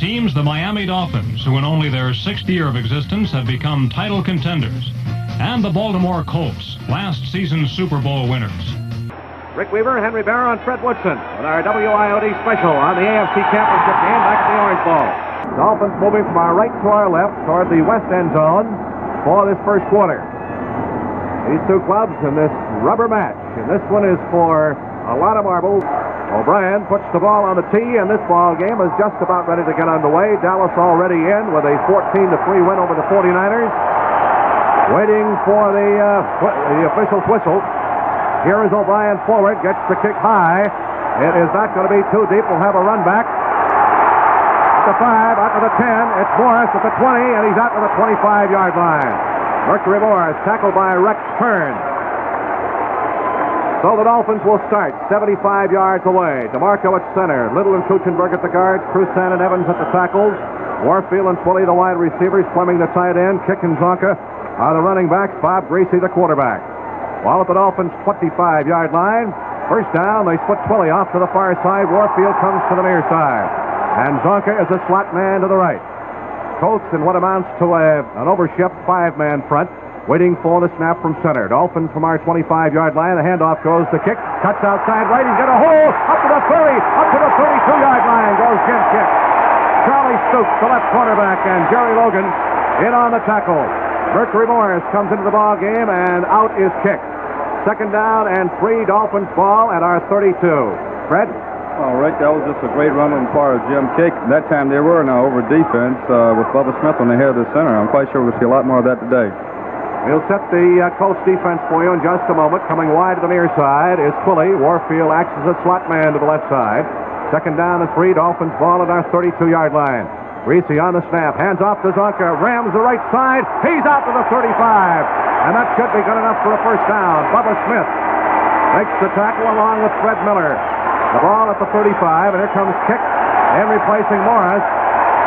teams, the Miami Dolphins, who in only their 6th year of existence have become title contenders, and the Baltimore Colts, last season's Super Bowl winners. Rick Weaver, Henry Barrow, and Fred Woodson with our WIOD special on the AFC Championship game back at the Orange Bowl. Dolphins moving from our right to our left toward the west end zone for this first quarter. These two clubs in this rubber match, and this one is for a lot of marbles. O'Brien puts the ball on the tee, and this ball game is just about ready to get underway. Dallas already in with a 14-3 win over the 49ers. Waiting for the official's whistle. Here is O'Brien forward, gets the kick high. It is not going to be too deep. We'll have a run back. At the 5, out to the 10. It's Morris at the 20, and he's out to the 25-yard line. Mercury Morris tackled by Rex Kern. So the Dolphins will start 75 yards away. DeMarco at center. Little and Kuchenberg at the guards. Crusan and Evans at the tackles. Warfield and Twilley the wide receivers. Fleming the tight end. Kick and Zonka are the running backs. Bob Griese the quarterback. While at the Dolphins' 25-yard line, first down, they split Twilley off to the far side. Warfield comes to the near side. And Zonka is a slot man to the right. Colts in what amounts to an overshift 5-man front, waiting for the snap from center. Dolphins from our 25-yard line. The handoff goes to Kick. Cuts outside right. He's got a hole. Up to the 30. Up to the 32-yard line goes Jim Kick. Charlie Stoops, the left cornerback, and Jerry Logan in on the tackle. Mercury Morris comes into the ball game, and out is Kick. Second down and 3, Dolphins ball at our 32. Fred? Oh, Rick, that was just a great run on the part of Jim Kick. That time they were now over defense with Bubba Smith on the head of the center. I'm quite sure we'll see a lot more of that today. We'll set the Colts defense for you in just a moment. Coming wide to the near side is Twilley. Warfield acts as a slot man to the left side. Second down and 3, Dolphins ball at our 32-yard line. Griese on the snap, hands off to Zonka, rams the right side, he's out to the 35, and that should be good enough for a first down. Bubba Smith makes the tackle along with Fred Miller. The ball at the 35, and here comes Kick, and replacing Morris.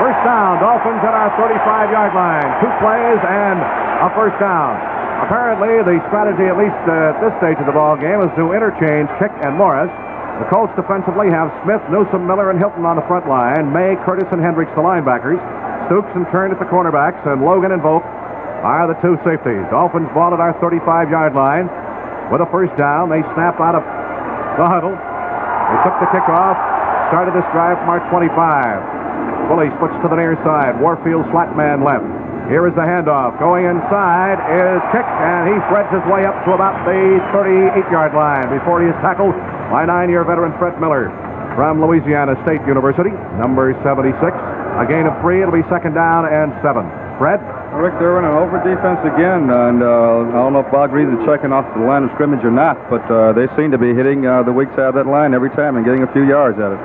First down, Dolphins at our 35-yard line. 2 plays and a first down. Apparently, the strategy, at least at this stage of the ball game, is to interchange Kick and Morris. The Colts defensively have Smith, Newsom, Miller, and Hilton on the front line. May, Curtis, and Hendricks the linebackers. Stoops and Kern at the cornerbacks, and Logan and Volk are the 2 safeties. Dolphins ball at our 35-yard line. With a first down, they snap out of the huddle. They took the kickoff, started this drive from our 25. Twilley splits to the near side. Warfield slot man left. Here is the handoff. Going inside is Kick, and he threads his way up to about the 38-yard line before he is tackled by 9-year veteran Fred Miller from Louisiana State University, number 76. A gain of 3. It'll be second down and 7. Fred? Rick, they're running over defense again, and I don't know if Bob Griese is checking off the line of scrimmage or not, but they seem to be hitting the weak side of that line every time and getting a few yards at it.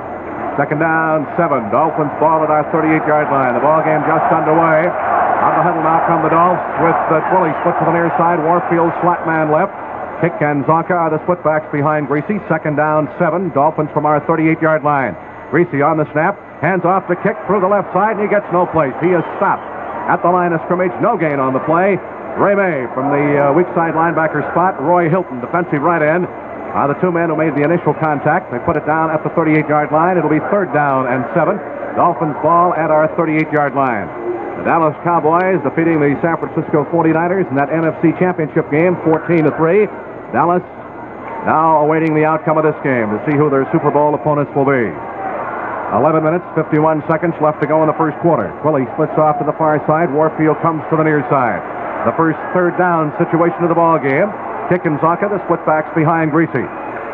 Second down, 7. Dolphins ball at our 38-yard line. The ball game just underway. Out of the huddle now come the Dolphins with Twilley split to the near side. Warfield slot man left. Kick and Zonka are the splitbacks behind Griese. Second down, 7. Dolphins from our 38-yard line. Griese on the snap. Hands off to Kick through the left side, and he gets no place. He is stopped at the line of scrimmage. No gain on the play. Ray May from the weak side linebacker spot. Roy Hilton, defensive right end, are the 2 men who made the initial contact. They put it down at the 38-yard line. It'll be third down and 7. Dolphins ball at our 38-yard line. The Dallas Cowboys defeating the San Francisco 49ers in that NFC Championship game, 14-3. Dallas now awaiting the outcome of this game to see who their Super Bowl opponents will be. 11 minutes, 51 seconds left to go in the first quarter. Twilley splits off to the far side. Warfield comes to the near side. The first third down situation of the ball game. Kick and Zonka, the splitbacks behind Griese.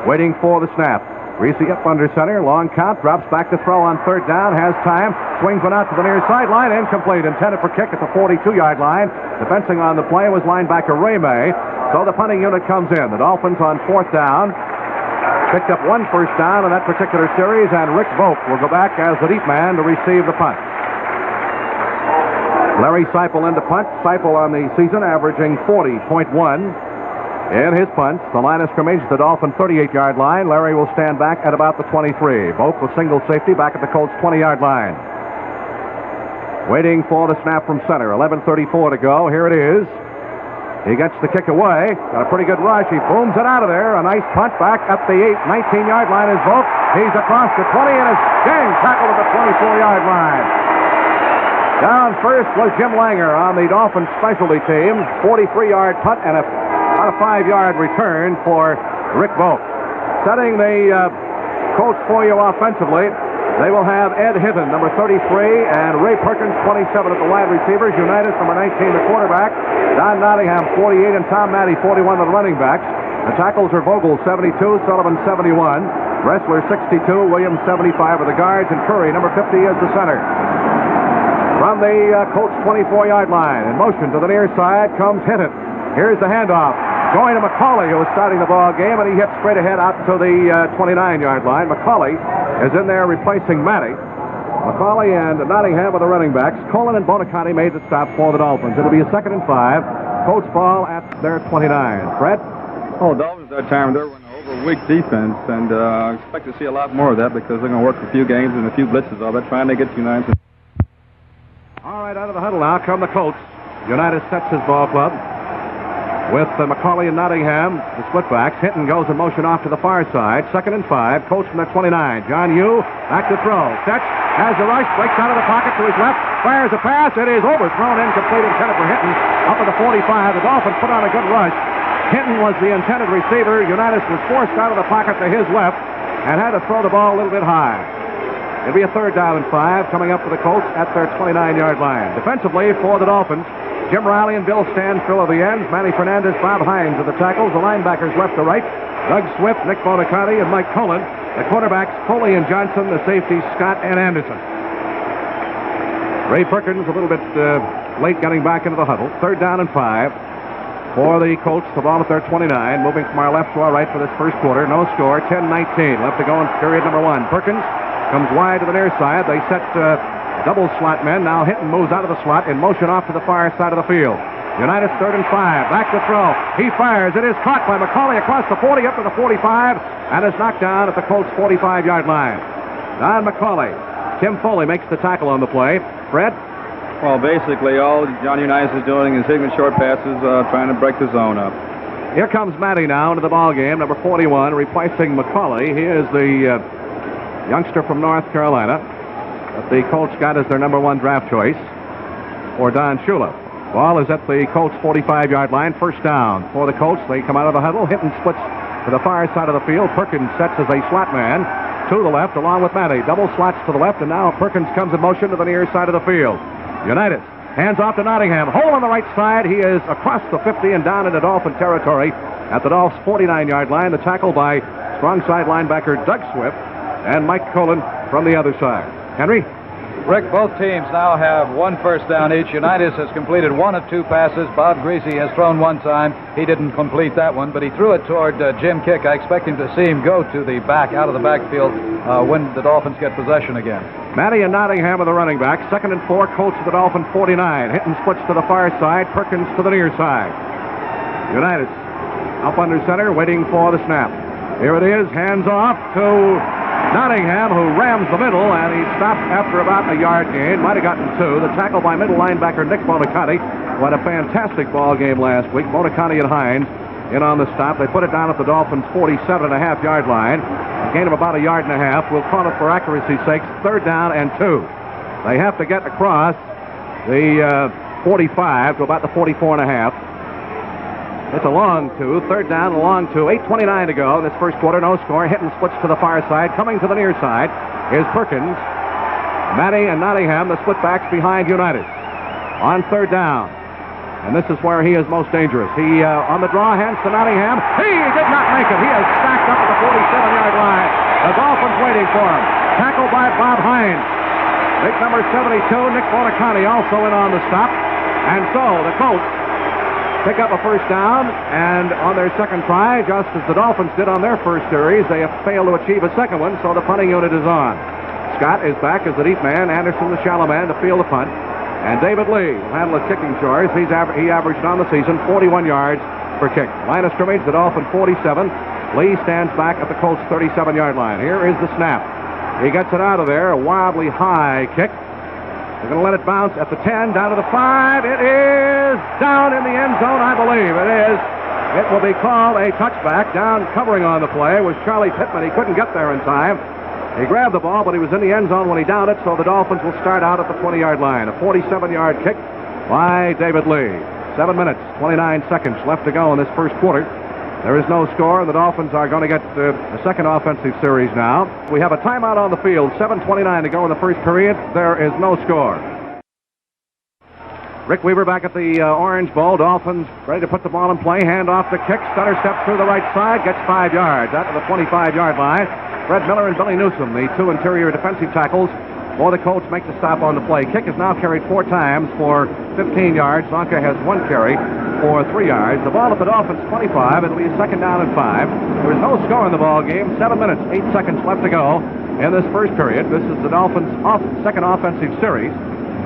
Waiting for the snap. Griese up under center. Long count. Drops back to throw on third down. Has time. Swings one out to the near sideline. Incomplete. Intended for Kick at the 42-yard line. Defensing on the play was linebacker Ray May. So the punting unit comes in. The Dolphins on fourth down picked up 1 first down in that particular series, and Rick Volk will go back as the deep man to receive the punt. Larry Seipel into punt. Seipel on the season averaging 40.1 in his punts. The line of scrimmage, the Dolphin 38-yard line. Larry will stand back at about the 23. Volk with single safety back at the Colts 20-yard line. Waiting for the snap from center. 11:34 to go. Here it is. He gets the kick away. Got a pretty good rush. He booms it out of there. A nice punt back at the 19-yard line is Volk. He's across the 20 and is getting tackled at the 24-yard line. Down first was Jim Langer on the Dolphins specialty team. 43-yard punt and about a 5-yard return for Rick Volk. Setting the Colts for you offensively, they will have Ed Hinton, number 33, and Ray Perkins, 27 at the wide receivers. Unitas, number 19, the quarterback. Don Nottingham, 48, and Tom Matty, 41, the running backs. The tackles are Vogel, 72, Sullivan, 71, Dressler, 62, Williams, 75 are the guards, and Curry, number 50, is the center. From the Colts 24-yard line, in motion to the near side comes Hinton. Here's the handoff. Going to McCauley, who was starting the ball game, and he hits straight ahead out to the 29-yard line. McCauley is in there replacing Matty. McCauley and Nottingham are the running backs. Colin and Bonaconte made the stop for the Dolphins. It'll be a 2nd and 5. Colts ball at their 29. Fred? Oh, Dolphins at that time, they're running over a weak defense, and I expect to see a lot more of that because they're going to work a few games and a few blitzes of it, trying to get Unitas. All right, out of the huddle now come the Colts. Unitas sets his ball club with McCauley and Nottingham, the split-backs. Hinton goes in motion off to the far side. 2nd and 5. Colts from their 29. John Yu back to throw. Sets, has the rush, breaks out of the pocket to his left, fires a pass. It is overthrown, incomplete, intended for Hinton. Up at the 45. The Dolphins put on a good rush. Hinton was the intended receiver. Unitas was forced out of the pocket to his left and had to throw the ball a little bit high. It'll be a 3rd down and 5 coming up for the Colts at their 29-yard line. Defensively for the Dolphins, Jim Riley and Bill Stanfill are the ends. Manny Fernandez, Bob Hines are the tackles. The linebackers left to right. Doug Swift, Nick Bonaconte, and Mike Cullen. The quarterbacks, Foley and Johnson. The safeties, Scott and Anderson. Ray Perkins a little bit late getting back into the huddle. 3rd down and 5 for the Colts. The ball at their 29. Moving from our left to our right for this first quarter. No score. 10-19. Left to go in period number 1. Perkins comes wide to the near side. They set double slot men. Now Hinton moves out of the slot in motion off to the far side of the field. Unitas 3rd and 5. Back to throw. He fires. It is caught by McCauley across the 40 up to the 45 and is knocked down at the Colts 45-yard line. Don McCauley. Tim Foley makes the tackle on the play. Fred? Well, basically all John Unitas is doing is hitting short passes, trying to break the zone up. Here comes Matty now into the ball game, number 41, replacing McCauley. He is the youngster from North Carolina that the Colts got as their number 1 draft choice for Don Shula. Ball is at the Colts 45-yard line. 1st down for the Colts. They come out of the huddle. Hinton splits to the far side of the field. Perkins sets as a slot man to the left along with Matty. Double slots to the left, and now Perkins comes in motion to the near side of the field. Unitas hands off to Nottingham. Hole on the right side. He is across the 50 and down into Dolphin territory at the Dolphins 49-yard line. The tackle by strong side linebacker Doug Swift and Mike Cullen from the other side. Henry? Rick, both teams now have 1 first down each. Unitas has completed 1 of 2 passes. Bob Griese has thrown 1 time. He didn't complete that one, but he threw it toward Jim Kick. I expect him to see him go to the back, out of the backfield when the Dolphins get possession again. Matty and Nottingham are the running backs. 2nd and 4, Colts to the Dolphin 49. Hinton splits to the far side. Perkins to the near side. Unitas up under center, waiting for the snap. Here it is, hands off to Nottingham, who rams the middle, and he stopped after about a yard gain. Might have gotten 2. The tackle by middle linebacker Nick Bonaconte, who had a fantastic ball game last week. Bonaconte and Hines in on the stop. They put it down at the Dolphins' 47.5-yard line. A gain of about a yard and a half. We'll call it for accuracy's sake 3rd down and 2. They have to get across the 45 to about the 44.5. It's a long 2. 3rd down, a long 2. 8:29 to go in this first quarter. No score. Hinton splits to the far side. Coming to the near side is Perkins. Matty and Nottingham, the split backs behind Unitas. On 3rd down. And this is where he is most dangerous. He on the draw, hands to Nottingham. He did not make it. He is stacked up at the 47-yard line. The Dolphins waiting for him. Tackled by Bob Hines. Big number 72, Nick Bonaconte, also in on the stop. And so the Colts pick up a 1st down, and on their 2nd try, just as the Dolphins did on their first series, they have failed to achieve a 2nd one, so the punting unit is on. Scott is back as the deep man, Anderson the shallow man to field the punt, and David Lee will handle the kicking chores. He averaged on the season 41 yards per kick. Line of scrimmage, the Dolphin 47. Lee stands back at the Colts 37-yard line. Here is the snap. He gets it out of there, a wildly high kick. They're going to let it bounce at the 10, down to the 5. It is down in the end zone, I believe. It is. It will be called a touchback. Down covering on the play was Charlie Pittman. He couldn't get there in time. He grabbed the ball, but he was in the end zone when he downed it, so the Dolphins will start out at the 20-yard line. A 47-yard kick by David Lee. 7 minutes, 29 seconds left to go in this first quarter. There is no score, and the Dolphins are going to get the second offensive series now. We have a timeout on the field, 7:29 to go in the first period. There is no score. Rick Weaver back at the Orange Bowl. Dolphins ready to put the ball in play. Hand off to Kick. Stutter steps through the right side, gets 5 yards out to the 25-yard line. Fred Miller and Billy Newsome, the two interior defensive tackles for the Colts, make the stop on the play. Kick has now carried 4 times for 15 yards. Zonka has 1 carry for 3 yards. The ball at the Dolphins 25. It'll be a second down and 5. There is no score in the ball game. 7 minutes, 8 seconds left to go in this first period. This is the Dolphins' second offensive series.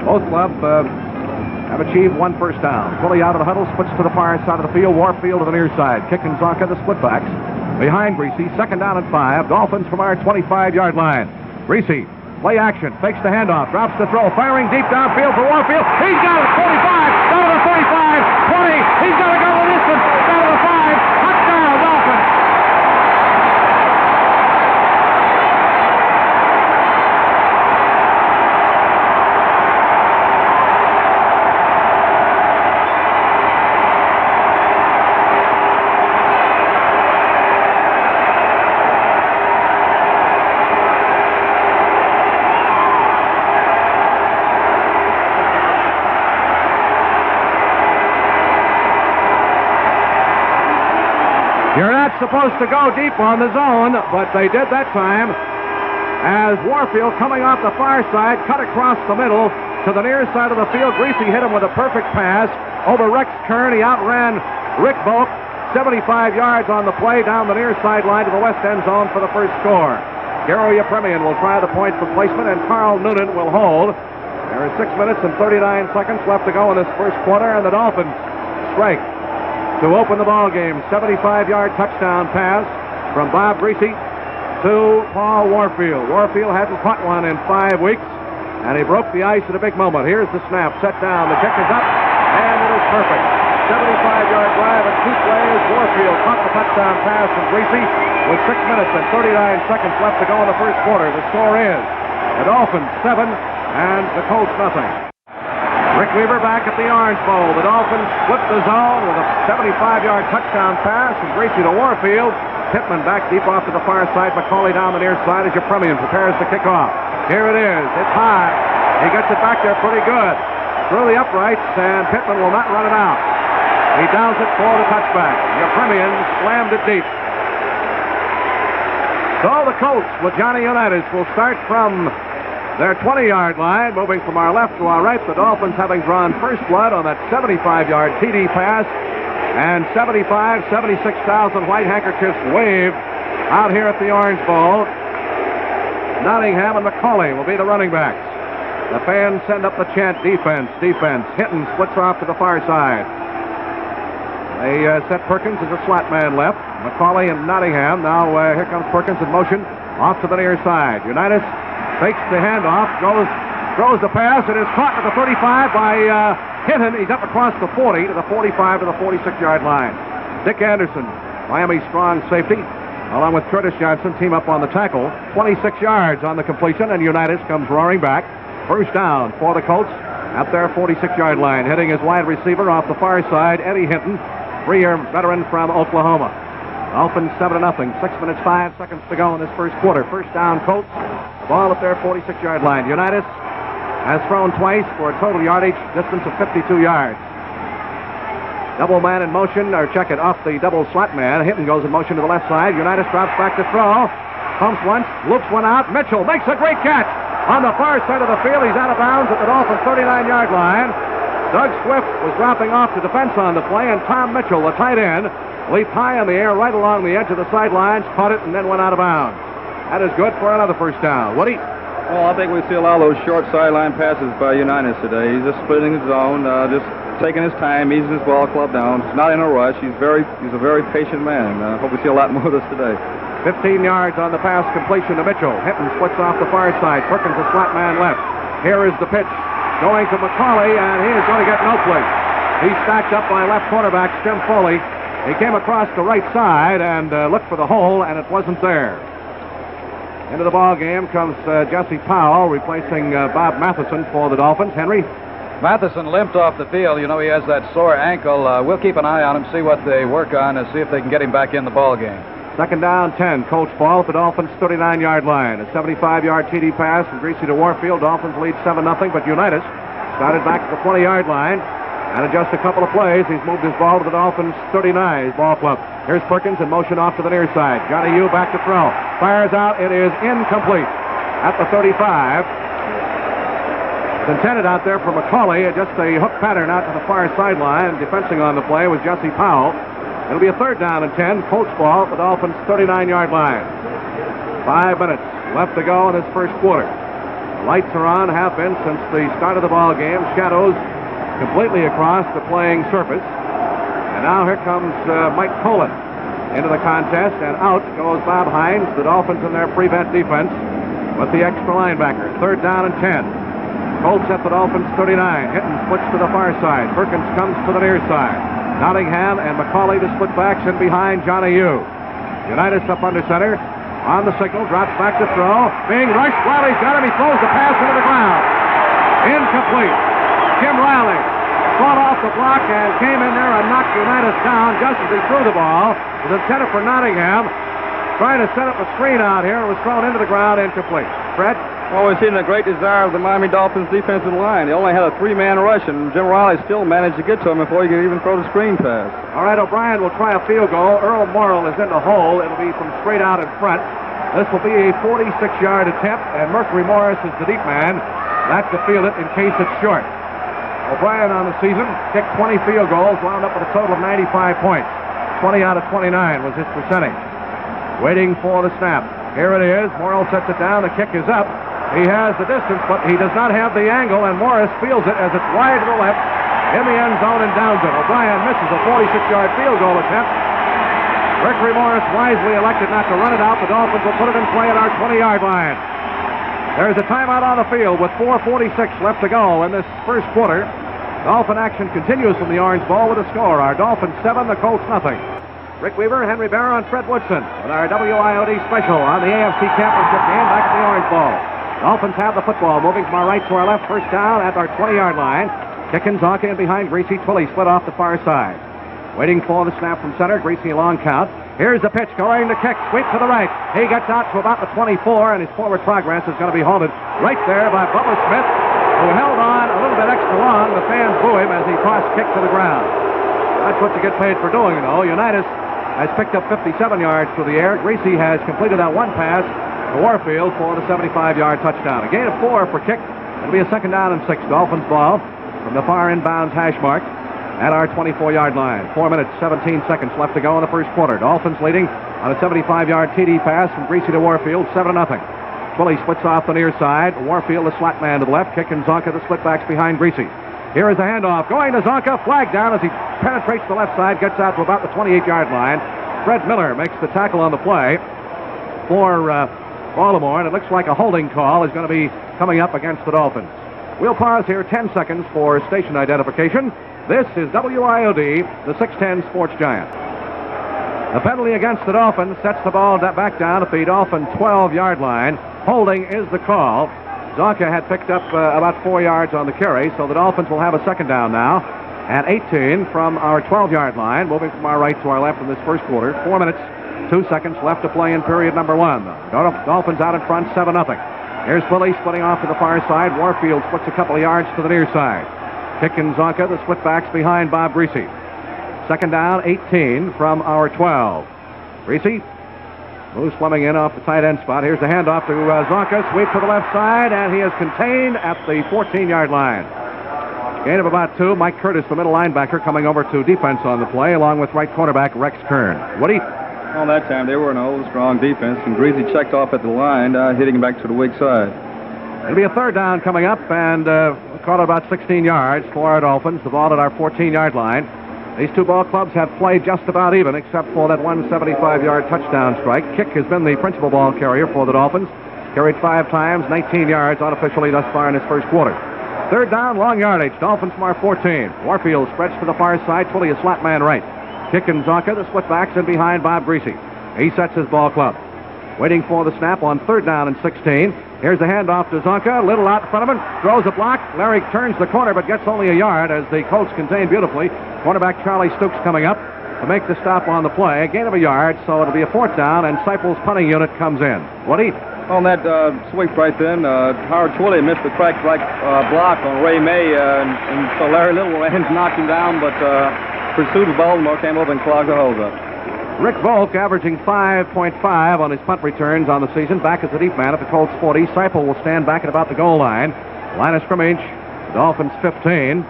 Both clubs have achieved 1 first down. Fully out of the huddle, splits to the far side of the field. Warfield to the near side. Kick and Zonka, the split backs. Behind Griese, second down and 5. Dolphins from our 25-yard line. Griese, play action, fakes the handoff, drops the throw, firing deep downfield for Warfield. He's got it, 45, down to the 35, 20. He's got to go the distance, down to the 5. Touchdown, Dolphins. You're not supposed to go deep on the zone, but they did that time as Warfield, coming off the far side, cut across the middle to the near side of the field. Griese hit him with a perfect pass over Rex Kern. He outran Rick Volk 75 yards on the play down the near sideline to the west end zone for the first score. Garo Yepremian will try the point for placement, and Carl Noonan will hold. There are 6 minutes and 39 seconds left to go in this first quarter, and the Dolphins strike to open the ball game. 75-yard touchdown pass from Bob Griese to Paul Warfield. Warfield hasn't caught one in 5 weeks, and he broke the ice at a big moment. Here's the snap, set down, the kick is up, and it is perfect. 75-yard drive and 2 plays. Warfield caught the touchdown pass from Griese with 6 minutes and 39 seconds left to go in the first quarter. The score is the Dolphins 7 and the Colts nothing. Rick Weaver back at the Orange Bowl. The Dolphins split the zone with a 75-yard touchdown pass from Griese to Warfield. Pittman back deep off to the far side. McCauley down the near side as Yepremian prepares to kick off. Here it is. It's high. He gets it back there pretty good. Through the uprights, and Pittman will not run it out. He downs it for the touchback. Yepremian slammed it deep. So the Colts with Johnny Unitas will start from their 20-yard line, moving from our left to our right. The Dolphins having drawn first blood on that 75-yard TD pass, and 76,000 white handkerchiefs waved out here at the Orange Bowl. Nottingham and McCauley will be the running backs. The fans send up the chant, defense, defense. Hinton splits off to the far side. They set Perkins as a slot man left. McCauley and Nottingham. Now here comes Perkins in motion off to the near side. Unitas fakes the handoff, throws the pass, and is caught at the 35 by Hinton. He's up across the 40 to the 45 to the 46-yard line. Dick Anderson, Miami's strong safety, along with Curtis Johnson, team up on the tackle. 26 yards on the completion, and Unitas comes roaring back. First down for the Colts at their 46-yard line. Hitting his wide receiver off the far side, Eddie Hinton, 3-year veteran from Oklahoma. Dolphins 7-0. 6 minutes, 5 seconds to go in this first quarter. First down, Colts. Ball at their 46-yard line. Unitas has thrown twice for a total yardage distance of 52 yards. Double man in motion, or check it off the double slot man. Hinton goes in motion to the left side. Unitas drops back to throw. Pumps once, loops one out. Mitchell makes a great catch on the far side of the field. He's out of bounds at the Dolphins' 39-yard line. Doug Swift was dropping off to defense on the play, and Tom Mitchell, the tight end, leaped high in the air right along the edge of the sidelines, caught it, and then went out of bounds. That is good for another first down. Woody? Well, I think we see a lot of those short sideline passes by Unitas today. He's just splitting his zone, just taking his time, easing his ball club down. He's not in a rush. He's a very patient man. I hope we see a lot more of this today. 15 yards on the pass completion to Mitchell. Hinton splits off the far side. Perkins, the slot man left. Here is the pitch. going to McCauley, and he is going to get no place. He's stacked up by left quarterback Jim Foley. He came across the right side and looked for the hole, and it wasn't there. Into the ball game comes Jesse Powell, replacing Bob Matheson for the Dolphins. Henry? Matheson limped off the field. You know, he has that sore ankle. We'll keep an eye on him, see what they work on, and see if they can get him back in the ball game. Second down, 10. Colts ball at the Dolphins' 39-yard line. A 75-yard TD pass from Griese to Warfield. Dolphins lead 7-0, but Unitas started back at the 20-yard line. And in just a couple of plays, he's moved his ball to the Dolphins' 39 ball club. Here's Perkins in motion off to the near side. Johnny U back to throw. Fires out. It is incomplete at the 35. It's intended out there for McCauley. Just a hook pattern out to the far sideline. Defensing on the play was Jesse Powell. It'll be a third down and 10. Colts ball at the Dolphins' 39-yard line. 5 minutes left to go in this first quarter. The lights are on, have been since the start of the ball game. Shadows completely across the playing surface. And now here comes Mike Colin into the contest, and out goes Bob Hines. The Dolphins in their prevent defense with the extra linebacker. Third down and 10. Colts at the Dolphins' 39. Hinton splits to the far side. Perkins comes to the near side. Nottingham and McCauley to split backs in behind Johnny U. Unitas up under center. On the signal, drops back to throw. Being rushed. Riley's got him. He throws the pass into the ground. Incomplete. Jim Riley fought off the block and came in there and knocked Unitas down just as he threw the ball. It was intended for Nottingham. Trying to set up a screen out here. It was thrown into the ground, incomplete. Fred? Well, we've seen the great desire of the Miami Dolphins defensive line. They only had a 3-man rush, and Jim Riley still managed to get to him before he could even throw the screen pass. All right, O'Brien will try a field goal. Earl Morrill is in the hole. It'll be from straight out in front. This will be a 46-yard attempt, and Mercury Morris is the deep man. That's to field it in case it's short. O'Brien on the season kicked 20 field goals, wound up with a total of 95 points. 20 out of 29 was his percentage. Waiting for the snap. Here it is. Morrill sets it down. The kick is up. He has the distance, but he does not have the angle, and Morris fields it as it's wide to the left in the end zone and downs it. O'Brien misses a 46-yard field goal attempt. Mercury Morris wisely elected not to run it out. The Dolphins will put it in play at our 20-yard line. There's a timeout on the field with 4:46 left to go in this first quarter. Dolphin action continues from the Orange Bowl with a score. Our Dolphins 7, the Colts nothing. Rick Weaver, Henry Barrow, and Fred Woodson with our WIOD special on the AFC Championship game back at the Orange Bowl. Dolphins have the football, moving from our right to our left. First down at our 20-yard line. Kicking Zonka in behind Griese. Twilley split off the far side. Waiting for the snap from center. Griese a long count. Here's the pitch going to kick. Sweep to the right. He gets out to about the 24, and his forward progress is going to be halted right there by Bubba Smith, who held on a little bit extra long. The fans boo him as he cross-kicked to the ground. That's what you get paid for doing, you know. Unitas has picked up 57 yards through the air. Griese has completed that one pass to Warfield for the 75-yard touchdown. A gain of 4 for kick. It'll be a second down and 6. Dolphins ball from the far inbounds hash mark at our 24-yard line. 4 minutes, 17 seconds left to go in the first quarter. Dolphins leading on a 75-yard TD pass from Griese to Warfield, 7-0. Twilley splits off the near side. Warfield, the slot man to the left. Kicking Zonka, the split backs behind Griese. Here is the handoff. Going to Zonka. Flag down as he penetrates the left side. Gets out to about the 28-yard line. Fred Miller makes the tackle on the play for Baltimore, and it looks like a holding call is going to be coming up against the Dolphins. We'll pause here 10 seconds for station identification. This is WIOD, the 610 Sports Giant. The penalty against the Dolphins sets the ball back down at the Dolphin 12-yard line. Holding is the call. Zonka had picked up about 4 yards on the carry, so the Dolphins will have a second down now. And 18 from our 12-yard line, moving from our right to our left in this first quarter. 4 minutes, 2 seconds left to play in period number 1. Dolphins out in front, 7-0. Here's Twilley splitting off to the far side. Warfield splits a couple of yards to the near side. Kicking Zonka, the split backs behind Bob Griese. Second down, 18 from our 12. Griese moves Fleming in off the tight end spot. Here's the handoff to Zonka. Sweep to the left side, and he is contained at the 14-yard line. Gain of about 2. Mike Curtis, the middle linebacker, coming over to defense on the play, along with right cornerback Rex Kern. Woody? Well, that time they were an old, strong defense, and Griese checked off at the line, hitting back to the weak side. It'll be a third down coming up, and caught at about 16 yards for our Dolphins. The ball at our 14-yard line. These two ball clubs have played just about even, except for that 175-yard touchdown strike. Kick has been the principal ball carrier for the Dolphins. Carried 5 times, 19 yards unofficially thus far in his first quarter. Third down, long yardage. Dolphins from our 14. Warfield spreads to the far side. Twilly a slot man right. Kick and Zonka, the split backs in behind Bob Griese. He sets his ball club. Waiting for the snap on third down and 16. Here's the handoff to Zonka. Little out in front of him. Throws a block. Larry turns the corner but gets only a yard as the Colts contain beautifully. Cornerback Charlie Stooks coming up to make the stop on the play. A gain of a yard, so it'll be a fourth down, and Seipel's punting unit comes in. Woody? On that sweep right then, Howard Twilly missed the crack block on Ray May, and so Larry Little knocked him down, but pursuit of Baltimore came over and clogged the holes up. Rick Volk averaging 5.5 on his punt returns on the season. Back as the deep man at the Colts 40. Seipel will stand back at about the goal line. Line of scrimmage, Dolphins 15.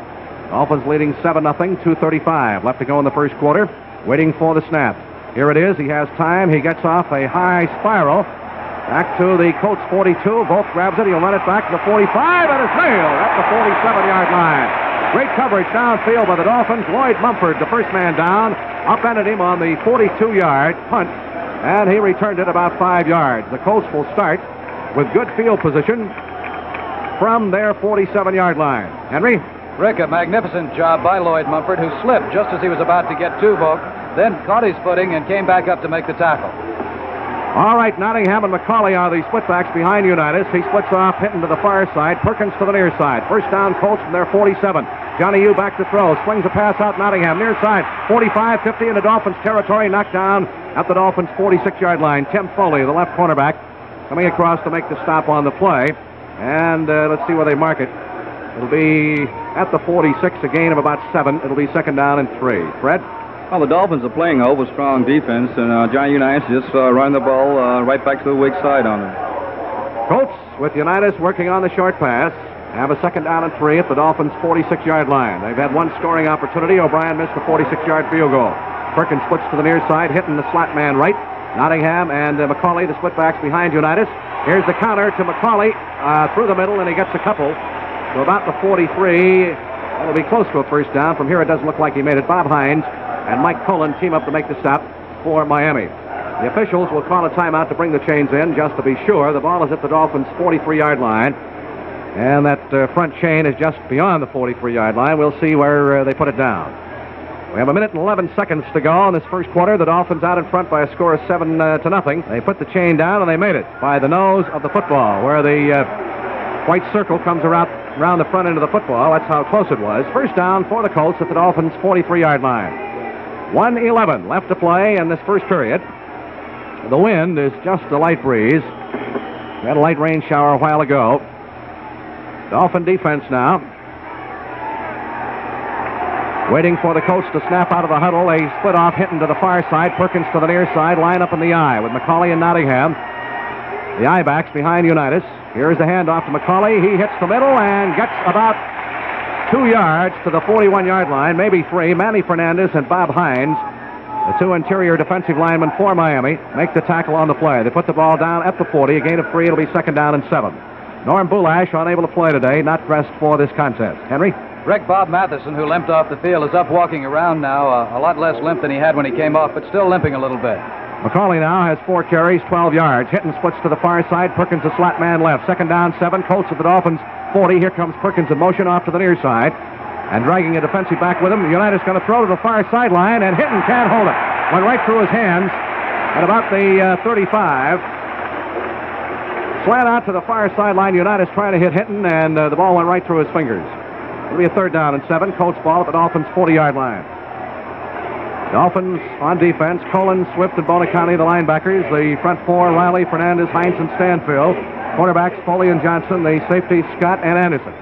Dolphins leading 7-0, 2:35 left to go in the first quarter. Waiting for the snap. Here it is. He has time. He gets off a high spiral. Back to the Colts 42. Volk grabs it. He'll run it back to the 45, and it's nailed at the 47-yard line. Great coverage downfield by the Dolphins. Lloyd Mumford, the first man down, upended him on the 42-yard punt, and he returned it about 5 yards. The Colts will start with good field position from their 47-yard line. Henry? Rick, a magnificent job by Lloyd Mumford, who slipped just as he was about to get to Volk, then caught his footing and came back up to make the tackle. All right, Nottingham and McCauley are the split-backs behind Unitas. He splits off, hitting to the far side. Perkins to the near side. First down, Colts from their 47. Johnny Yu back to throw. Swings a pass out Nottingham. Near side. 45, 50 in the Dolphins' territory. Knocked down at the Dolphins' 46-yard line. Tim Foley, the left cornerback, coming across to make the stop on the play. And let's see where they mark it. It'll be at the 46, a gain of about 7. It'll be second down and 3. Fred? Well, the Dolphins are playing over strong defense, and Johnny Unitas just running the ball right back to the weak side on them. Colts, with Unitas working on the short pass, have a second down and 3 at the Dolphins' 46-yard line. They've had one scoring opportunity. O'Brien missed the 46-yard field goal. Perkins splits to the near side, hitting the slot man right. Nottingham and McCauley, the split-backs behind Unitas. Here's the counter to McCauley through the middle, and he gets a couple. So about the 43, it'll be close to a first down. From here, it doesn't look like he made it. Bob Hines and Mike Cullen team up to make the stop for Miami. The officials will call a timeout to bring the chains in just to be sure. The ball is at the Dolphins' 43-yard line, and that front chain is just beyond the 43-yard line. We'll see where they put it down. We have a minute and 11 seconds to go in this first quarter. The Dolphins out in front by a score of 7-0. They put the chain down, and they made it by the nose of the football, where the white circle comes around the front end of the football. That's how close it was. First down for the Colts at the Dolphins' 43-yard line. 1:11 left to play in this first period. The wind is just a light breeze. We had a light rain shower a while ago. Dolphin defense now. Waiting for the Colts to snap out of the huddle. They split off, hitting to the far side. Perkins to the near side. Line up in the eye with McCauley and Nottingham. The I-backs behind Unitas. Here's the handoff to McCauley. He hits the middle and gets about 2 yards to the 41-yard line, maybe 3. Manny Fernandez and Bob Hines, the two interior defensive linemen for Miami, make the tackle on the play. They put the ball down at the 40. A gain of 3. It'll be second down and 7. Norm Bulash unable to play today, not dressed for this contest. Henry? Rick, Bob Matheson, who limped off the field, is up walking around now. A lot less limp than he had when he came off, but still limping a little bit. McCauley now has 4 carries, 12 yards. Hitting splits to the far side. Perkins, a slot man left. Second down, 7. Colts at the Dolphins' 40. Here comes Perkins in motion off to the near side and dragging a defensive back with him. Unitas going to throw to the far sideline, and Hinton can't hold it. Went right through his hands at about the 35. Slant out to the far sideline. Unitas trying to hit Hinton, and the ball went right through his fingers. It'll be a third down and 7. Colts ball at the Dolphins' 40-yard line. Dolphins on defense. Colin, Swift, and Bonaconte, the linebackers. The front 4, Riley, Fernandez, Hines, and Stanfield. Quarterbacks, Foley and Johnson. The safeties, Scott and Anderson.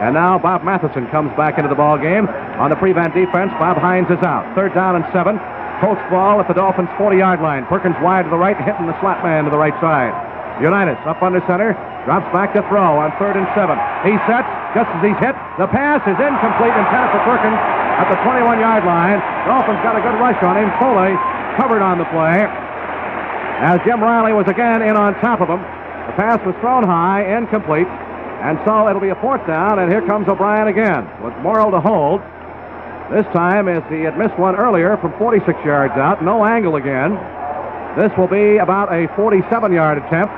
And now Bob Matheson comes back into the ball game. On the prevent defense, Bob Hines is out. Third down and 7. Colts ball at the Dolphins' 40-yard line. Perkins wide to the right, hitting the slot man to the right side. Unitas up under center, drops back to throw on 3rd and 7. He sets, just as he's hit, the pass is incomplete, intended for Perkins at the 21-yard line. Dolphins got a good rush on him. Foley covered on the play, as Jim Riley was again in on top of him. The pass was thrown high, incomplete, and so it'll be a fourth down, and here comes O'Brien again with Morrill to hold. This time, as he had missed one earlier from 46 yards out, no angle again. This will be about a 47-yard attempt,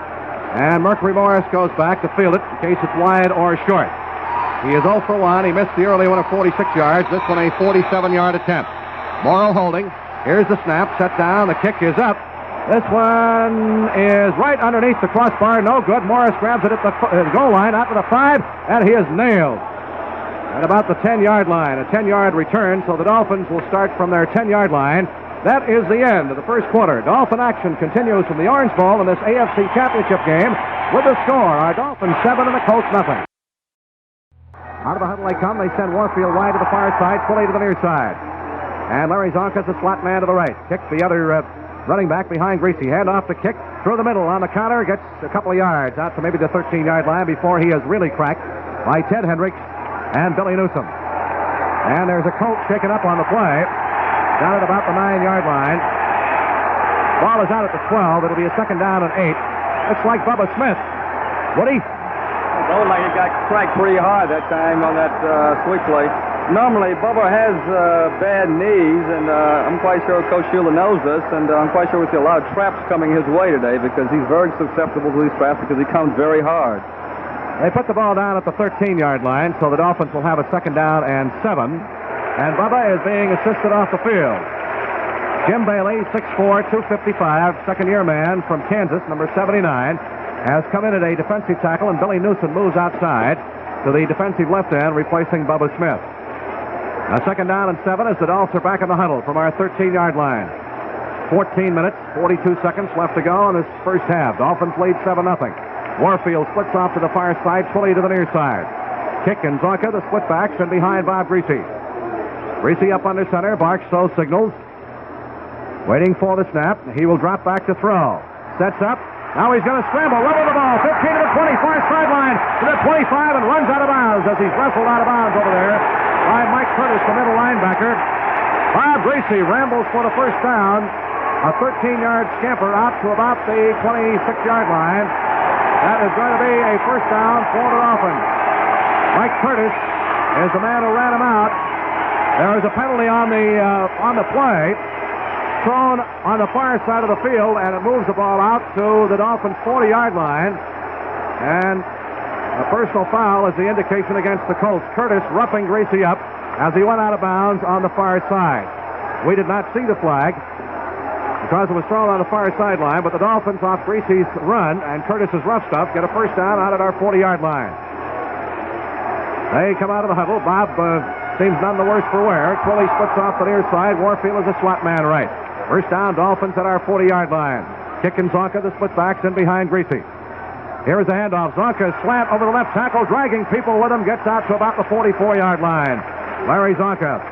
and Mercury Morris goes back to field it in case it's wide or short. He is 0 for 1. He missed the early one of 46 yards. This one a 47-yard attempt. Morrow holding. Here's the snap. Set down. The kick is up. This one is right underneath the crossbar. No good. Morris grabs it at the goal line, out to the 5, and he is nailed at about the 10-yard line. A 10-yard return, so the Dolphins will start from their 10-yard line. That is the end of the first quarter. Dolphin action continues from the Orange Bowl in this AFC Championship game with the score. Our Dolphins 7 and the Colts nothing. Out of the huddle they come. They send Warfield wide to the far side, Twilley to the near side. And Larry Zonka is the slot man to the right. Kicks the other running back behind Griese. Hand off the kick through the middle on the counter. Gets a couple of yards out to maybe the 13-yard line before he is really cracked by Ted Hendricks and Billy Newsom. And there's a Colt shaken up on the play down at about the 9-yard line. Ball is out at the 12. It'll be a second down and 8. Looks like Bubba Smith. Woody? It looked like he got cracked pretty hard that time on that sweep play. Normally, Bubba has bad knees, and I'm quite sure Coach Shula knows this, and I'm quite sure we see a lot of traps coming his way today because he's very susceptible to these traps because he comes very hard. They put the ball down at the 13-yard line, so the Dolphins will have a second down and 7. And Bubba is being assisted off the field. Jim Bailey, 6'4", 255, second-year man from Kansas, number 79, has come in at a defensive tackle, and Billy Newsom moves outside to the defensive left end, replacing Bubba Smith. A second down and 7 as the Dolphins are back in the huddle from our 13-yard line. 14 minutes, 42 seconds left to go in this first half. Dolphins lead 7-0. Warfield splits off to the far side, Twilley to the near side. Kick and Zonka, the split backs, and behind Bob Griese. Griese up under center, Barks throws signals. Waiting for the snap. He will drop back to throw. Sets up. Now he's going to scramble, run with the ball. 15 to the 20, far sideline to the 25, and runs out of bounds as he's wrestled out of bounds over there by Mike Curtis, the middle linebacker. Bob Griese rambles for the first down. A 13-yard scamper out to about the 26-yard line. That is going to be a first down for the Dolphins. Mike Curtis is the man who ran him out. There is a penalty on the play, thrown on the far side of the field, and it moves the ball out to the Dolphins' 40-yard line. And a personal foul is the indication against the Colts. Curtis roughing Griese up as he went out of bounds on the far side. We did not see the flag because it was thrown on the far sideline, but the Dolphins, off Griese's run and Curtis's rough stuff, get a first down out at our 40-yard line. They come out of the huddle. Bob seems none the worse for wear. Twilley splits off the near side. Warfield is a slot man right. First down, Dolphins at our 40-yard line. Kick and Zonka, the split backs, in behind Griese. Here is the handoff. Zonka slant over the left tackle, dragging people with him, gets out to about the 44-yard line. Larry Zonka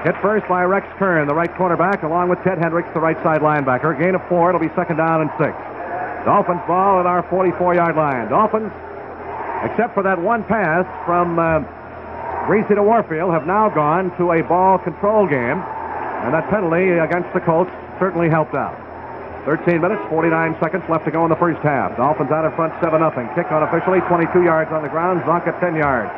hit first by Rex Kern, the right cornerback, along with Ted Hendricks, the right side linebacker. Gain of 4. It'll be second down and 6. Dolphins ball at our 44-yard line. Dolphins, except for that one pass from Griese to Warfield, have now gone to a ball control game, and that penalty against the Colts certainly helped out. 13 minutes, 49 seconds left to go in the first half. Dolphins out in front, 7-0. Kick unofficially, 22 yards on the ground. Zonka 10 yards.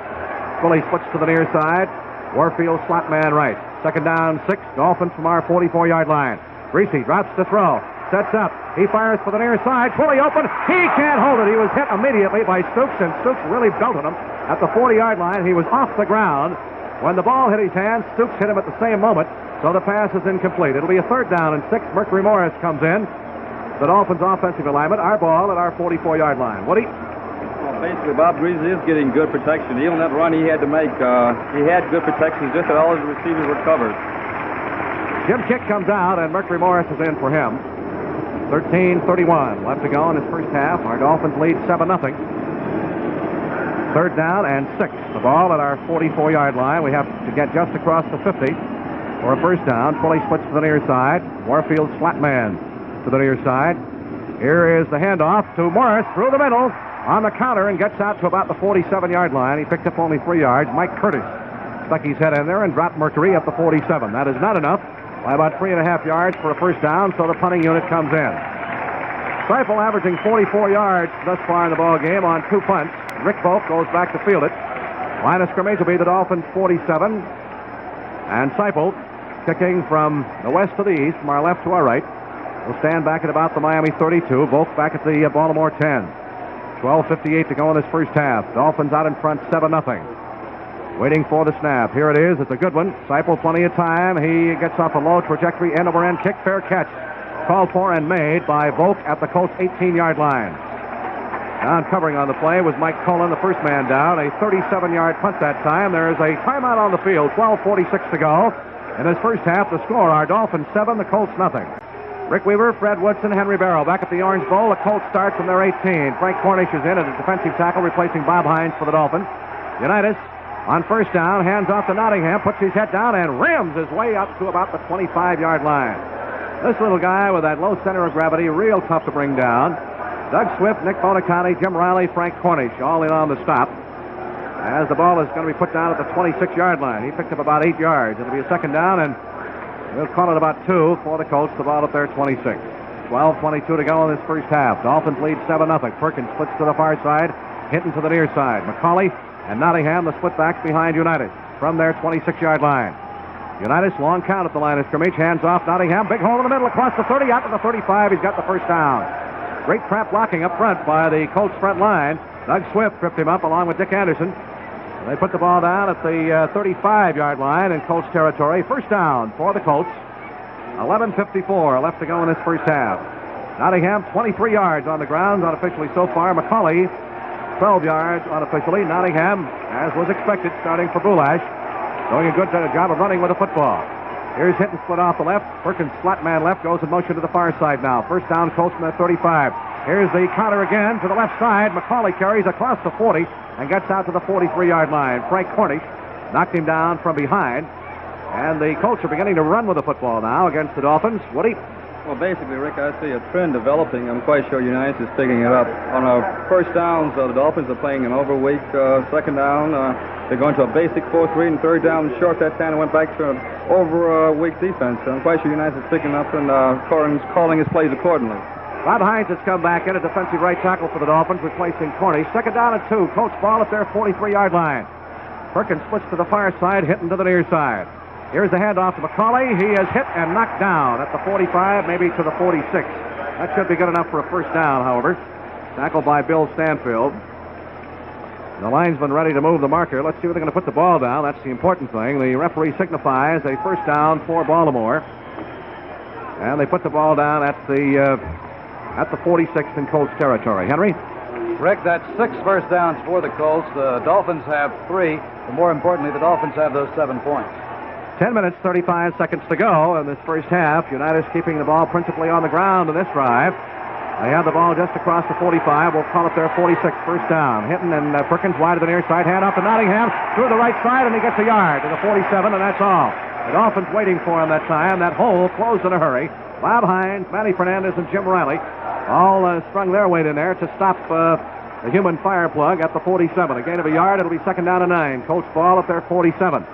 Twilley splits to the near side. Warfield slot man right. Second down, 6. Dolphins from our 44-yard line. Griese drops to throw. Sets up. He fires for the near side. Twilley open. He can't hold it. He was hit immediately by Stoops, and Stoops really belted him at the 40-yard line. He was off the ground. When the ball hit his hand, Stoops hit him at the same moment, so the pass is incomplete. It'll be a third down and 6. Mercury Morris comes in. The Dolphins' offensive alignment. Our ball at our 44-yard line. Woody? Well, basically, Bob Griese is getting good protection. Even that run he had to make, he had good protection, just that all his receivers were covered. Jim Kick comes out, and Mercury Morris is in for him. 13:31 left to go in his first half. Our Dolphins lead 7-0. Third down and 6. The ball at our 44-yard line. We have to get just across the 50 for a first down. Twilley splits to the near side. Warfield flat man to the near side. Here is the handoff to Morris through the middle on the counter and gets out to about the 47-yard line. He picked up only 3 yards. Mike Curtis stuck his head in there and dropped Mercury at the 47. That is not enough by about 3.5 yards for a first down, so the punting unit comes in. Seifel averaging 44 yards thus far in the ball game on 2 punts. Rick Volk goes back to field it. Line of scrimmage will be the Dolphins' 47. And Seifel, kicking from the west to the east, from our left to our right, will stand back at about the Miami 32. Volk back at the Baltimore 10. 12:58 to go in this first half. Dolphins out in front, 7-0. Waiting for the snap. Here it is. It's a good one. Seipel plenty of time. He gets off a low trajectory, end-over-end kick, fair catch. Called for and made by Volk at the Colts' 18-yard line. Down covering on the play was Mike Cullen, the first man down. A 37-yard punt that time. There is a timeout on the field. 12:46 to go. In this first half, the score, our Dolphins 7, the Colts nothing. Rick Weaver, Fred Woodson, Henry Barrow back at the Orange Bowl. The Colts start from their 18. Frank Cornish is in as a defensive tackle, replacing Bob Hines for the Dolphins. Unitas on first down, hands off to Nottingham, puts his head down and rams his way up to about the 25-yard line. This little guy with that low center of gravity, real tough to bring down. Doug Swift, Nick Bonaconte, Jim Riley, Frank Cornish, all in on the stop. As the ball is going to be put down at the 26-yard line. He picked up about 8 yards. It'll be a second down, and we'll call it about 2 for the Colts. The ball up there, 26. 12:22 to go in this first half. Dolphins lead 7-0. Perkins splits to the far side, Hinton to the near side. McCauley and Nottingham, the split backs behind Unitas from their 26-yard line. Unitas, long count at the line of scrimmage. Hands off Nottingham. Big hole in the middle across the 30, out to the 35. He's got the first down. Great trap blocking up front by the Colts front line. Doug Swift tripped him up along with Dick Anderson. They put the ball down at the 35-yard line in Colts territory. First down for the Colts. 11:54 left to go in this first half. Nottingham, 23 yards on the ground unofficially so far. McCauley, 12 yards unofficially. Nottingham, as was expected, starting for Boulash, doing a good job of running with the football. Here's Hinton split off the left. Perkins, flat man left, goes in motion to the far side now. First down, Colts from the 35. Here's the counter again to the left side. McCauley carries across the 40 and gets out to the 43-yard line. Frank Cornish knocked him down from behind. And the Colts are beginning to run with the football now against the Dolphins. Woody? Well, basically, Rick, I see a trend developing. I'm quite sure United is picking it up. On our first downs, the Dolphins are playing an overweak second down. They're going to a basic 4-3, and third down short that time and went back to an overweak defense. I'm quite sure United is picking up and calling his plays accordingly. Bob Hines has come back in, a defensive right tackle for the Dolphins, replacing Cornish. Second down and 2. Colts ball at their 43-yard line. Perkins splits to the far side, Hinton to the near side. Here's the handoff to McCauley. He is hit and knocked down at the 45, maybe to the 46. That should be good enough for a first down, however. Tackled by Bill Stanfield. The linesman ready to move the marker. Let's see where they're going to put the ball down. That's the important thing. The referee signifies a first down for Baltimore. And they put the ball down at the 46th in Colts territory. Henry? Rick, that's 6 first downs for the Colts. The Dolphins have 3. But more importantly, the Dolphins have those 7 points. 10 minutes, 35 seconds to go in this first half. Unitas keeping the ball principally on the ground in this drive. They have the ball just across the 45. We'll call it their 46th first down. Hinton and Perkins wide to the near side. Hand off to Nottingham. Through the right side, and he gets a yard to the 47, and that's all. The Dolphins waiting for him that time. That hole closed in a hurry. Bob Hines, Manny Fernandez, and Jim Riley all sprung their weight in there to stop the human fire plug at the 47. A gain of a yard. It'll be second down and 9. Colts ball at their 47.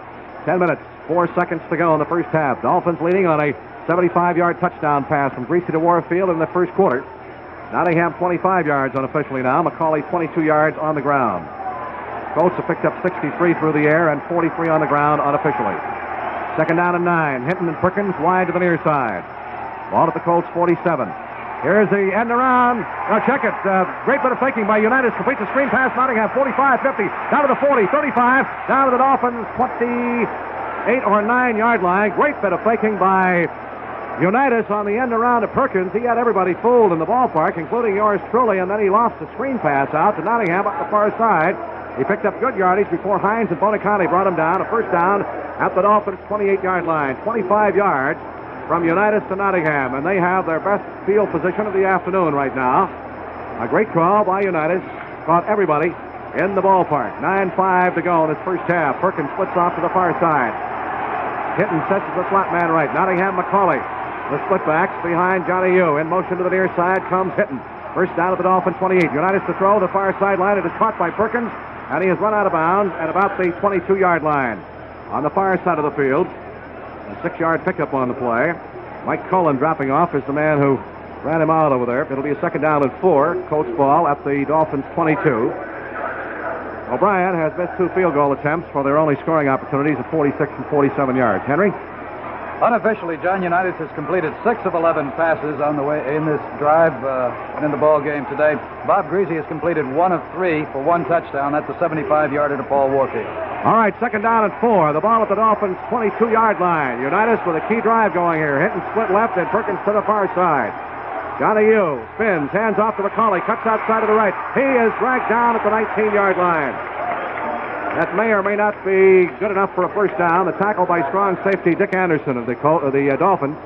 10 minutes, 4 seconds to go in the first half. Dolphins leading on a 75-yard touchdown pass from Griese to Warfield in the first quarter. Nottingham 25 yards unofficially now. McCauley 22 yards on the ground. Colts have picked up 63 through the air and 43 on the ground unofficially. Second down and 9. Hinton and Perkins wide to the near side. Ball at the Colts 47. Here's the end around. Now check it. Great bit of faking by Unitas. Completes the screen pass. Nottingham 45, 50. Down to the 40, 35. Down to the Dolphins 28 or 9-yard line. Great bit of faking by Unitas on the end around to Perkins. He had everybody fooled in the ballpark, including yours truly, and then he lost the screen pass out to Nottingham up the far side. He picked up good yardage before Hines and Bonaconte brought him down. A first down at the Dolphins' 28-yard line. 25 yards from Unitas to Nottingham, and they have their best field position of the afternoon right now. A great call by Unitas. Caught everybody in the ballpark. 9:05 to go in this first half. Perkins splits off to the far side. Hinton sets the flat man right. Nottingham McCauley. The split backs behind Johnny Yu. In motion to the near side comes Hinton. First down at the Dolphins 28. Unitas to throw. The far sideline. It is caught by Perkins, and he has run out of bounds at about the 22-yard line. On the far side of the field, a 6-yard pickup on the play. Mike Cullen dropping off is the man who ran him out over there. It'll be a second down and 4. Colts ball at the Dolphins 22. O'Brien has missed 2 field goal attempts for their only scoring opportunities at 46 and 47 yards. Henry? Unofficially, John Unitas has completed 6 of 11 passes on the way in this drive and in the ball game today. Bob Griese has completed 1 of 3 for 1 touchdown. That's a 75-yarder to Paul Warfield. All right, second down and 4. The ball at the Dolphins' 22-yard line. Unitas with a key drive going here. Hinton split left and Perkins to the far side. Johnny U spins, hands off to McCauley, cuts outside to the right. He is dragged down at the 19-yard line. That may or may not be good enough for a first down. The tackle by strong safety Dick Anderson of the Dolphins.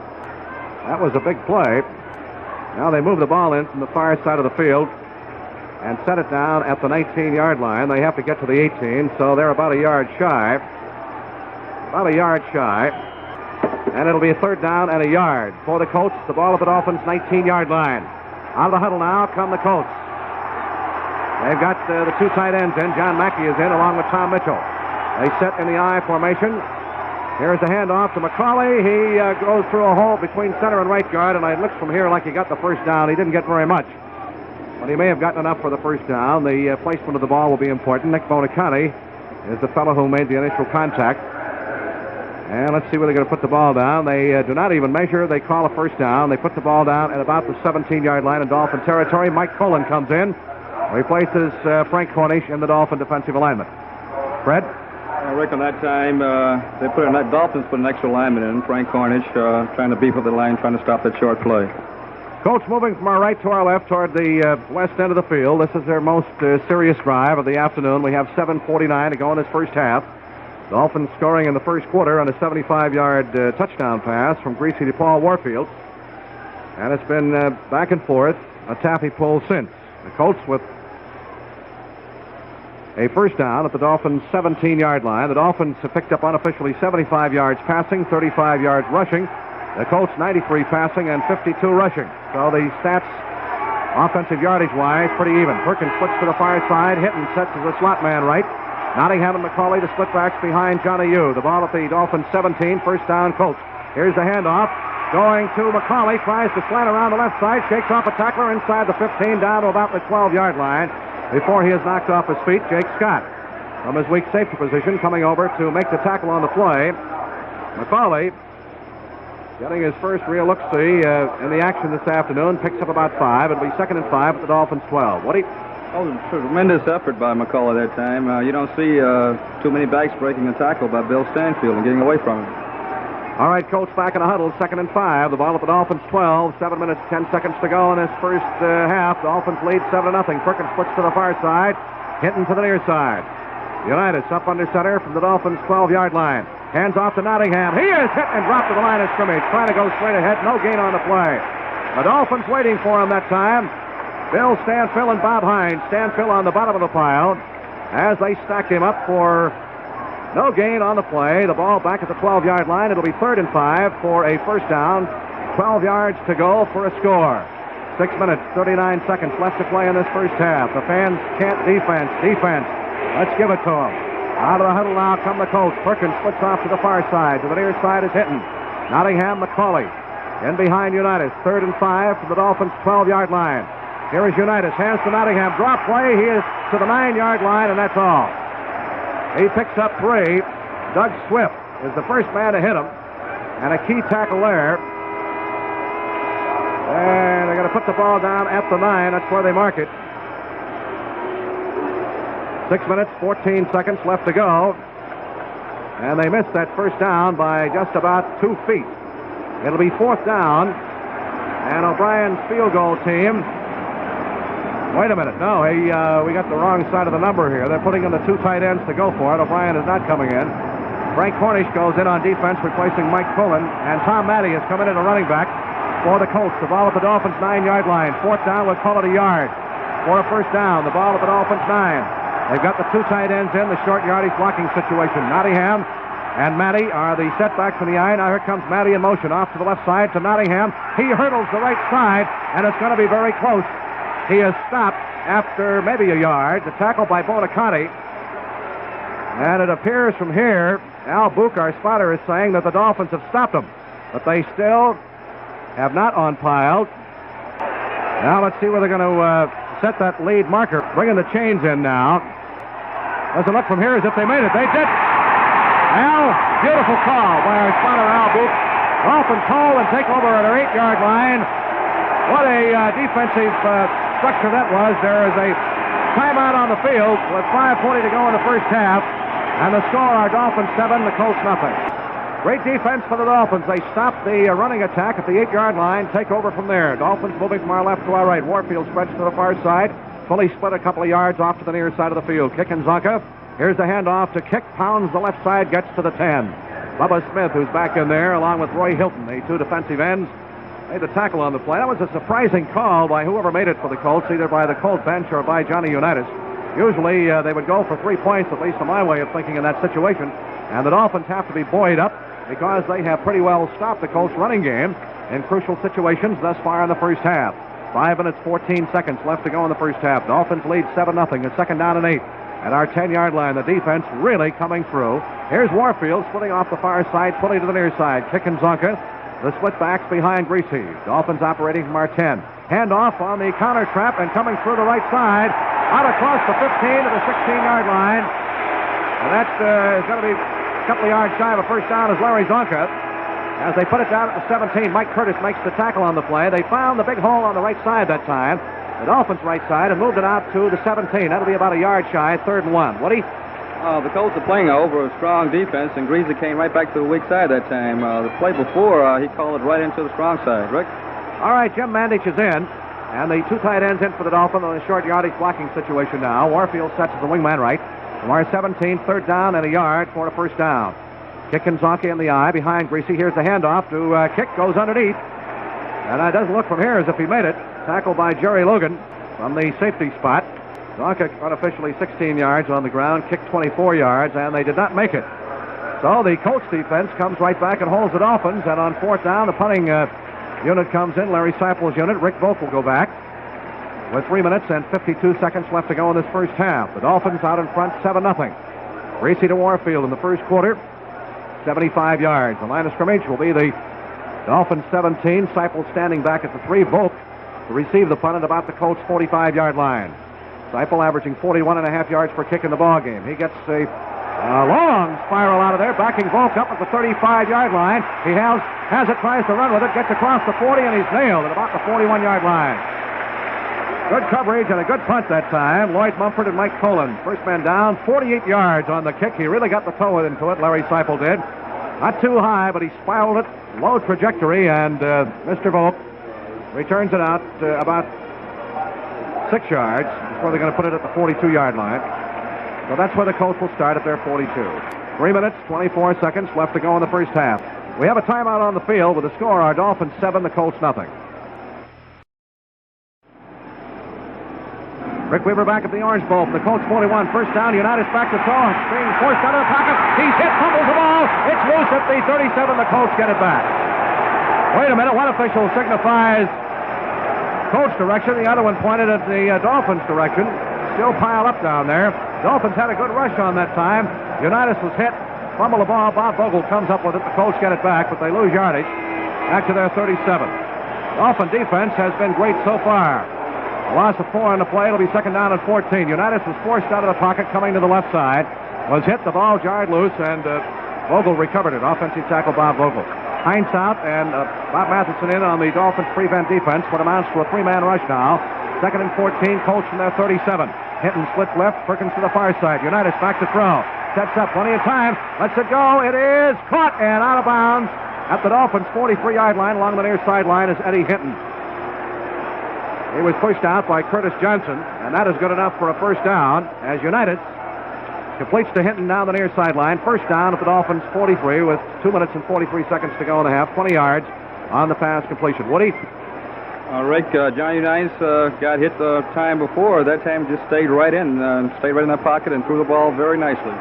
That was a big play. Now they move the ball in from the far side of the field and set it down at the 19-yard line. They have to get to the 18, so they're about a yard shy. About a yard shy. And it'll be a third down and a yard for the Colts. The ball at the Dolphins' 19-yard line. Out of the huddle now come the Colts. They've got the two tight ends in. John Mackey is in along with Tom Mitchell. They set in the I formation. Here's the handoff to McCauley. He goes through a hole between center and right guard, and it looks from here like he got the first down. He didn't get very much, but he may have gotten enough for the first down. The placement of the ball will be important. Nick Bonaconte is the fellow who made the initial contact. And let's see where they're going to put the ball down. They do not even measure. They call a first down. They put the ball down at about the 17-yard line in Dolphin territory. Mike Colin comes in, replaces Frank Cornish in the Dolphin defensive alignment. Fred? Rick, on that time, Dolphins put an extra lineman in, Frank Cornish, trying to beef up the line, trying to stop that short play. Colts moving from our right to our left toward the west end of the field. This is their most serious drive of the afternoon. We have 7:49 to go in this first half. Dolphins scoring in the first quarter on a 75-yard touchdown pass from Griese to Paul Warfield. And it's been back and forth, a taffy pull since. The Colts with a first down at the Dolphins' 17-yard line. The Dolphins have picked up unofficially 75 yards passing, 35 yards rushing. The Colts 93 passing and 52 rushing. So the stats, offensive yardage-wise, pretty even. Perkins flips to the far side. Hinton sets as a slot man right. Nottingham and McCauley, the split backs behind Johnny U. The ball at the Dolphins' 17, first down Colts. Here's the handoff. Going to McCauley, tries to slant around the left side, shakes off a tackler inside the 15, down to about the 12-yard line. Before he is knocked off his feet, Jake Scott, from his weak safety position, coming over to make the tackle on the play. McCauley, getting his first real look-see in the action this afternoon, picks up about 5. It'll be 2nd and 5 at the Dolphins' 12. Woody? Oh, tremendous effort by McCauley that time. You don't see too many backs breaking the tackle by Bill Stanfield and getting away from him. All right, Colts back in a huddle, 2nd and 5. The ball at the Dolphins' 12. 7 minutes, 10 seconds to go in this first half. Dolphins lead 7-0. Perkins flips to the far side. Hinton to the near side. Unitas up under center from the Dolphins' 12-yard line. Hands off to Nottingham. He is hit and dropped to the line of scrimmage. Trying to go straight ahead. No gain on the play. The Dolphins waiting for him that time. Bill Stanfield and Bob Hines. Stanfield on the bottom of the pile as they stacked him up for no gain on the play. The ball back at the 12-yard line. It'll be 3rd and 5 for a first down. 12 yards to go for a score. 6 minutes, 39 seconds left to play in this first half. The fans chant defense, defense. Let's give it to them. Out of the huddle now come the Colts. Perkins splits off to the far side. To the near side is Hinton. Nottingham, McCauley. In behind Unitas. 3rd and 5 from the Dolphins' 12-yard line. Here is Unitas. Hands to Nottingham. Drop play. He is to the 9-yard line, and that's all. He picks up 3. Doug Swift is the first man to hit him. And a key tackle there. And they're going to put the ball down at the 9. That's where they mark it. 6 minutes, 14 seconds left to go. And they missed that first down by just about 2 feet. It'll be 4th down. And O'Brien's field goal team. Wait a minute. No, we got the wrong side of the number here. They're putting in the 2 tight ends to go for it. O'Brien is not coming in. Frank Cornish goes in on defense, replacing Mike Pullen. And Tom Matty has come in at a running back for the Colts. The ball at the Dolphins' 9-yard line. 4th down, we'll call it a yard. For a first down, the ball at the Dolphins' 9. They've got the 2 tight ends in, the short yardage blocking situation. Nottingham and Matty are the setbacks in the eye. Now here comes Matty in motion off to the left side to Nottingham. He hurdles the right side, and it's going to be very close. He is stopped after maybe a yard. The tackle by Bonaconte. And it appears from here, Al Book, our spotter, is saying that the Dolphins have stopped him. But they still have not unpiled. Now let's see where they're going to set that lead marker. Bringing the chains in now. Doesn't look from here as if they made it. They did. Al, beautiful call by our spotter, Al Book. Dolphins hold and take over at our 8-yard line. What a defensive structure that was. There is a timeout on the field with 5:20 to go in the first half. And the score, our Dolphins 7, the Colts nothing. Great defense for the Dolphins. They stop the running attack at the 8-yard line, take over from there. Dolphins moving from our left to our right. Warfield stretched to the far side, fully split a couple of yards off to the near side of the field. Kick and Zonka. Here's the handoff to Kick, pounds the left side, gets to the 10. Bubba Smith, who's back in there, along with Roy Hilton, the two defensive ends, made the tackle on the play. That was a surprising call by whoever made it for the Colts, either by the Colt bench or by Johnny Unitas. Usually they would go for 3 points, at least in my way of thinking in that situation. And the Dolphins have to be buoyed up because they have pretty well stopped the Colts running game in crucial situations thus far in the first half. 5 minutes, 14 seconds left to go in the first half. Dolphins lead 7-0. A second down and 8. At our 10-yard line, the defense really coming through. Here's Warfield splitting off the far side, fully to the near side. Kick and Zonka. The split backs behind Griese. Dolphins operating from our 10. Handoff on the counter trap and coming through the right side. Out across the 15 to the 16-yard line. And that's going to be a couple of yards shy of a first down as Larry Zonka. As they put it down at the 17, Mike Curtis makes the tackle on the play. They found the big hole on the right side that time, the Dolphins' right side, and moved it out to the 17. That'll be about a yard shy, 3rd and 1. Woody? The Colts are playing over a strong defense, and Griese came right back to the weak side that time. The play before, he called it right into the strong side. Rick? All right, Jim Mandich is in, and the two tight ends in for the Dolphins on a short yardage blocking situation now. Warfield sets as the wingman right. From our 17, 3rd down and a yard for a first down. Kick and Zonka in the eye behind Griese. Here's the handoff to Kick, goes underneath. And it doesn't look from here as if he made it. Tackled by Jerry Logan from the safety spot. Zonka unofficially 16 yards on the ground, Kick 24 yards, and they did not make it. So the Colts defense comes right back and holds the Dolphins, and on 4th down, the punting unit comes in, Larry Seipel's unit. Rick Volk will go back with 3 minutes and 52 seconds left to go in this first half. The Dolphins out in front, 7-0. Griese to Warfield in the first quarter, 75 yards. The line of scrimmage will be the Dolphins 17. Seipel standing back at the 3. Volk to receive the punt at about the Colts 45-yard line. Seipel averaging 41.5 yards per kick in the ballgame. He gets a long spiral out of there, backing Volk up at the 35-yard line. He has it, tries to run with it, gets across the 40, and he's nailed at about the 41-yard line. Good coverage and a good punt that time. Lloyd Mumford and Mike Colin. First man down, 48 yards on the kick. He really got the toe into it, Larry Seipel did. Not too high, but he spiraled it, low trajectory, and Mr. Volk returns it out about 6 yards before they're going to put it at the 42-yard line. So that's where the Colts will start at their 42. 3 minutes, 24 seconds left to go in the first half. We have a timeout on the field with the score, our Dolphins 7, the Colts nothing. Rick Weaver back at the Orange Bowl for the Colts 41. First down, Unitas back to throw. Being forced out of the pocket. He's hit, fumbles the ball. It's loose at the 37. The Colts get it back. Wait a minute. One official signifies Colts direction. The other one pointed at the Dolphins direction. Still piled up down there. Dolphins had a good rush on that time. Unitas was hit. Fumble the ball. Bob Vogel comes up with it. The Colts get it back, but they lose yardage. Back to their 37. Dolphin defense has been great so far. A loss of 4 on the play. It'll be second down and 14. Unitas was forced out of the pocket coming to the left side. Was hit. The ball jarred loose, and Vogel recovered it. Offensive tackle Bob Vogel. Heinz out, and Bob Matheson in on the Dolphins prevent defense. What amounts to a 3-man rush now. Second and 14. Colts from their 37. Hinton splits left. Perkins to the far side. Unitas back to throw. Sets up. Plenty of time. Lets it go. It is caught and out of bounds at the Dolphins' 43-yard line. Along the near sideline is Eddie Hinton. He was pushed out by Curtis Johnson, and that is good enough for a first down as Unitas completes to Hinton down the near sideline. First down at the Dolphins' 43 with 2 minutes and 43 seconds to go in the half. 20 yards on the pass completion. Woody? Rick, Johnny Unitas got hit the time before. That time just stayed right in that pocket and threw the ball very nicely.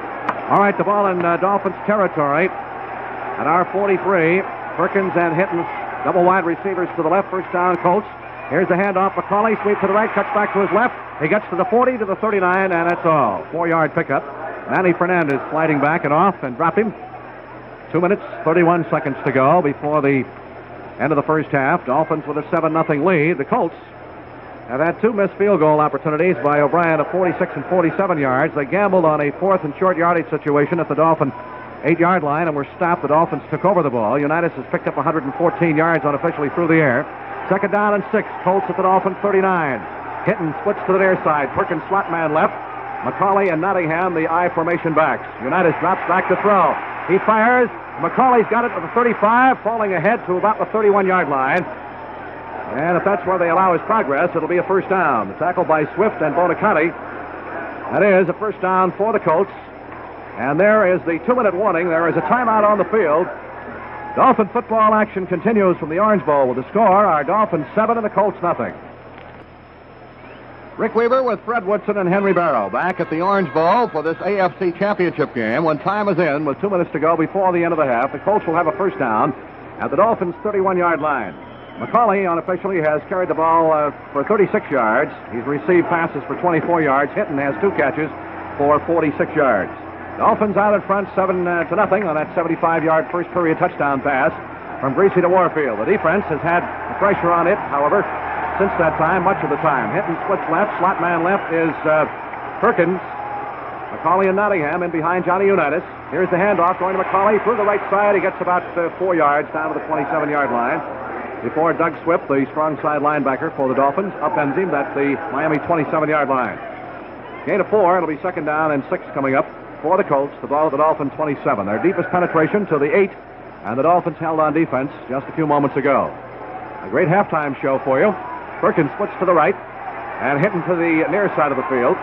All right, the ball in Dolphins territory at our 43. Perkins and Hinton, double wide receivers to the left. First down, Colts. Here's the handoff. McCauley sweeps to the right, cuts back to his left. He gets to the 40, to the 39, and that's all. 4-yard pickup. Manny Fernandez sliding back and off and dropped him. 2 minutes, 31 seconds to go before the end of the first half. Dolphins with a 7-0 lead. The Colts have had 2 missed field goal opportunities by O'Brien of 46 and 47 yards. They gambled on a 4th and short yardage situation at the Dolphin 8-yard line and were stopped. The Dolphins took over the ball. Unitas has picked up 114 yards unofficially through the air. Second down and 6. Colts at the Dolphins 39. Hinton splits to the near side. Perkins slot man left. McCauley and Nottingham, the I formation backs. Unitas drops back to throw. He fires. McCauley's got it at the 35, falling ahead to about the 31-yard line. And if that's where they allow his progress, it'll be a first down. The tackle by Swift and Bonaconte. That is a first down for the Colts. And there is the 2-minute warning. There is a timeout on the field. Dolphin football action continues from the Orange Bowl with the score. Our Dolphins 7 and the Colts nothing. Rick Weaver with Fred Woodson and Henry Barrow back at the Orange Bowl for this AFC Championship game. When time is in, with 2 minutes to go before the end of the half, the Colts will have a first down at the Dolphins' 31-yard line. McCauley unofficially has carried the ball for 36 yards. He's received passes for 24 yards. Hinton has 2 catches for 46 yards. Dolphins out in front 7-0 on that 75-yard first period touchdown pass from Griese to Warfield. The defense has had pressure on it, however, since that time, much of the time. Hinton splits left. Slot man left is Perkins. McCauley and Nottingham in behind Johnny Unitas. Here's the handoff going to McCauley through the right side. He gets about 4 yards down to the 27-yard line before Doug Swift, the strong side linebacker for the Dolphins, upends him at the Miami 27-yard line. Gain of 4. It'll be second down and 6 coming up for the Colts. The ball at the Dolphins 27. Their deepest penetration to the 8, and the Dolphins held on defense just a few moments ago. A great halftime show for you. Perkins splits to the right and Hinton to the near side of the field.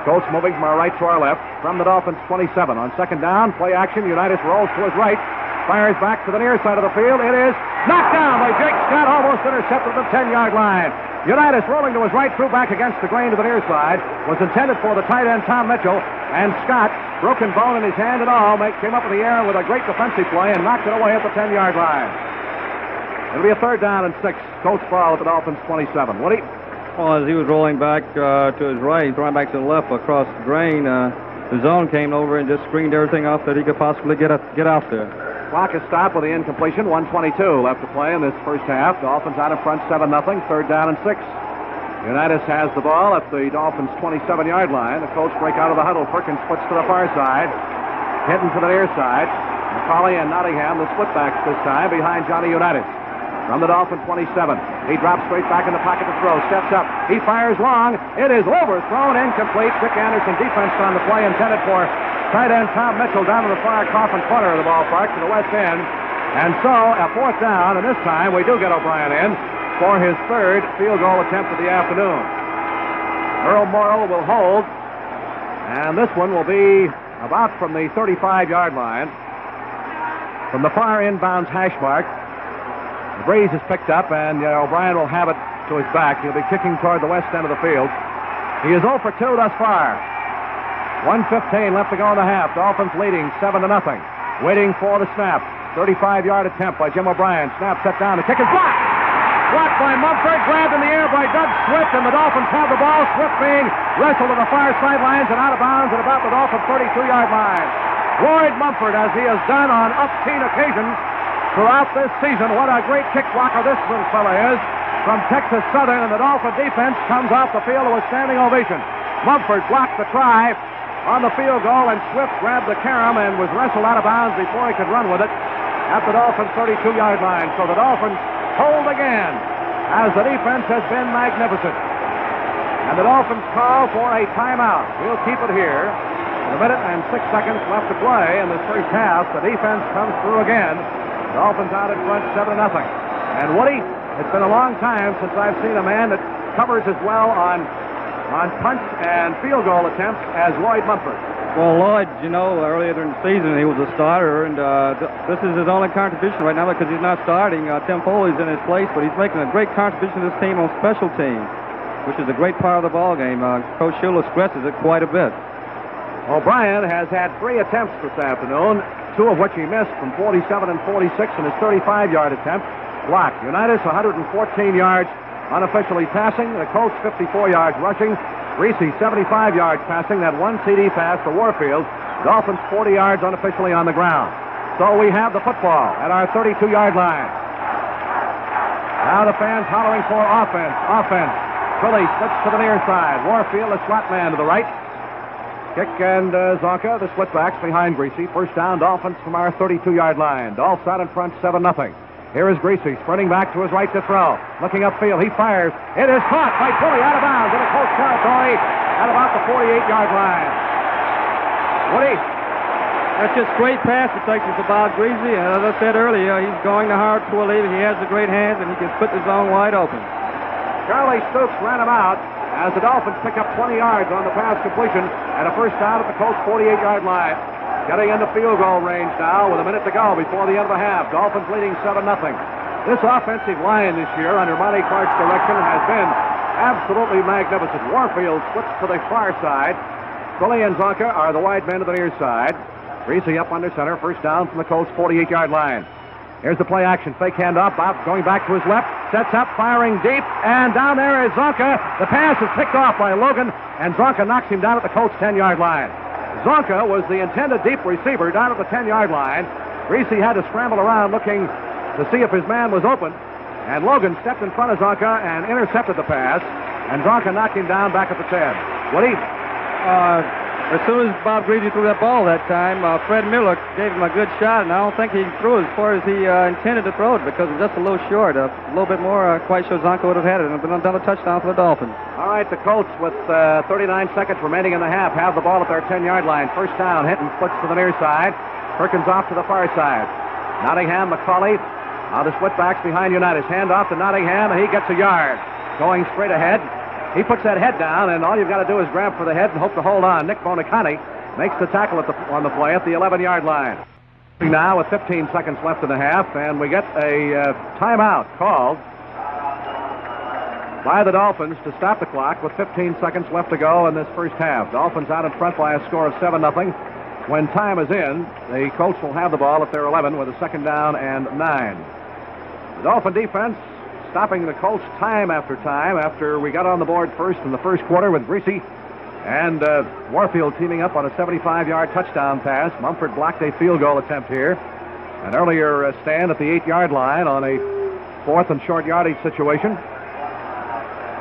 Colts moving from our right to our left from the Dolphins 27. On second down, play action. Unitas rolls to his right, fires back to the near side of the field. It is knocked down by Jake Scott, almost intercepted at the 10-yard line. Unitas rolling to his right, threw back against the grain to the near side. Was intended for the tight end Tom Mitchell, and Scott, broken bone in his hand and all, came up in the air with a great defensive play and knocked it away at the 10-yard line. It'll be a third down and 6. Colts ball at the Dolphins 27. Woody? Well, as he was rolling back to his right, throwing back to the left across the drain, the zone came over and just screened everything off that he could possibly get out there. Clock is stopped with the incompletion. 1:22 left to play in this first half. Dolphins out in front 7-0. Third down and 6. Unitas has the ball at the Dolphins 27-yard line. The Colts break out of the huddle. Perkins splits to the far side. Hinton to the near side. McCauley and Nottingham, the split-backs this time, behind Johnny Unitas. From the Dolphin 27. He drops straight back in the pocket to throw. Steps up. He fires long. It is overthrown. Incomplete. Rick Anderson defense on the play intended for tight end Tom Mitchell down to the far coffin corner of the ballpark to the west end. And so a fourth down, and this time we do get O'Brien in for his third field goal attempt of the afternoon. Earl Morrill will hold, and this one will be about from the 35-yard line. From the far inbounds hash mark, the breeze is picked up, and O'Brien will have it to his back. He'll be kicking toward the west end of the field. He is 0 for 2 thus far. 1:15 left to go in the half. Dolphins leading 7-0. Waiting for the snap. 35-yard attempt by Jim O'Brien. Snap set down. The kick is blocked. Blocked by Mumford. Grabbed in the air by Doug Swift, and the Dolphins have the ball. Swift being wrestled to the far sidelines and out of bounds at about the Dolphins' 32-yard line. Lloyd Mumford, as he has done on umpteen occasions throughout this season. What a great kick blocker this little fella is from Texas Southern, and the Dolphin defense comes off the field with a standing ovation. Mumford blocked the try on the field goal, and Swift grabbed the carom and was wrestled out of bounds before he could run with it at the Dolphins' 32-yard line. So the Dolphins hold again, as the defense has been magnificent. And the Dolphins call for a timeout. We'll keep it here. With 1 minute and 6 seconds left to play in this first half. The defense comes through again. Dolphins out in front 7-0. And Woody, it's been a long time since I've seen a man that covers as well on punts and field goal attempts as Lloyd Mumford. Well, Lloyd, earlier during the season he was a starter, and this is his only contribution right now because he's not starting. Tim Foley's in his place, but he's making a great contribution to this team on special teams, which is a great part of the ball game. Coach Shula stresses it quite a bit. O'Brien has had 3 attempts this afternoon, 2 of which he missed from 47 and 46 in his 35-yard attempt. Blocked. Unitas 114 yards unofficially passing. The Colts 54 yards rushing. Griese 75 yards passing. That 1 CD pass for Warfield. Dolphins 40 yards unofficially on the ground. So we have the football at our 32-yard line. Now the fans hollering for offense. Offense. Philly splits to the near side. Warfield, the slot man to the right. Kick and Zonka, the split-backs behind Griese. First down, Dolphins from our 32-yard line. Dolphins out in front, 7-0. Here is Griese, sprinting back to his right to throw. Looking upfield, he fires. It is caught by Pulley out of bounds in the Colts territory. at about the 48-yard line. Woody? That's just great pass protection for Bob Griese, and as I said earlier, he's going to hard Twilly. He has the great hands, and he can put the zone wide open. Charlie Stoops ran him out as the Dolphins pick up 20 yards on the pass completion and a first down at the Colts' 48-yard line. Getting into field goal range now with a minute to go before the end of the half. Dolphins leading 7-0. This offensive line this year under Monty Clark's direction has been absolutely magnificent. Warfield slips to the far side. Twilly and Zonka are the wide men to the near side. Griese up under center, first down from the Colts' 48-yard line. Here's the play action, fake handoff, Bob going back to his left, sets up, firing deep, and down there is Zonka. The pass is picked off by Logan, and Zonka knocks him down at the Colts' 10-yard line. Zonka was the intended deep receiver down at the 10-yard line. Griese had to scramble around looking to see if his man was open, and Logan stepped in front of Zonka and intercepted the pass, and Zonka knocked him down back at the 10. Woody? As soon as Bob Griese threw that ball that time, Fred Miller gave him a good shot, and I don't think he threw it as far as he intended to throw it because it was just a little short. A little bit more, quite sure Zonka would have had it and been done a touchdown for the Dolphins. All right, the Colts with 39 seconds remaining in the half have the ball at their 10-yard line. First down, Hinton splits to the near side. Perkins off to the far side. Nottingham, McCauley, the split backs behind Unitas. Hand off to Nottingham, and he gets a yard. Going straight ahead. He puts that head down, and all you've got to do is grab for the head and hope to hold on. Nick Bonicani makes the tackle on the play at the 11-yard line. Now with 15 seconds left in the half, and we get a timeout called by the Dolphins to stop the clock with 15 seconds left to go in this first half. Dolphins out in front by a score of 7-0. When time is in, the Colts will have the ball at their 11 with a second down and 9. The Dolphin defense stopping the Colts time after time after we got on the board first in the first quarter with Griese and Warfield teaming up on a 75-yard touchdown pass. Mumford blocked a field goal attempt here. An earlier stand at the 8-yard line on a fourth and short yardage situation.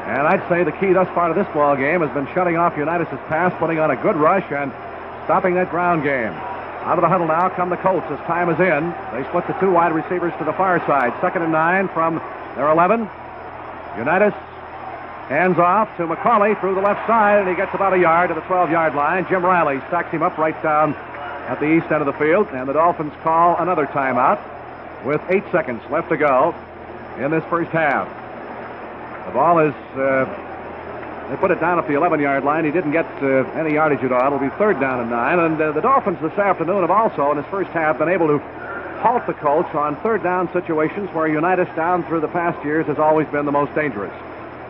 And I'd say the key thus far to this ball game has been shutting off Unitas' pass, putting on a good rush, and stopping that ground game. Out of the huddle now come the Colts as time is in. They split the two wide receivers to the far side. 2nd and 9 from their 11. Unitas hands off to McCauley through the left side, and he gets about a yard to the 12-yard line. Jim Riley stacks him up right down at the east end of the field, and the Dolphins call another timeout with 8 seconds left to go in this first half. The ball is, they put it down at the 11-yard line. He didn't get any yardage at all. It'll be 3rd down and 9, and the Dolphins this afternoon have also, in this first half, been able to halt the Colts on 3rd down situations where Unitas down through the past years has always been the most dangerous.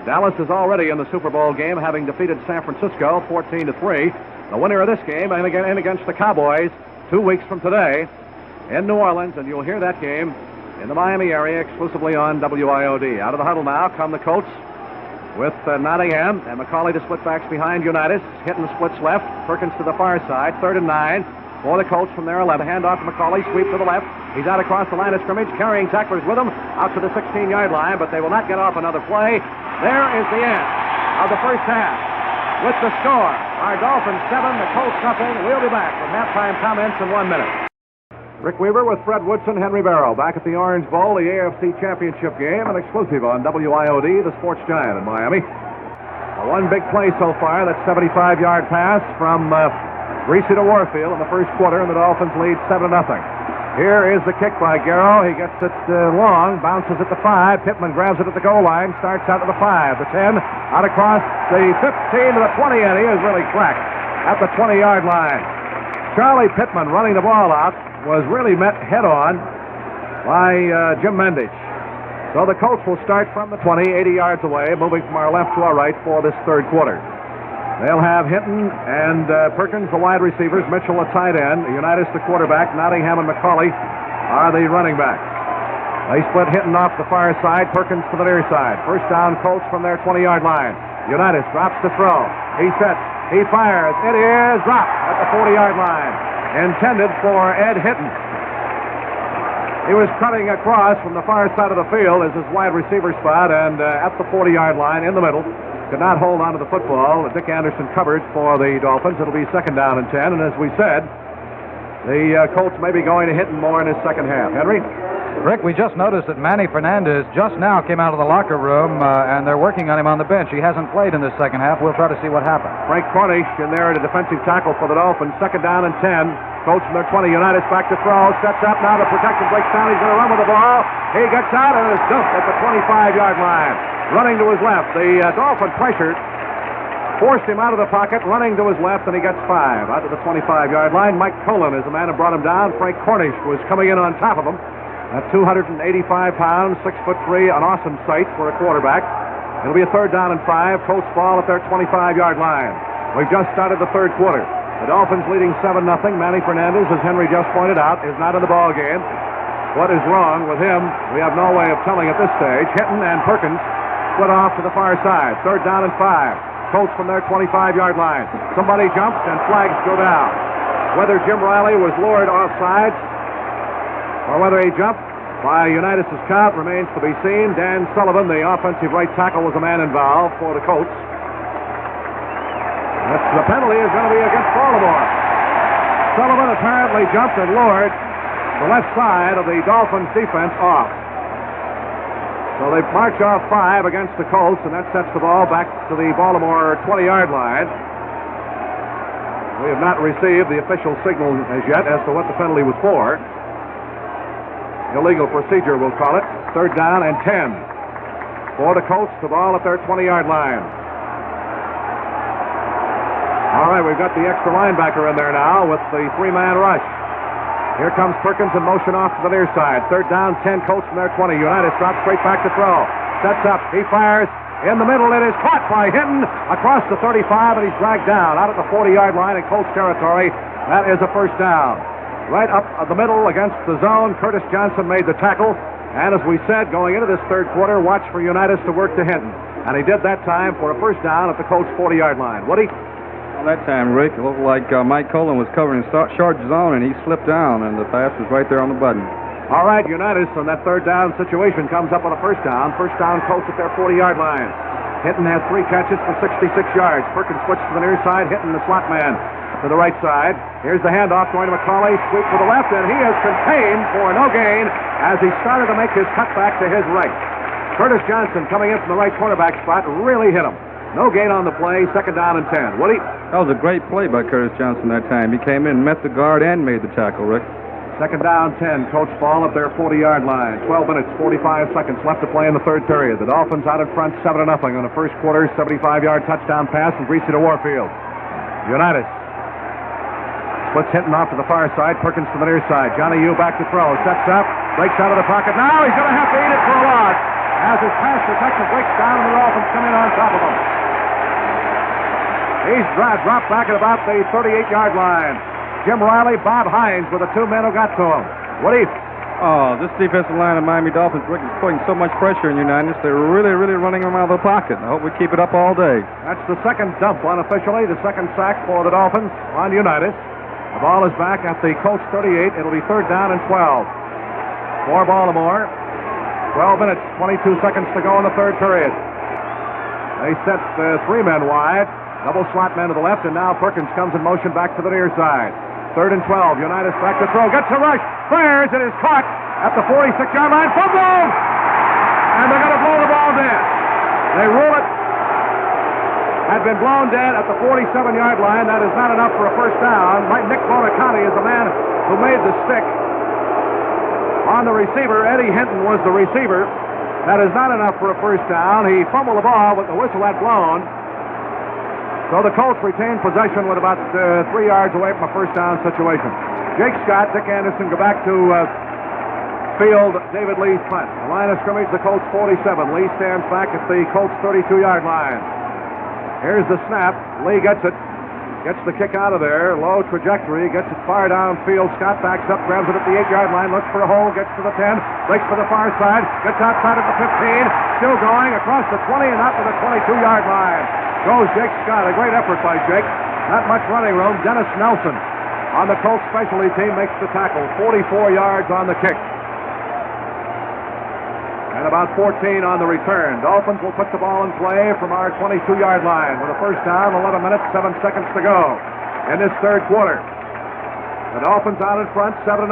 Dallas is already in the Super Bowl game, having defeated San Francisco 14-3. The winner of this game and against the Cowboys 2 weeks from today in New Orleans, and you'll hear that game in the Miami area exclusively on WIOD. Out of the huddle now come the Colts with Nottingham and McCauley to split backs behind Unitas. Hinton splits left, Perkins to the far side. 3rd and 9 for the Colts from their 11. Hand off to McCauley, sweep to the left. He's out across the line of scrimmage, carrying tacklers with him out to the 16-yard line, but they will not get off another play. There is the end of the first half. With the score, our Dolphins 7, the Colts nothing. We'll be back with halftime comments in 1 minute. Rick Weaver with Fred Woodson, Henry Barrow, back at the Orange Bowl, the AFC Championship game, and exclusive on WIOD, the Sports Giant in Miami. One big play so far, that 75-yard pass from Griese to Warfield in the first quarter, and the Dolphins lead 7-0. Here is the kick by Garrow. He gets it long, bounces at the 5. Pittman grabs it at the goal line, starts out to the 5, the 10, out across the 15 to the 20, and he is really cracked at the 20-yard line. Charlie Pittman running the ball out was really met head-on by Jim Mendich. So the Colts will start from the 20, 80 yards away, moving from our left to our right for this third quarter. They'll have Hinton and Perkins, the wide receivers, Mitchell, the tight end, Unitas, the quarterback, Nottingham and McCauley are the running backs. They split Hinton off the far side, Perkins to the near side. First down, Colts from their 20-yard line. Unitas drops to throw. He sets. He fires. It is dropped at the 40-yard line. Intended for Ed Hinton. He was cutting across from the far side of the field as his wide receiver spot, and at the 40-yard line in the middle, could not hold on to the football. Dick Anderson covered for the Dolphins. It'll be 2nd down and 10, and as we said, the Colts may be going to Hinton more in his second half. Henry? Rick, we just noticed that Manny Fernandez just now came out of the locker room, and they're working on him on the bench. He hasn't played in this second half. We'll try to see what happens. Frank Cornish in there at a defensive tackle for the Dolphins. Second down and 10. Colts from their 20. Unitas back to throw. Sets up now. The protection breaks down. He's going to run with the ball. He gets out and is dumped at the 25-yard line. Running to his left. The Dolphin pressured. Forced him out of the pocket, running to his left, and he gets 5 out to the 25-yard line. Mike Colon is the man who brought him down. Frank Cornish was coming in on top of him. At 285 pounds, 6'3", an awesome sight for a quarterback. It'll be a third down and 5. Colts ball at their 25-yard line. We've just started the third quarter. The Dolphins leading 7-0. Manny Fernandez, as Henry just pointed out, is not in the ball game. What is wrong with him, we have no way of telling at this stage. Hinton and Perkins split off to the far side. Third down and 5. Colts from their 25-yard line. Somebody jumps and flags go down. Whether Jim Riley was lured offsides or whether he jumped by Unitas' count remains to be seen. Dan Sullivan, the offensive right tackle, was a man involved for the Colts. The penalty is going to be against Baltimore. Sullivan apparently jumped and lured the left side of the Dolphins defense off. So they march off 5 against the Colts, and that sets the ball back to the Baltimore 20-yard line. We have not received the official signal as yet as to what the penalty was for. Illegal procedure, we'll call it. Third down and 10. For the Colts, the ball at their 20-yard line. All right, we've got the extra linebacker in there now with the 3-man rush. Here comes Perkins in motion off to the near side. Third down, 10, Colts from their 20. Unitas drops straight back to throw. Sets up, he fires. In the middle, it is caught by Hinton across the 35, and he's dragged down out at the 40-yard line in Colts territory. That is a first down. Right up the middle against the zone, Curtis Johnson made the tackle. And as we said, going into this third quarter, watch for Unitas to work to Hinton. And he did that time for a first down at the Colts 40-yard line. Woody? Well, that time, Rick, it looked like Mike Colon was covering short zone, and he slipped down, and the pass was right there on the button. All right, Unitas on that third down situation comes up on a first down. First down, Colts at their 40-yard line. Hinton had 3 catches for 66 yards. Perkins switched to the near side, Hinton the slot man to the right side. Here's the handoff going to McCauley. Sweep to the left, and he is contained for no gain as he started to make his cutback to his right. Curtis Johnson coming in from the right cornerback spot really hit him. No gain on the play. Second down and 10. Woody? That was a great play by Curtis Johnson that time. He came in, met the guard, and made the tackle, Rick. Second down, 10. Colts ball at their 40-yard line. 12 minutes, 45 seconds left to play in the third period. The Dolphins out in front, 7-0 on the first quarter. 75-yard touchdown pass from Griese to Warfield. Unitas splits Hinton off to the far side. Perkins to the near side. Johnny U back to throw. Sets up. Breaks out of the pocket. Now he's going to have to eat it for a loss as his pass protection breaks down and the Dolphins come in on top of him. He's dropped back at about the 38-yard line. Jim Riley, Bob Hines were the 2 men who got to him. Woody? Oh, this defensive line of Miami Dolphins, Rick, is putting so much pressure on Unitas. They're really, really running them out of the pocket. I hope we keep it up all day. That's the second dump unofficially, the second sack for the Dolphins on Unitas. The ball is back at the Colts 38. It'll be third down and 12 for Baltimore. 12 minutes, 22 seconds to go in the third period. They set 3 men wide. Double slot man to the left, and now Perkins comes in motion back to the near side. Third and 12. Unitas back to throw. Gets a rush. Fires. It is caught at the 46-yard line. Fumble! And they're going to blow the ball dead. They rule it. Had been blown dead at the 47-yard line. That is not enough for a first down. Nick Bonaconte is the man who made the stick on the receiver. Eddie Hinton was the receiver. That is not enough for a first down. He fumbled the ball with the whistle had blown. So the Colts retain possession with about 3 yards away from a first down situation. Jake Scott, Dick Anderson go back to field David Lee's punt. The line of scrimmage, the Colts 47. Lee stands back at the Colts 32-yard line. Here's the snap. Lee gets it. Gets the kick out of there. Low trajectory. Gets it far downfield. Scott backs up, grabs it at the 8-yard line, looks for a hole, gets to the 10, breaks for the far side, gets outside at the 15, still going across the 20 and out to the 22-yard line. Goes Jake Scott. A great effort by Jake. Not much running room. Dennis Nelson on the Colts specialty team makes the tackle. 44 yards on the kick. And about 14 on the return. Dolphins will put the ball in play from our 22-yard line with a first down, 11 minutes, 7 seconds to go in this third quarter. The Dolphins out in front, 7-0.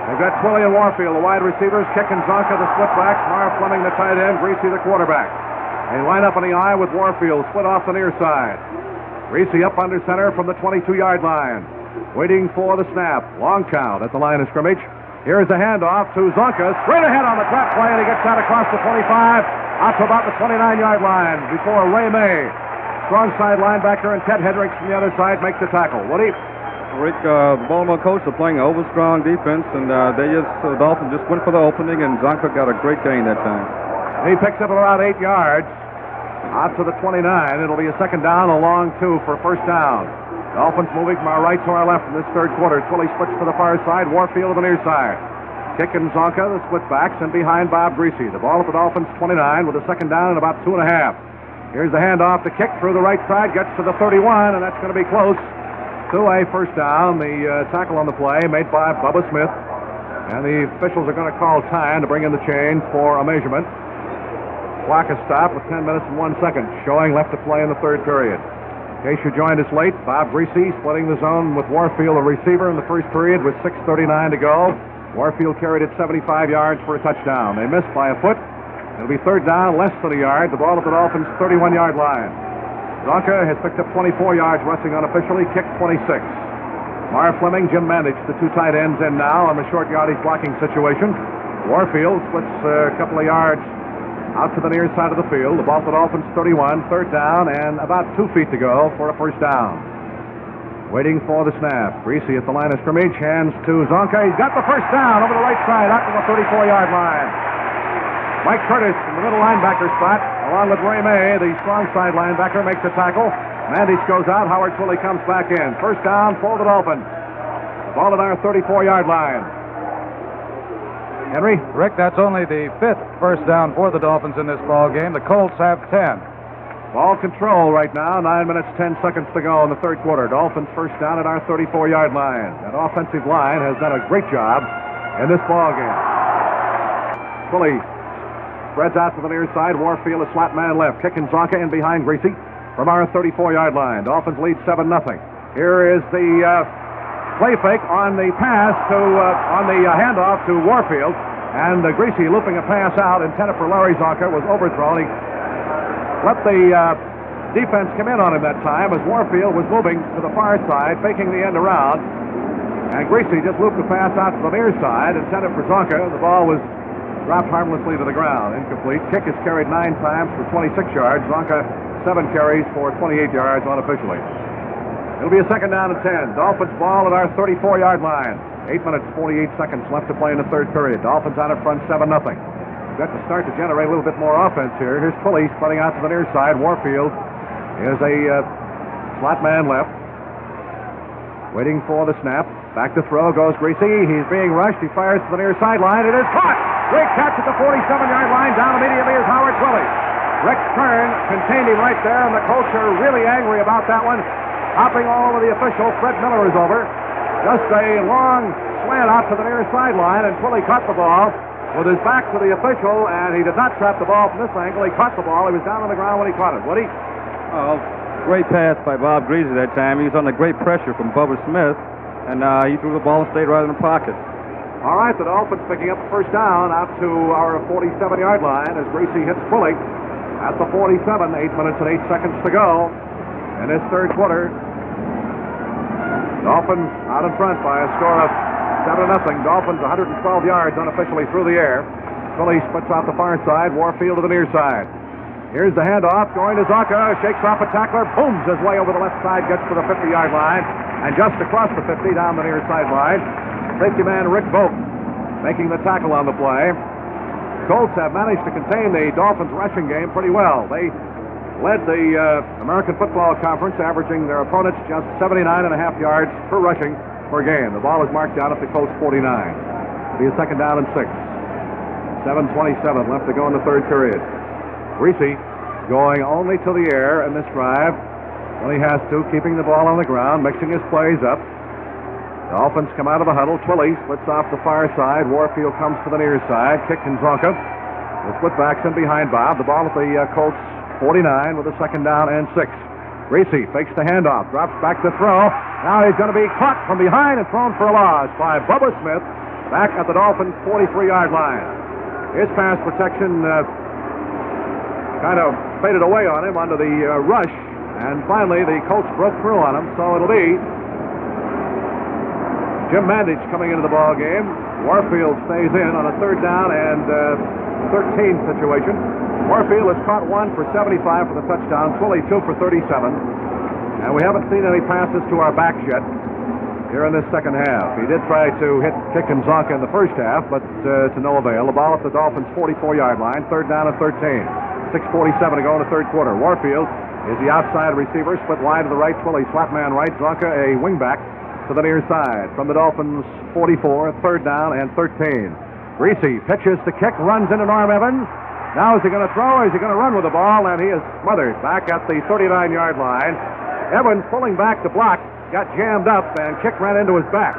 They've got Twilly and Warfield, the wide receivers. Kick and Zonka, the split backs. Marv Fleming, the tight end. Griese, the quarterback. They line up in the eye with Warfield, split off the near side. Griese up under center from the 22-yard line. Waiting for the snap. Long count at the line of scrimmage. Here's the handoff to Zonka. Straight ahead on the trap play, and he gets that across the 25, out to about the 29-yard line before Ray May. Strong side linebacker and Ted Hendricks from the other side make the tackle. Woody? Rick, the Baltimore Colts are playing an over-strong defense, and the Dolphins just went for the opening, and Zonka got a great gain that time. He picks up about 8 yards. Out to the 29. It'll be a second down, a long two for first down. Dolphins moving from our right to our left in this third quarter. Twilly switched to the far side. Warfield to the near side. Kick and Zonka, the split backs, and behind Bob Griese. The ball at the Dolphins 29 with a second down and about 2.5. Here's the handoff to Kick through the right side. Gets to the 31, and that's going to be close to a first down. The tackle on the play made by Bubba Smith. And the officials are going to call time to bring in the chains for a measurement. Clock is stopped with 10 minutes and 1 second, showing left to play in the third period. In case you joined us late, Bob Griese splitting the zone with Warfield, a receiver, in the first period with 6:39 to go. Warfield carried it 75 yards for a touchdown. They missed by a foot. It'll be third down, less than a yard. The ball at the Dolphins' 31-yard line. Zonka has picked up 24 yards rushing unofficially, kicked 26. Marv Fleming, Jim Mandich, the two tight ends in now on the short yardage blocking situation. Warfield splits a couple of yards out to the near side of the field. The ball at the Dolphins' 31, third down, and about 2 feet to go for a first down. Waiting for the snap. Griese at the line of scrimmage, hands to Zonka. He's got the first down over the right side, out to the 34-yard line. Mike Curtis from the middle linebacker spot, along with Ray May, the strong side linebacker, makes the tackle. Mandich goes out. Howard Twilly comes back in. First down for the Dolphins. The ball at our 34-yard line. Henry? Rick, that's only the 5th first down for the Dolphins in this ball game. The Colts have 10. Ball control right now. 9 minutes, 10 seconds to go in the third quarter. Dolphins first down at our 34-yard line. That offensive line has done a great job in this ball game. Twilly spreads out to the near side. Warfield, a slot man left. Kicking Zonka in behind Griese from our 34-yard line. Dolphins lead 7-0. Here is the play fake on the pass on the handoff to Warfield, and Griese looping a pass out intended for Larry Zonka was overthrown. He let the defense come in on him that time as Warfield was moving to the far side, faking the end around, and Griese just looped the pass out to the near side intended for Zonka. The ball was dropped harmlessly to the ground, incomplete. Kick is carried 9 times for 26 yards. Zonka 7 carries for 28 yards unofficially. It'll be a second down and 10. Dolphins ball at our 34-yard line. 8 minutes, 48 seconds left to play in the third period. Dolphins out in front 7-0. Got to start to generate a little bit more offense here. Here's Twilly spreading out to the near side. Warfield is a slot man left. Waiting for the snap. Back to throw goes Griese. He's being rushed. He fires to the near sideline. It is caught. Great catch at the 47-yard line. Down immediately is Howard Twilly. Rex Kern contained him right there, and the Colts are really angry about that one. Hopping all over the official. Fred Miller is over. Just a long slant out to the near sideline, and Twilly caught the ball with his back to the official, and he did not trap the ball from this angle. He caught the ball. He was down on the ground when he caught it. Woody? Oh, great pass by Bob Griese that time. He was under great pressure from Bubba Smith, and he threw the ball and stayed right in the pocket. All right, the Dolphins picking up the first down out to our 47-yard line as Griese hits Twilly at the 47. 8 minutes and 8 seconds to go in this third quarter. Dolphins out in front by a score of 7-0. Dolphins 112 yards unofficially through the air. Twilly splits out the far side. Warfield to the near side. Here's the handoff going to Zonka. Shakes off a tackler. Booms his way over the left side. Gets to the 50-yard line. And just across the 50 down the near sideline. Safety man Rick Vogt making the tackle on the play. Colts have managed to contain the Dolphins rushing game pretty well. They led the American Football Conference, averaging their opponents just 79.5 yards per rushing per game. The ball is marked down at the Colts 49. It'll be a second down and 6. 7:27 left to go in the third period. Griese going only to the air in this drive when he has to, keeping the ball on the ground, mixing his plays up. Dolphins come out of the huddle. Twilly splits off the far side. Warfield comes to the near side. Kick and Zonka. The split backs in behind Bob. The ball at the Colts 49 with a second down and 6. Griese fakes the handoff, drops back to throw. Now he's going to be caught from behind and thrown for a loss by Bubba Smith back at the Dolphins' 43-yard line. His pass protection kind of faded away on him under the rush, and finally the Colts broke through on him, so it'll be Jim Mandich coming into the ball game. Warfield stays in on a 3rd down and 13 situation. Warfield has caught 1 for 75 for the touchdown, Twilly 2 for 37, and we haven't seen any passes to our backs yet here in this second half. He did try to hit Kick and Zonka in the first half, but to no avail. The ball at the Dolphins' 44-yard line, 3rd down and 13. 6:47 to go in the 3rd quarter. Warfield is the outside receiver, split wide to the right. Twilly flat man right. Zonka a wingback to the near side. From the Dolphins' 44, 3rd down and 13. Griese pitches to Kick, runs into Norm Evans. Now is he going to throw or is he going to run with the ball? And he is smothered back at the 39-yard line. Evans pulling back to block, got jammed up, and Kick ran into his back.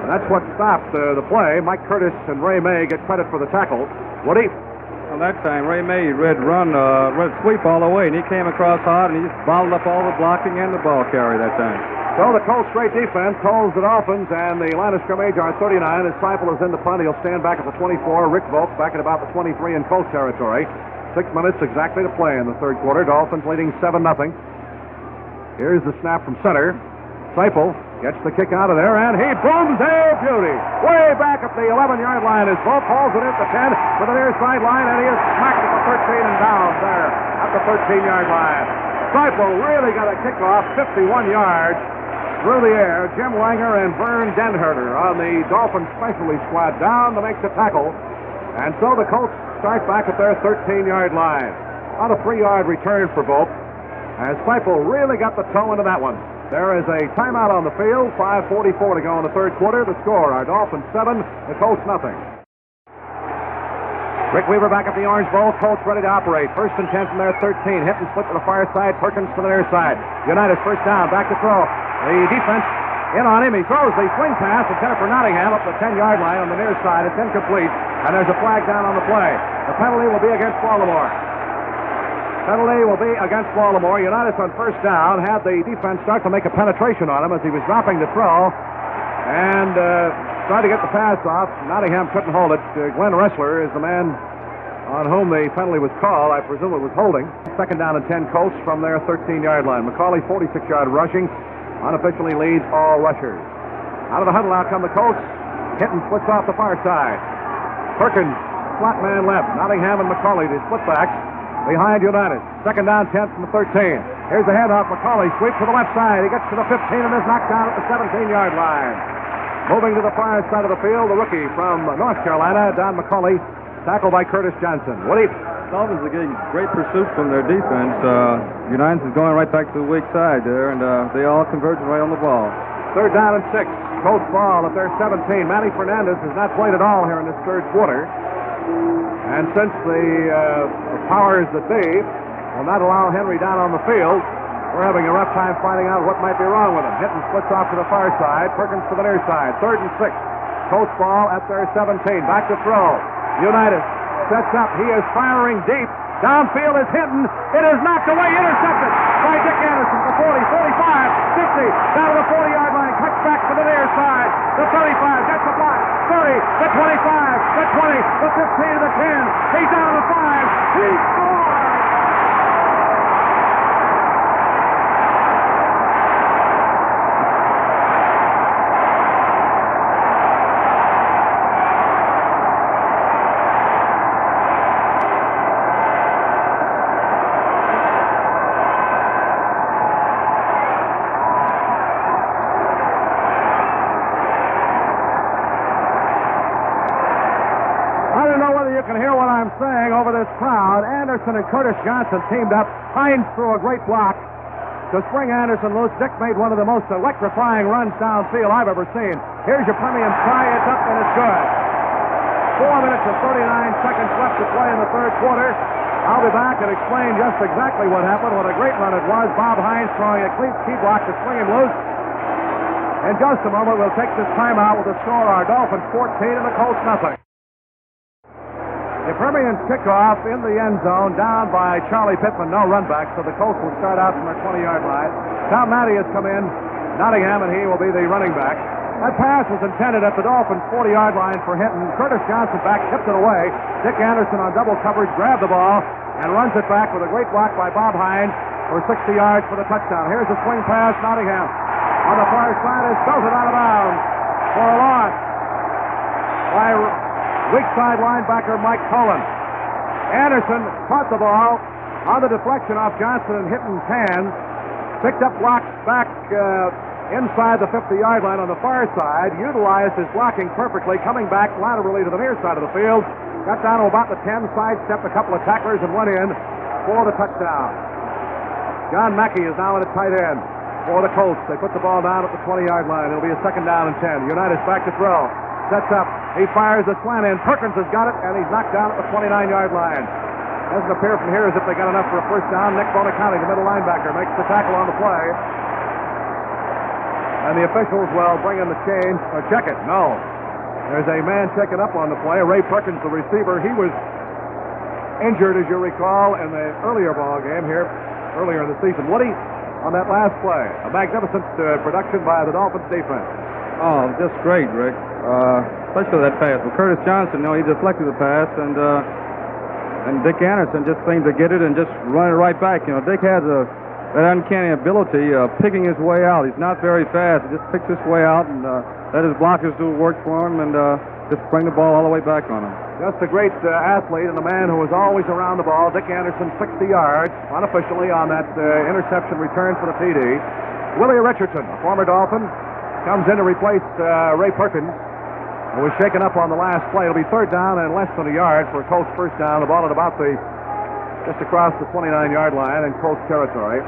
And that's what stopped the play. Mike Curtis and Ray May get credit for the tackle. Woody? Well, that time, Ray May read sweep all the way, and he came across hard, and he just bottled up all the blocking and the ball carry that time. So the Colts' straight defense holds the Dolphins, and the line of scrimmage are 39. As Seipel is in the punt, he'll stand back at the 24. Rick Volk back at about the 23 in Colts territory. 6 minutes exactly to play in the 3rd quarter. Dolphins leading 7-0. Here's the snap from center. Seipel gets the kick out of there, and he booms a beauty. Way back at the 11-yard line as Volk holds it at the 10 to the near sideline, and he is smacked at the 13 and down there at the 13-yard line. Seipel really got a kickoff 51 yards through the air. Jim Wanger and Vern Denherter on the Dolphins specialty squad down to make the tackle. And so the Colts start back at their 13-yard line. On a 3-yard return for Volk, as Seipel really got the toe into that one. There is a timeout on the field, 5:44 to go in the 3rd quarter. The score, our Dolphins 7, the Colts nothing. Rick Weaver back at the Orange Bowl. Colts ready to operate. 1st and 10 from their 13. Hit and split to the far side. Perkins to the near side. Unitas 1st down. Back to throw. The defense in on him. He throws the swing pass intended for Nottingham up the 10-yard line on the near side. It's incomplete, and there's a flag down on the play. The penalty will be against Baltimore. Penalty will be against Baltimore. Unitas on 1st down had the defense start to make a penetration on him as he was dropping to throw and tried to get the pass off. Nottingham couldn't hold it. Glenn Ressler is the man on whom the penalty was called. I presume it was holding. 2nd down and 10 Colts from their 13-yard line. McCauley 46-yard rushing. Unofficially leads all rushers. Out of the huddle now come the Colts. Hinton splits off the far side. Perkins, flat man left. Nottingham and McCauley, the split backs behind Unitas. 2nd down, 10 from the 13. Here's the handoff. McCauley sweeps to the left side. He gets to the 15 and is knocked down at the 17-yard line. Moving to the far side of the field, the rookie from North Carolina, Don McCauley, tackled by Curtis Johnson. Woody? Dolphins are getting great pursuit from their defense. Unitas is going right back to the weak side there, and they all converging right on the ball. 3rd down and 6. Colts ball at their 17. Manny Fernandez has not played at all here in this 3rd quarter. And since the powers that be will not allow Henry down on the field, we're having a rough time finding out what might be wrong with him. Hinton splits off to the far side. Perkins to the near side. 3rd and 6. Colts ball at their 17. Back to throw. Unitas sets up. He is firing deep. Downfield is Hinton. It is knocked away. Intercepted by Dick Anderson. The 40, 45, 50. Down to the 40-yard line. Cuts back to the near side. The 35. Gets the block. 30. The 25. The 20. The 15 to the 10. He's down to the 5. He scores! Over this crowd, Anderson and Curtis Johnson teamed up. Hines threw a great block to spring Anderson loose. Dick made one of the most electrifying runs downfield I've ever seen. Here's your premium try. It's up and it's good. 4 minutes and 39 seconds left to play in the 3rd quarter. I'll be back and explain just exactly what happened. What a great run it was. Bob Hines throwing a clean key block to swing him loose. In just a moment, we'll take this timeout with the score: our Dolphins 14 and the Colts nothing. The Permians kickoff in the end zone, down by Charlie Pittman, no run back, so the Colts will start out from their 20-yard line. Tom Matty has come in, Nottingham, and he will be the running back. That pass was intended at the Dolphins' 40-yard line for Hinton. Curtis Johnson back, tipped it away. Dick Anderson on double coverage grabbed the ball and runs it back with a great block by Bob Hines for 60 yards for the touchdown. Here's a swing pass, Nottingham. On the far side is belted out of bounds for a loss by weak side linebacker Mike Cullen. Anderson caught the ball on the deflection off Johnson and Hinton's hands. Picked up blocks back inside the 50-yard line on the far side, utilized his blocking perfectly, coming back laterally to the near side of the field, got down to about the 10, sidestepped a couple of tacklers and went in for the touchdown. John Mackey is now in at tight end for the Colts. They put the ball down at the 20-yard line. It'll be a second down and 10. Unitas back to throw. Sets up. He fires the slant in. Perkins has got it, and he's knocked down at the 29-yard line. Doesn't appear from here as if they got enough for a first down. Nick Bonaconti, the middle linebacker, makes the tackle on the play. And the officials will bring in the change. Or check it. No. There's a man checking up on the play. Ray Perkins, the receiver. He was injured, as you recall, in the earlier ball game here, earlier in the season. Woody, on that last play, a magnificent production by the Dolphins defense. Oh, just great, Rick. Especially that pass. Well, Curtis Johnson, he deflected the pass, and Dick Anderson just seemed to get it and just run it right back. Dick has that uncanny ability of picking his way out. He's not very fast. He just picks his way out and let his blockers do work for him and just bring the ball all the way back on him. Just a great athlete and a man who was always around the ball. Dick Anderson, 60 yards, unofficially on that interception return for the TD. Willie Richardson, a former Dolphin, comes in to replace Ray Perkins, who was shaken up on the last play. It'll be third down and less than a yard for a Colts first down. The ball at about just across the 29-yard line in Colts territory.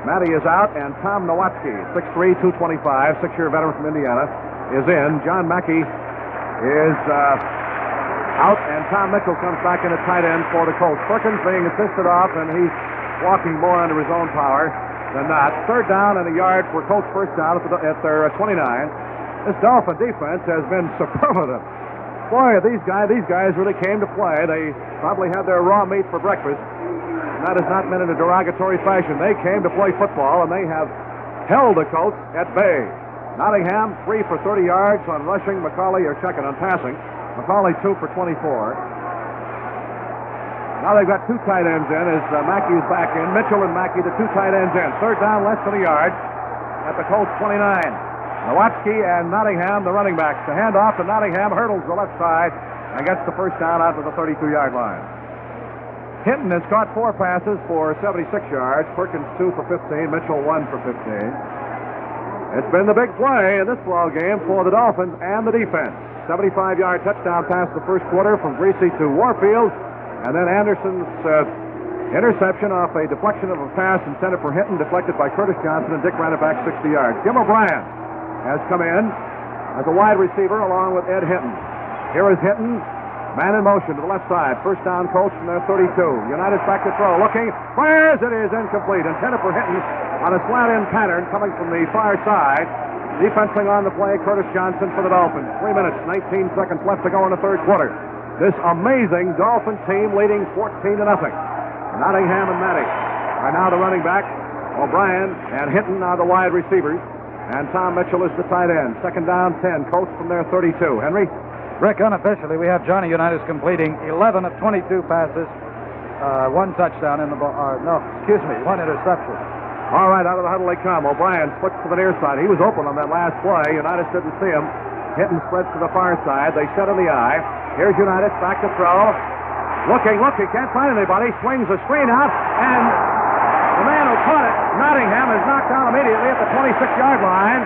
Matty is out, and Tom Nowatzki, 6'3", 225, six-year veteran from Indiana, is in. John Mackey is out, and Tom Mitchell comes back in at tight end for the Colts. Perkins being assisted off, and he's walking more under his own power than not. Third down and a yard for Colts first down at their 29. This Dolphin defense has been superlative. Boy, these guys really came to play. They probably had their raw meat for breakfast. And that is not meant in a derogatory fashion. They came to play football, and they have held the Colts at bay. Nottingham, 3 for 30 yards on rushing. McCauley, or checking on passing. McCauley, 2 for 24. Now they've got two tight ends in as Mackey is back in. Mitchell and Mackey, the two tight ends in. Third down, less than a yard at the Colts 29. Nowatzki and Nottingham, the running backs. The handoff to Nottingham, hurdles the left side and gets the first down out to the 32-yard line. Hinton has caught 4 passes for 76 yards. Perkins 2 for 15. Mitchell 1 for 15. It's been the big play in this ball game for the Dolphins and the defense. 75-yard touchdown pass the first quarter from Griese to Warfield, and then Anderson's interception off a deflection of a pass intended for Hinton, deflected by Curtis Johnson, and Dick ran it back 60 yards. Jim O'Brien has come in as a wide receiver along with Ed Hinton. Here is Hinton, man in motion to the left side. First down, Colts from their 32. Unitas back to throw, looking, fires, it is incomplete. Intended for Hinton on a slant-in pattern coming from the far side. Defensing on the play, Curtis Johnson for the Dolphins. 3 minutes, 19 seconds left to go in the third quarter. This amazing Dolphin team leading 14-0. Nottingham and Matty are now the running back. O'Brien and Hinton are the wide receivers. And Tom Mitchell is the tight end. Second down, 10. Colts from their 32. Henry? Rick, unofficially, we have Johnny Unitas completing 11 of 22 passes. One touchdown in the ball. One interception. All right, out of the huddle they come. O'Brien splits to the near side. He was open on that last play. Unitas didn't see him. Hinton spreads to the far side. They shut in the eye. Here's Unitas back to throw. Looking, he can't find anybody. Swings the screen out, and the man who caught it, Nottingham, is knocked down immediately at the 26-yard line.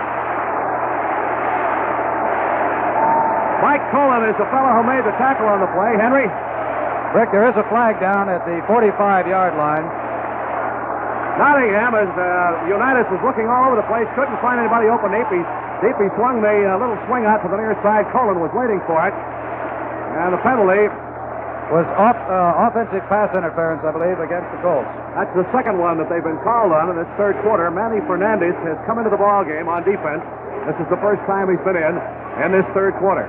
Mike Cullen is the fellow who made the tackle on the play. Henry? Rick, there is a flag down at the 45-yard line. Nottingham, as Unitas was looking all over the place, couldn't find anybody open deep. He swung the little swing out to the near side. Cullen was waiting for it. And the penalty was offensive pass interference, I believe, against the Colts. That's the second one that they've been called on in this third quarter. Manny Fernandez has come into the ball game on defense. This is the first time he's been in this third quarter.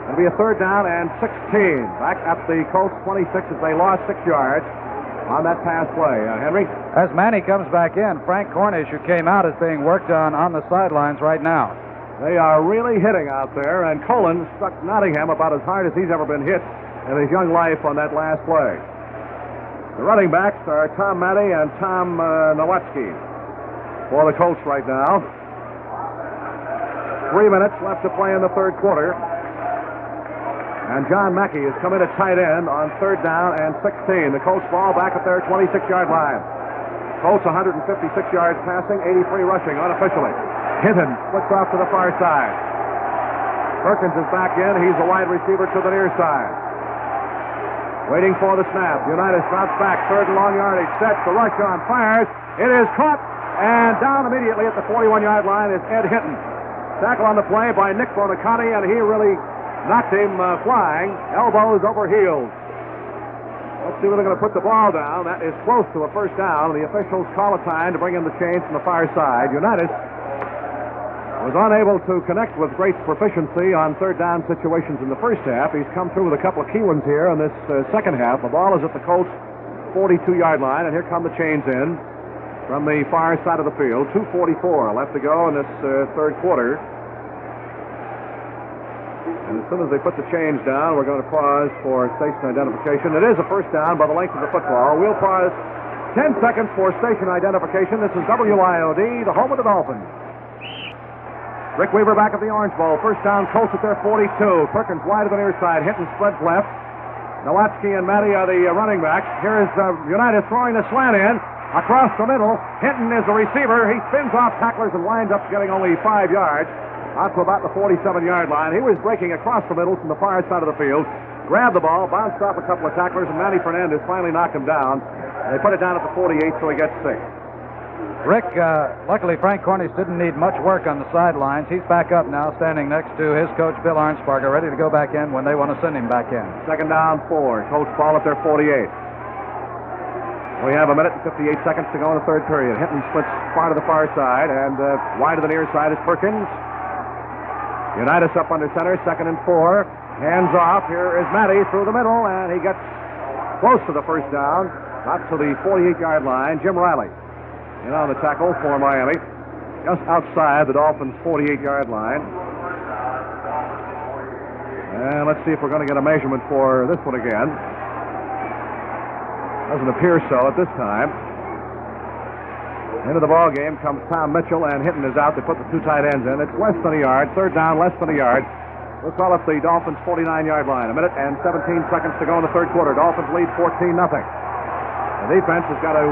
It'll be a third down and 16. Back at the Colts 26 as they lost 6 yards on that pass play. Henry? As Manny comes back in, Frank Cornish, who came out, is being worked on the sidelines right now. They are really hitting out there, and Colin struck Nottingham about as hard as he's ever been hit in his young life on that last play. The running backs are Tom Matty and Tom Nowatzki for the Colts right now. 3 minutes left to play in the third quarter. And John Mackey has come in at tight end on 3rd down and 16. The Colts ball back at their 26-yard line. Colts 156 yards passing, 83 rushing unofficially. Hinton splits off to the far side. Perkins is back in. He's a wide receiver to the near side. Waiting for the snap. Unitas drops back. 3rd and long yardage. Sets the rush on. Fires. It is caught. And down immediately at the 41-yard line is Ed Hinton. Tackle on the play by Nick Bonicatti, and he really knocked him flying, elbows over heels. Let's see where they're going to put the ball down. That is close to a first down. The officials call a time to bring in the change from the far side. Unitas was unable to connect with great proficiency on 3rd down situations in the first half. He's come through with a couple of key ones here in this second half. The ball is at the Colts' 42-yard line, and here come the chains in from the far side of the field. 2:44 left to go in this third quarter. And as soon as they put the chains down, we're going to pause for station identification. It is a first down by the length of the football. We'll pause 10 seconds for station identification. This is WIOD, the home of the Dolphins. Rick Weaver back at the Orange Bowl. First down, Colts at their 42. Perkins wide to the near side. Hinton spreads left. Nowatzki and Matty are the running backs. Here is Unitas throwing the slant in. Across the middle, Hinton is the receiver. He spins off tacklers and winds up getting only 5 yards. Out to about the 47-yard line. He was breaking across the middle from the far side of the field. Grabbed the ball, bounced off a couple of tacklers, and Manny Fernandez finally knocked him down. They put it down at the 48, so he gets 6. Rick, luckily Frank Cornish didn't need much work on the sidelines. He's back up now, standing next to his coach, Bill Arnsparger, ready to go back in when they want to send him back in. Second down, 4. Colts ball at their 48. We have 1 minute and 58 seconds to go in the third period. Hinton splits far to the far side, and wide to the near side is Perkins. Unitas up under center, 2nd and 4. Hands off. Here is Matty through the middle, and he gets close to the first down, not to the 48-yard line. Jim Riley in on the tackle for Miami, just outside the Dolphins' 48-yard line. And let's see if we're going to get a measurement for this one again. Doesn't appear so at this time. Into the ball game comes Tom Mitchell, and Hinton is out. They put the 2 tight ends in. It's less than a yard. Third down, less than a yard. We'll call it the Dolphins' 49-yard line. 1 minute and 17 seconds to go in the third quarter. Dolphins lead 14-0. The defense has got to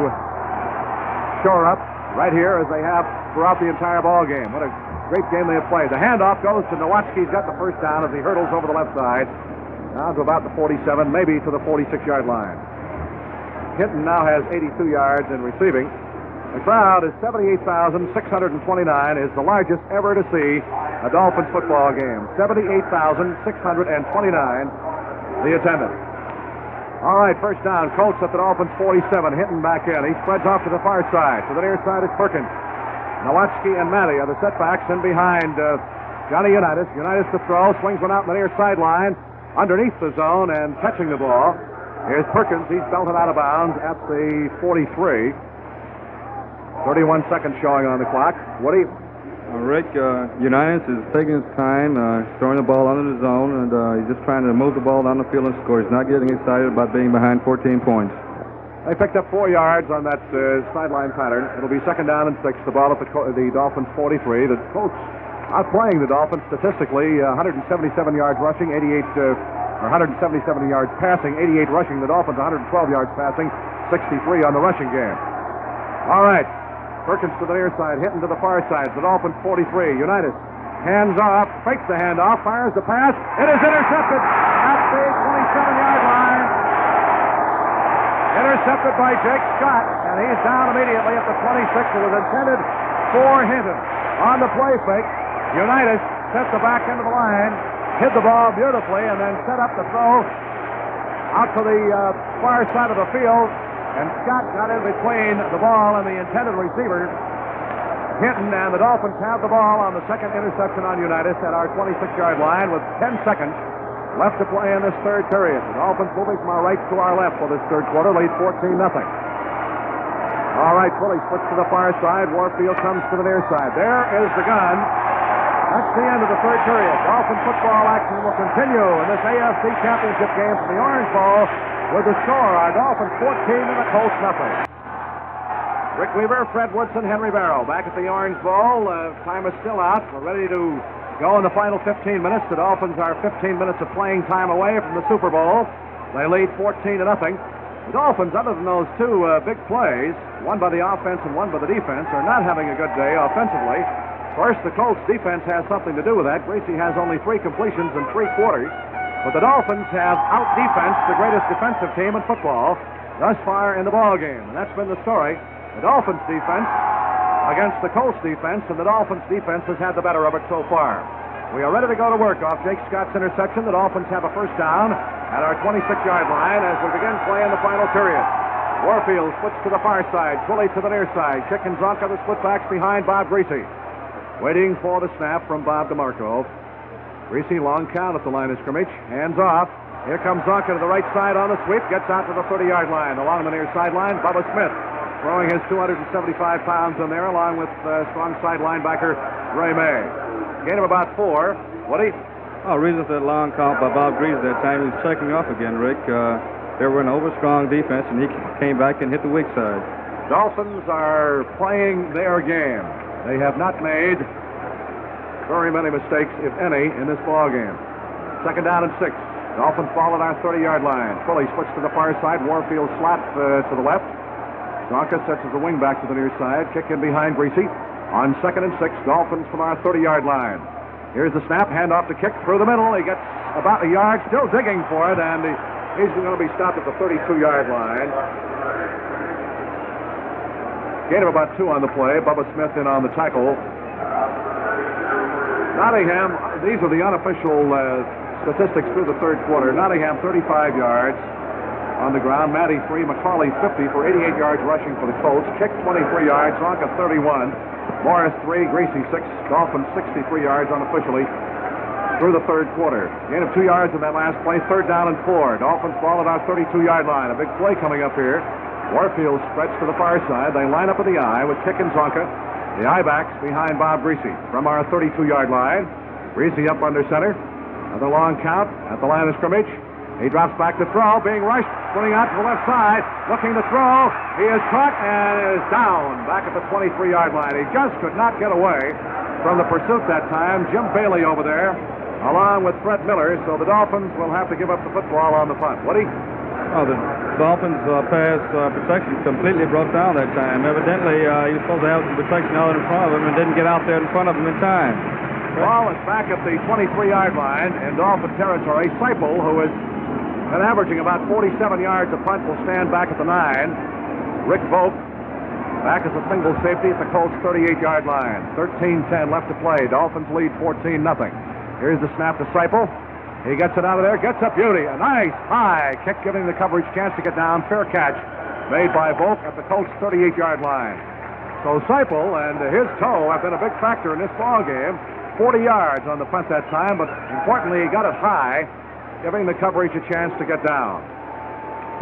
shore up right here as they have throughout the entire ball game. What a great game they have played. The handoff goes to Nowatzki. He's got the first down as he hurdles over the left side. Now to about the 47, maybe to the 46-yard line. Hinton now has 82 yards in receiving. The crowd is 78,629, is the largest ever to see a Dolphins football game. 78,629, the attendance. All right, first down. Colts at the Dolphins 47. Hinton back in. He spreads off to the far side. To the near side is Perkins. Nowatzki and Matty are the setbacks in behind Johnny Unitas. Unitas to throw. Swings one out in the near sideline underneath the zone and catching the ball. Here's Perkins. He's belted out of bounds at the 43. 31 seconds showing on the clock. Woody? Rick, Unitas is taking his time, throwing the ball under the zone, and he's just trying to move the ball down the field and score. He's not getting excited about being behind 14 points. They picked up 4 yards on that sideline pattern. It'll be 2nd down and 6. The ball at the Dolphins 43. The Colts outplaying the Dolphins statistically, 177 yards rushing, 177 yards passing, 88 rushing. The Dolphins 112 yards passing, 63 on the rushing game. All right. Perkins to the near side, Hinton to the far side. The Dolphins 43. Unitas hands off, fakes the handoff, fires the pass. It is intercepted at the 27-yard line. Intercepted by Jake Scott, and he's down immediately at the 26. It was intended for Hinton. On the play fake, Unitas sets the back end of the line, hit the ball beautifully, and then set up the throw out to the far side of the field. And Scott got in between the ball and the intended receiver, Hinton, and the Dolphins have the ball on the second interception on Unitas at our 26-yard line with 10 seconds left to play in this third period. The Dolphins moving from our right to our left for this third quarter, lead 14-0. All right, Willie splits to the far side. Warfield comes to the near side. There is the gun. That's the end of the third period. Dolphin football action will continue in this AFC Championship game from the Orange Bowl with the score, our Dolphins 14 and the Colts nothing. Rick Weaver, Fred Woodson, Henry Barrow back at the Orange Bowl. Time is still out. We're ready to go in the final 15 minutes. The Dolphins are 15 minutes of playing time away from the Super Bowl. They lead 14 to nothing. The Dolphins, other than those two big plays, one by the offense and one by the defense, are not having a good day offensively. First, the Colts defense has something to do with that. Griese has only 3 completions in 3 quarters. But the Dolphins have out-defensed the greatest defensive team in football thus far in the ball game. And that's been the story. The Dolphins defense against the Colts defense, and the Dolphins defense has had the better of it so far. We are ready to go to work off Jake Scott's interception. The Dolphins have a first down at our 26-yard line as we begin playing the final period. Warfield splits to the far side, Twilley to the near side. Chick and Zonka, the split backs behind Bob Griese. Waiting for the snap from Bob DeMarco. Griese, long count at the line of scrimmage. Hands off. Here comes Zonka to the right side on the sweep. Gets out to the 30-yard line. Along the near sideline, Bubba Smith throwing his 275 pounds in there, along with strong side linebacker Ray May. Gain of about 4. Woody? Oh, reason for that long count by Bob Griese that time. He was checking off again, Rick. They were an over-strong defense, and he came back and hit the weak side. Dolphins are playing their game. They have not made very many mistakes, if any, in this ball game. Second down and 6. Dolphins ball at our 30-yard line. Twilley switched to the far side. Warfield slot to the left. Zonka sets as a wing back to the near side. Kick in behind Griese. On second and 6, Dolphins from our 30-yard line. Here's the snap. Hand off to Kick through the middle. He gets about a yard, still digging for it, and he's going to be stopped at the 32-yard line. Gain of about 2 on the play. Bubba Smith in on the tackle. Nottingham, these are the unofficial statistics through the third quarter. Nottingham 35 yards on the ground. Matty 3, McCauley 50 for 88 yards rushing for the Colts. Kick 23 yards, Zonka 31. Morris 3, Griese 6. Dolphins 63 yards unofficially through the third quarter. Gain of 2 yards in that last play. Third down and 4. Dolphins ball at our 32-yard line. A big play coming up here. Warfield stretched to the far side. They line up in the eye with Kick and Zonka. The I-backs behind Bob Griese. From our 32-yard line, Griese up under center. Another long count at the line of scrimmage. He drops back to throw, being rushed, putting out to the left side, looking to throw. He is caught and is down back at the 23-yard line. He just could not get away from the pursuit that time. Jim Bailey over there, along with Fred Miller, so the Dolphins will have to give up the football on the punt. Woody? Oh, the Dolphins' pass protection completely broke down that time. Evidently, he was supposed to have some protection out in front of him and didn't get out there in front of him in time. Ball is back at the 23-yard line in Dolphin territory. Seipel, who has been averaging about 47 yards a punt, will stand back at the 9. Rick Vogt back as a single safety at the Colts' 38-yard line. 13-10 left to play. Dolphins lead 14-0. Here's the snap to Seipel. He gets it out of there, gets a beauty. A nice high kick, giving the coverage chance to get down. Fair catch made by Volk at the Colts' 38-yard line. So Seipel and his toe have been a big factor in this ball game. 40 yards on the punt that time, but importantly, he got it high, giving the coverage a chance to get down.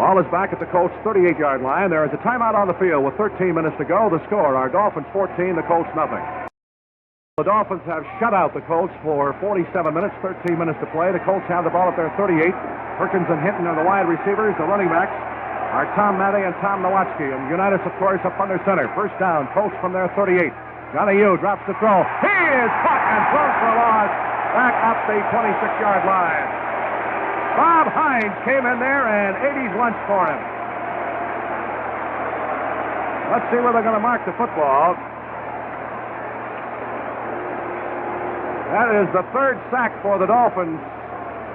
Ball is back at the Colts' 38-yard line. There is a timeout on the field with 13 minutes to go. The score, our Dolphins 14, the Colts nothing. The Dolphins have shut out the Colts for 47 minutes, 13 minutes to play. The Colts have the ball at their 38. Perkins and Hinton are the wide receivers. The running backs are Tom Matty and Tom Nowatzki. And Unitas, of course, up under center. First down, Colts from their 38. Johnny Yu drops the throw. He is caught and thrown for a loss back up the 26-yard line. Bob Hines came in there and ate his lunch for him. Let's see where they're going to mark the football. That is the third sack for the Dolphins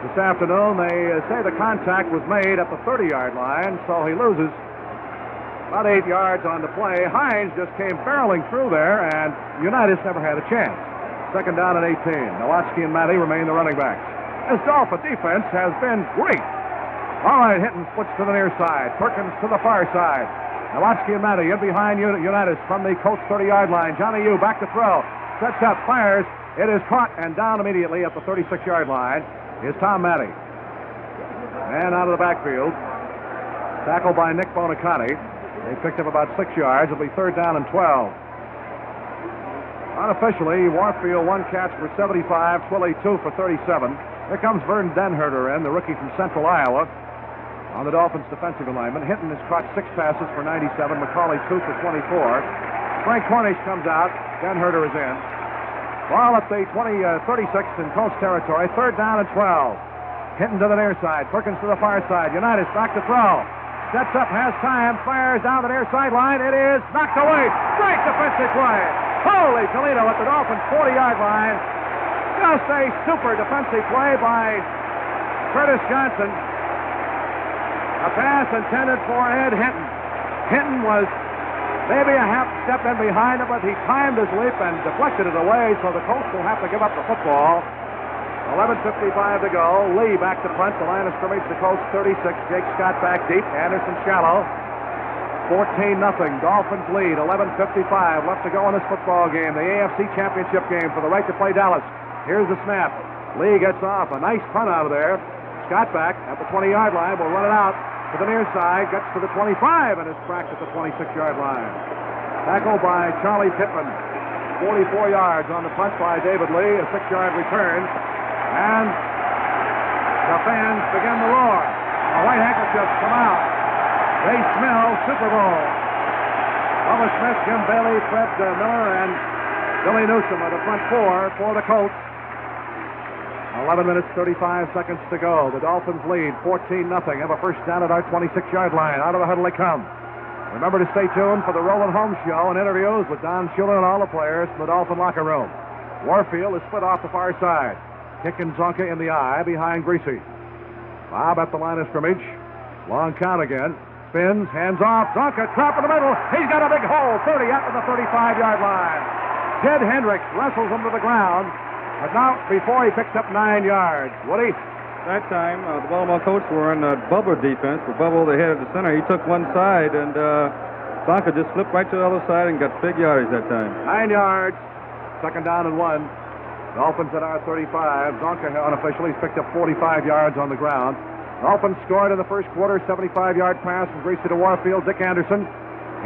this afternoon. They say the contact was made at the 30-yard line, so he loses about 8 yards on the play. Hines just came barreling through there, and Unitas never had a chance. Second down and 18. Nowatzki and Matty remain the running backs. This Dolphin defense has been great. All right, Hinton splits to the near side. Perkins to the far side. Nowatzki and Matty in behind Unitas from the Colts 30-yard line. Johnny Yu back to throw. Sets up, fires. It is caught and down immediately at the 36-yard line. Here's Tom Matty. Man out of the backfield. Tackled by Nick Bonaconti. They picked up about 6 yards. It'll be third down and 12. Unofficially, Warfield 1 catch for 75, Twilley 2 for 37. Here comes Vern Denherter in, the rookie from Central Iowa, on the Dolphins' defensive alignment. Hinton has caught 6 passes for 97, McCauley 2 for 24. Frank Cornish comes out, Denherter is in. Ball at the 36 in Colts territory, 3rd down and 12. Hinton to the near side, Perkins to the far side. Unitas back to throw. Sets up, has time, fires down the near sideline. It is knocked away. Great defensive play. Holy Toledo at the Dolphins' 40-yard line. Just a super defensive play by Curtis Johnson. A pass intended for Ed Hinton. Hinton was maybe a half step in behind him, but he timed his leap and deflected it away, so the Colts will have to give up the football. 11:55 to go. Lee back to punt. The line of scrimmage, the Colts 36. Jake Scott back deep. Anderson shallow. 14-0. Dolphins lead. 11:55 left to go in this football game. The AFC Championship game for the right to play Dallas. Here's the snap. Lee gets off. A nice punt out of there. Scott back at the 20-yard line. Will run it out to the near side. Gets to the 25 and is cracked at the 26-yard line. Tackled by Charlie Pittman. 44 yards on the punt by David Lee. A 6-yard return. And the fans begin to roar. The white handkerchiefs come out. They smell Super Bowl. Bubba Smith, Jim Bailey, Fred Miller, and Billy Newsom are the front 4 for the Colts. 11 minutes, 35 seconds to go. The Dolphins lead 14-0. Have a first down at our 26-yard line. Out of the huddle they come. Remember to stay tuned for the Roland Holmes Show and interviews with Don Shula and all the players from the Dolphin locker room. Warfield is split off the far side. Kicking Zonka in the eye behind Griese. Bob at the line of scrimmage. Long count again. Spins, hands off. Zonka trap in the middle. He's got a big hole. 30 up to the 35-yard line. Ted Hendricks wrestles him to the ground. But now, before he picks up 9 yards. Woody? That time, the Baltimore Colts were in Bubba defense. With Bubba over the head of the center, he took one side, and Zonka just flipped right to the other side and got big yardage that time. 9 yards. 2nd down and 1. Dolphins at our 35. Zonka unofficially has picked up 45 yards on the ground. Dolphins scored in the first quarter, 75-yard pass from Griese to Warfield. Dick Anderson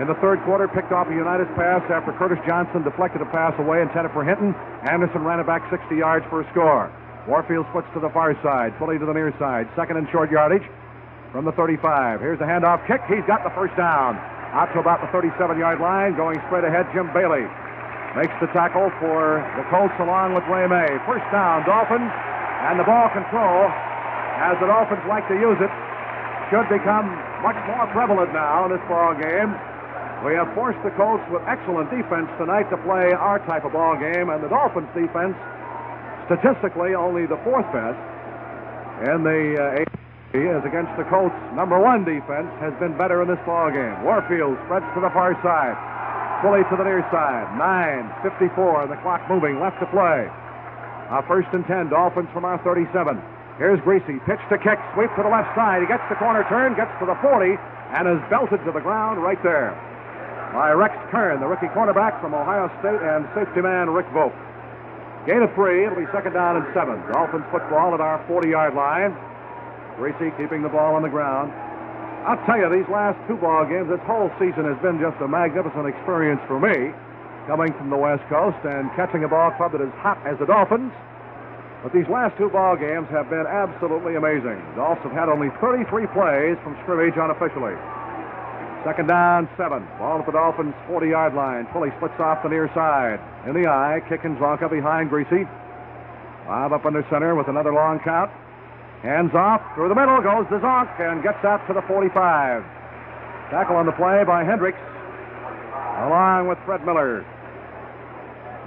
in the third quarter picked off a Unitas pass after Curtis Johnson deflected a pass away intended for Hinton. Anderson ran it back 60 yards for a score. Warfield splits to the far side, fully to the near side. 2nd and short yardage from the 35. Here's the handoff kick. He's got the first down. Out to about the 37-yard line. Going straight ahead, Jim Bailey makes the tackle for the Colts along with Ray May. First down, Dolphins, and the ball control, as the Dolphins like to use it, should become much more prevalent now in this ball game. We have forced the Colts with excellent defense tonight to play our type of ball game, and the Dolphins defense, statistically only the 4th best in the AFC, as against the Colts' number 1 defense, has been better in this ball game. Warfield spreads to the far side. Fully to the near side. 9:54, the clock moving, left to play. 1st and 10, Dolphins from our 37. Here's Griese, pitch to kick, sweep to the left side. He gets the corner turn, gets to the 40, and is belted to the ground right there by Rex Kern, the rookie cornerback from Ohio State, and safety man Rick Volk. Gain of 3, it'll be 2nd down and 7. Dolphins football at our 40-yard line. Griese keeping the ball on the ground. I'll tell you, these last 2 ball games, this whole season has been just a magnificent experience for me, coming from the West Coast and catching a ball club that is hot as the Dolphins. But these last 2 ball games have been absolutely amazing. The Dolphins have had only 33 plays from scrimmage unofficially. 2nd down, 7. Ball at the Dolphins' 40-yard line. Twilley splits off the near side. In the eye, kicking Zonka behind Griese. Bob up under center with another long count. Hands off, through the middle goes the Zonk and gets out to the 45. Tackle on the play by Hendricks, along with Fred Miller.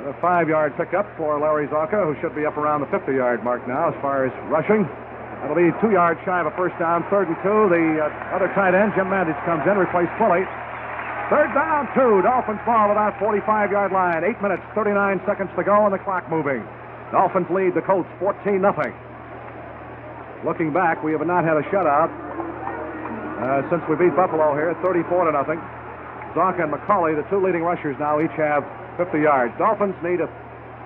A 5-yard pickup for Larry Zonka, who should be up around the 50-yard mark now as far as rushing. That'll be 2 yards shy of a first down. 3rd and 2. The other tight end, Jim Mandich, comes in, replaced Twilley. 3rd down, 2. Dolphins ball at our 45-yard line. 8 minutes, 39 seconds to go, and the clock moving. Dolphins lead the Colts 14-0. Looking back, we have not had a shutout since we beat Buffalo here, 34-0. Zonka and McCauley, the 2 leading rushers now, each have 50 yards. Dolphins need a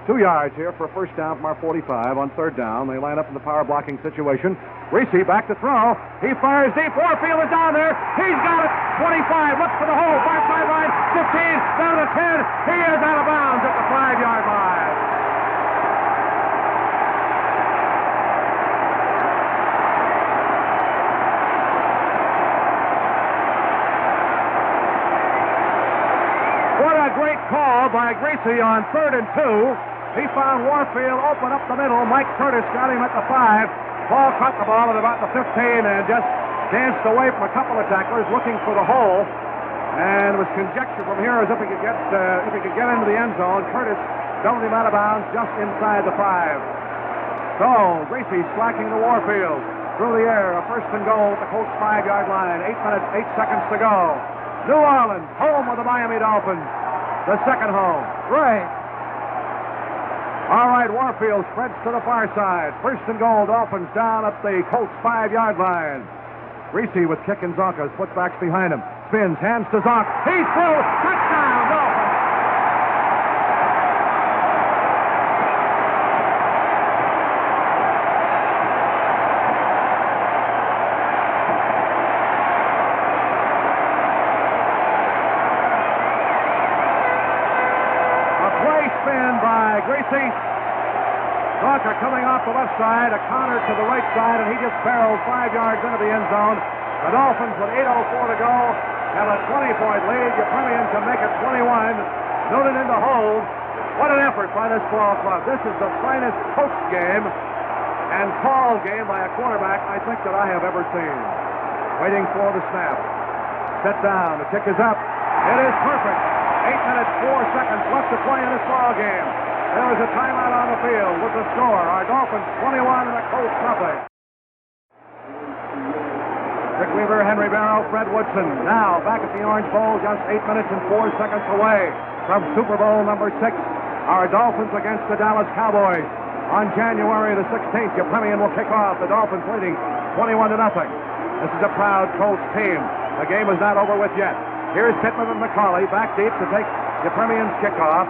2 yards here for a first down from our 45 on third down. They line up in the power blocking situation. Griese back to throw. He fires deep. Warfield is down there. He's got it. 25. Looks for the hole. Far sideline. 15. Down to 10. He is out of bounds at the 5-yard line. What a great call by Griese on 3rd and 2. He found Warfield open up the middle. Mike Curtis got him at the 5. Paul caught the ball at about the 15 and just danced away from a couple of tacklers looking for the hole. And it was conjecture from here as if he could get into the end zone. Curtis doubled him out of bounds just inside the 5. So Griese slacking to Warfield through the air. A first and goal at the Colts 5-yard line. 8 minutes, 8 seconds to go. New Orleans, home of the Miami Dolphins. The second home. Right. All right, Warfield spreads to the far side. First and goal, Dolphins down at the Colts 5-yard line. Griese with kick and Zonka, footbacks behind him. Spins, hands to Zonka. He's through. Touchdown, Dolphins. A play spin by Griese. Zonka coming off the left side, a counter to the right side, and he just barreled 5 yards into the end zone. The Dolphins, with 8:04 to go, have a 20-point lead. Yepremian can make it 21. Noonan in the hold. What an effort by this ball club. This is the finest coach game and call game by a quarterback I think that I have ever seen. Waiting for the snap. Set down. The kick is up. It is perfect. 8 minutes, 4 seconds left to play in this ball game. There is a timeout on the field with the score. Our Dolphins 21 and the Colts nothing. Rick Weaver, Henry Barrow, Fred Woodson. Now back at the Orange Bowl, just 8 minutes and 4 seconds away from Super Bowl number 6. Our Dolphins against the Dallas Cowboys. On January the 16th, Yepremian will kick off. The Dolphins leading 21 to nothing. This is a proud Colts team. The game is not over with yet. Here's Pittman and McCauley back deep to take Yepremian's kickoff.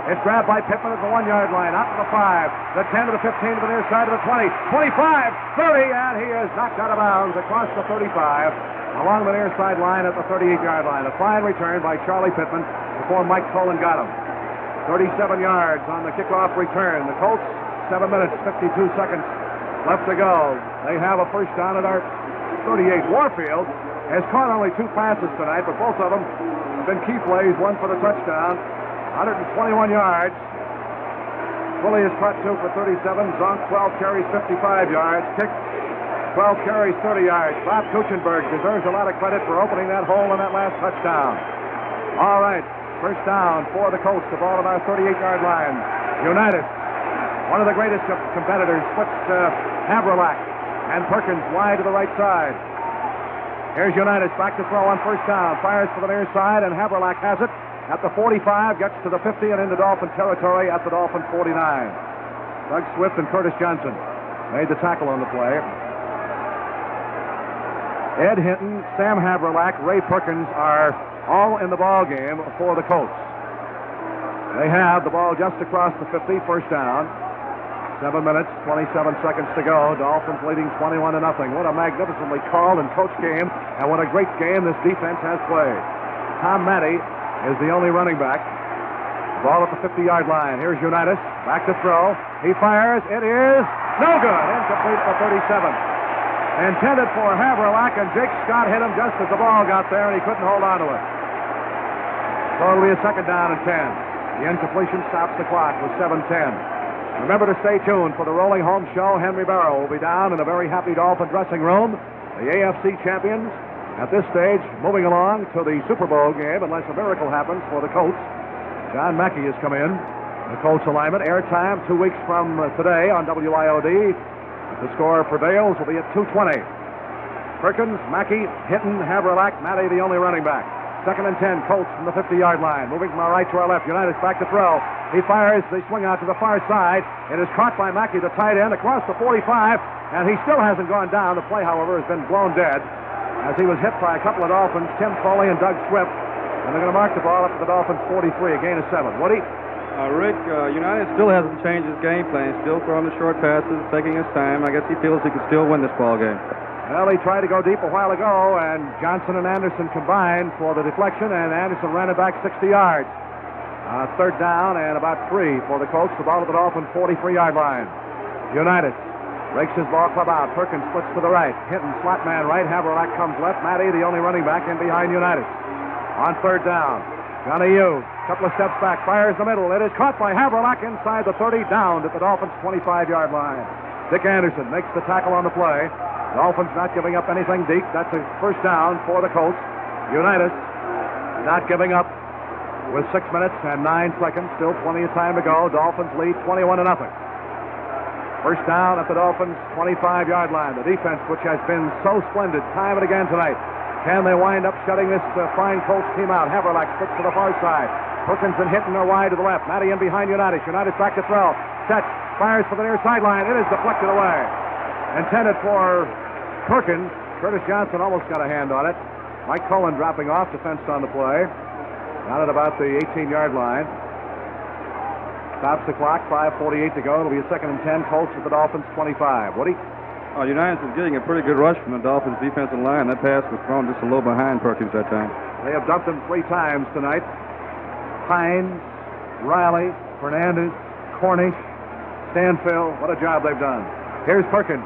It's grabbed by Pittman at the 1-yard line, out to the 5, the 10 to the 15 to the near side of the 20, 25, 30, and he is knocked out of bounds across the 35, along the near side line at the 38-yard line. A fine return by Charlie Pittman before Mike Cullen got him. 37 yards on the kickoff return. The Colts, 7 minutes, 52 seconds left to go. They have a first down at our 38. Warfield has caught only 2 passes tonight, but both of them have been key plays, one for the touchdown. 121 yards. Willie has caught 2 for 37. Zonk, 12 carries, 55 yards. Kick, 12 carries, 30 yards. Bob Kuchenberg deserves a lot of credit for opening that hole in that last touchdown. All right, first down for the Colts. The ball at our 38-yard line. Unitas, one of the greatest competitors, puts Haverlack and Perkins wide to the right side. Here's Unitas back to throw on first down. Fires for the near side, and Haverlack has it. At the 45, gets to the 50 and into Dolphin territory at the Dolphin 49. Doug Swift and Curtis Johnson made the tackle on the play. Ed Hinton, Sam Haverlack, Ray Perkins are all in the ball game for the Colts. They have the ball just across the 50, first down. 7 minutes, 27 seconds to go. Dolphins leading 21 to nothing. What a magnificently called and coached game, and what a great game this defense has played. Tom Matty is the only running back. Ball at the 50-yard line. Here's Unitas. Back to throw. He fires. It is no good. Incomplete for 37. Intended for Haverlack, and Jake Scott hit him just as the ball got there, and he couldn't hold on to it. So it'll be a second down and 10. The incompletion stops the clock with 7:10. Remember to stay tuned for the Rolling Home Show. Henry Barrow will be down in a very happy Dolphin dressing room. The AFC champions at this stage moving along to the Super Bowl game, unless a miracle happens for the Colts. John Mackey has come in. The Colts alignment, airtime 2 weeks from today on WIOD. If the score prevails, will be at 2:20. Perkins, Mackey, Hinton, Haverlack, Matty the only running back. Second and 10, Colts from the 50-yard line. Moving from our right to our left. Unitas back to throw. He fires. They swing out to the far side. It is caught by Mackey, the tight end, across the 45, and he still hasn't gone down. The play, however, has been blown dead as he was hit by a couple of Dolphins, Tim Foley and Doug Swift. And they're going to mark the ball up to the Dolphins 43, a gain of 7. Woody? Rick, United still hasn't changed his game plan. He's still throwing the short passes, taking his time. I guess he feels he can still win this ball game. Well, he tried to go deep a while ago, and Johnson and Anderson combined for the deflection, and Anderson ran it back 60 yards. Third down and about 3 for the Colts. The ball at the Dolphins' 43-yard line. Unitas breaks his ball club out. Perkins splits to the right. Hinton, slot man right. Haverlack comes left. Matty, the only running back, in behind Unitas. On third down, Johnny U, couple of steps back, fires the middle. It is caught by Haverlack inside the 30, down at the Dolphins' 25-yard line. Dick Anderson makes the tackle on the play. Dolphins not giving up anything deep. That's a first down for the Colts. Unitas not giving up with 6 minutes and 9 seconds. Still plenty of time to go. Dolphins lead 21-0. First down at the Dolphins' 25-yard line. The defense, which has been so splendid time and again tonight. Can they wind up shutting this fine Colts team out? Haverlack splits to the far side. Perkins and Hinton are wide to the left. Matty in behind Unitas. Unitas back to throw. Set. Fires for the near sideline. It is deflected away. Intended for Perkins. Curtis Johnson almost got a hand on it. Mike Cullen dropping off, defense on the play. Down at about the 18-yard line. Stops the clock, 5:48 to go. It'll be a 2nd and 10. Colts at the Dolphins' 25. Woody? United is getting a pretty good rush from the Dolphins' defensive line. That pass was thrown just a little behind Perkins that time. They have dumped him 3 times tonight. Hines, Riley, Fernandez, Cornish, Stanfield. What a job they've done. Here's Perkins,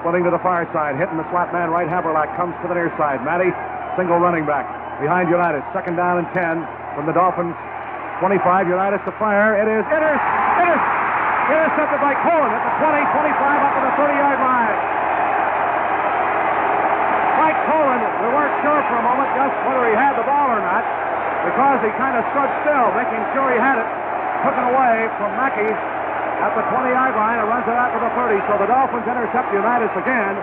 splitting to the far side, hitting the slot man right. Haverlack comes to the near side. Matty, single running back. Behind Unitas, 2nd down and 10 from the Dolphins' 25. Unitas to fire. It is intercepted by Cohen at the 20, 25 up to the 30-yard line. Mike Cohen, we weren't sure for a moment just whether he had the ball or not, because he kind of stood still, making sure he had it. Took it away from Mackey at the 20-yard line and runs it out to the 30. So the Dolphins intercept Unitas again,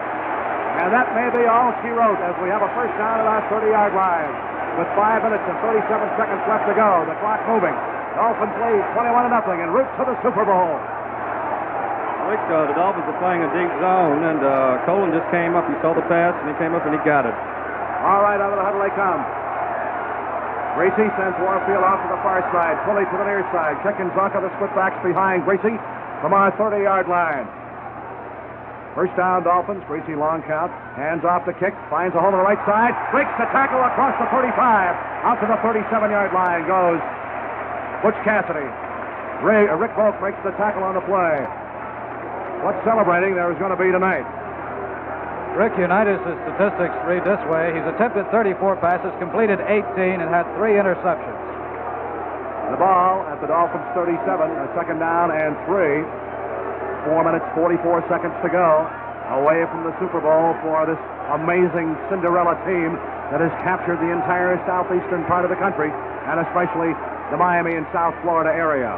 and that may be all she wrote, as we have a first down at our 30-yard line with 5 minutes and 37 seconds left to go. The clock moving. Dolphins lead 21-0 en route to the Super Bowl. Rick, the Dolphins are playing a deep zone, and Colin just came up. He saw the pass, and he came up and he got it. All right, out of the huddle they come. Griese sends Warfield off to the far side. Pulley to the near side. Kick and Zonka, the split backs behind Griese from our 30-yard line. First down, Dolphins. Griese long count. Hands off the kick. Finds a hole to the right side. Breaks the tackle across the 35. Out to the 37-yard line goes Butch Cassidy. Rick Volk makes the tackle on the play. What celebrating there is going to be tonight? Rick, Unitas' statistics read this way. He's attempted 34 passes, completed 18, and had 3 interceptions. The ball at the Dolphins' 37, a 2nd down and 3. 4 minutes, 44 seconds to go. Away from the Super Bowl for this amazing Cinderella team that has captured the entire southeastern part of the country, and especially the Miami and South Florida area.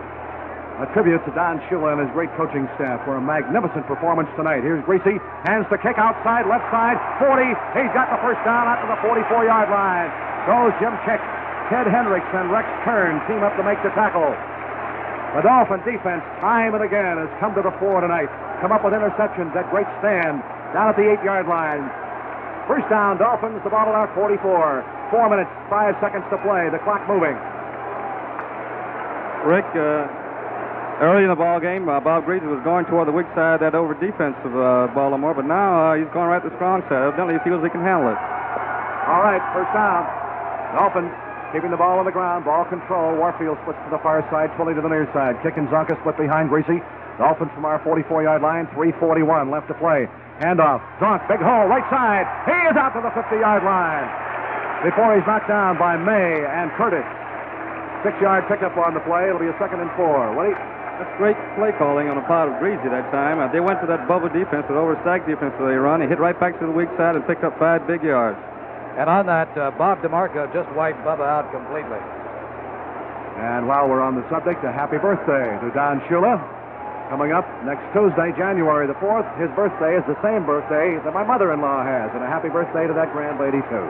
A tribute to Don Shula and his great coaching staff for a magnificent performance tonight. Here's Griese, hands the kick outside, left side, 40. He's got the first down out to the 44-yard line. Goes Jim Chick. Ted Hendricks and Rex Kern team up to make the tackle. The Dolphin defense, time and again, has come to the fore tonight. Come up with interceptions at great stand down at the 8-yard line. First down, Dolphins, the ball at our 44. 4 minutes, 5 seconds to play. The clock moving. Rick, early in the ball game, Bob Griese was going toward the weak side of that over defense of Baltimore, but now he's going right to the strong side. Evidently, he feels he can handle it. All right, first down. Dolphins keeping the ball on the ground. Ball control. Warfield splits to the far side, fully to the near side. Kick and Zonka split behind Griese. Dolphins from our 44-yard line. 3:41 left to play. Handoff. Zonk, big hole, right side. He is out to the 50-yard line before he's knocked down by May and Curtis. 6-yard pickup on the play. It'll be a 2nd and 4. What do you... That's great play calling on the part of Griese that time. They went to that bubble defense, that overstack defense that they run. He hit right back to the weak side and picked up 5 big yards. And on that, Bob DeMarco just wiped Bubba out completely. And while we're on the subject, a happy birthday to Don Shula. Coming up next Tuesday, January the 4th, his birthday is the same birthday that my mother-in-law has. And a happy birthday to that grand lady, too.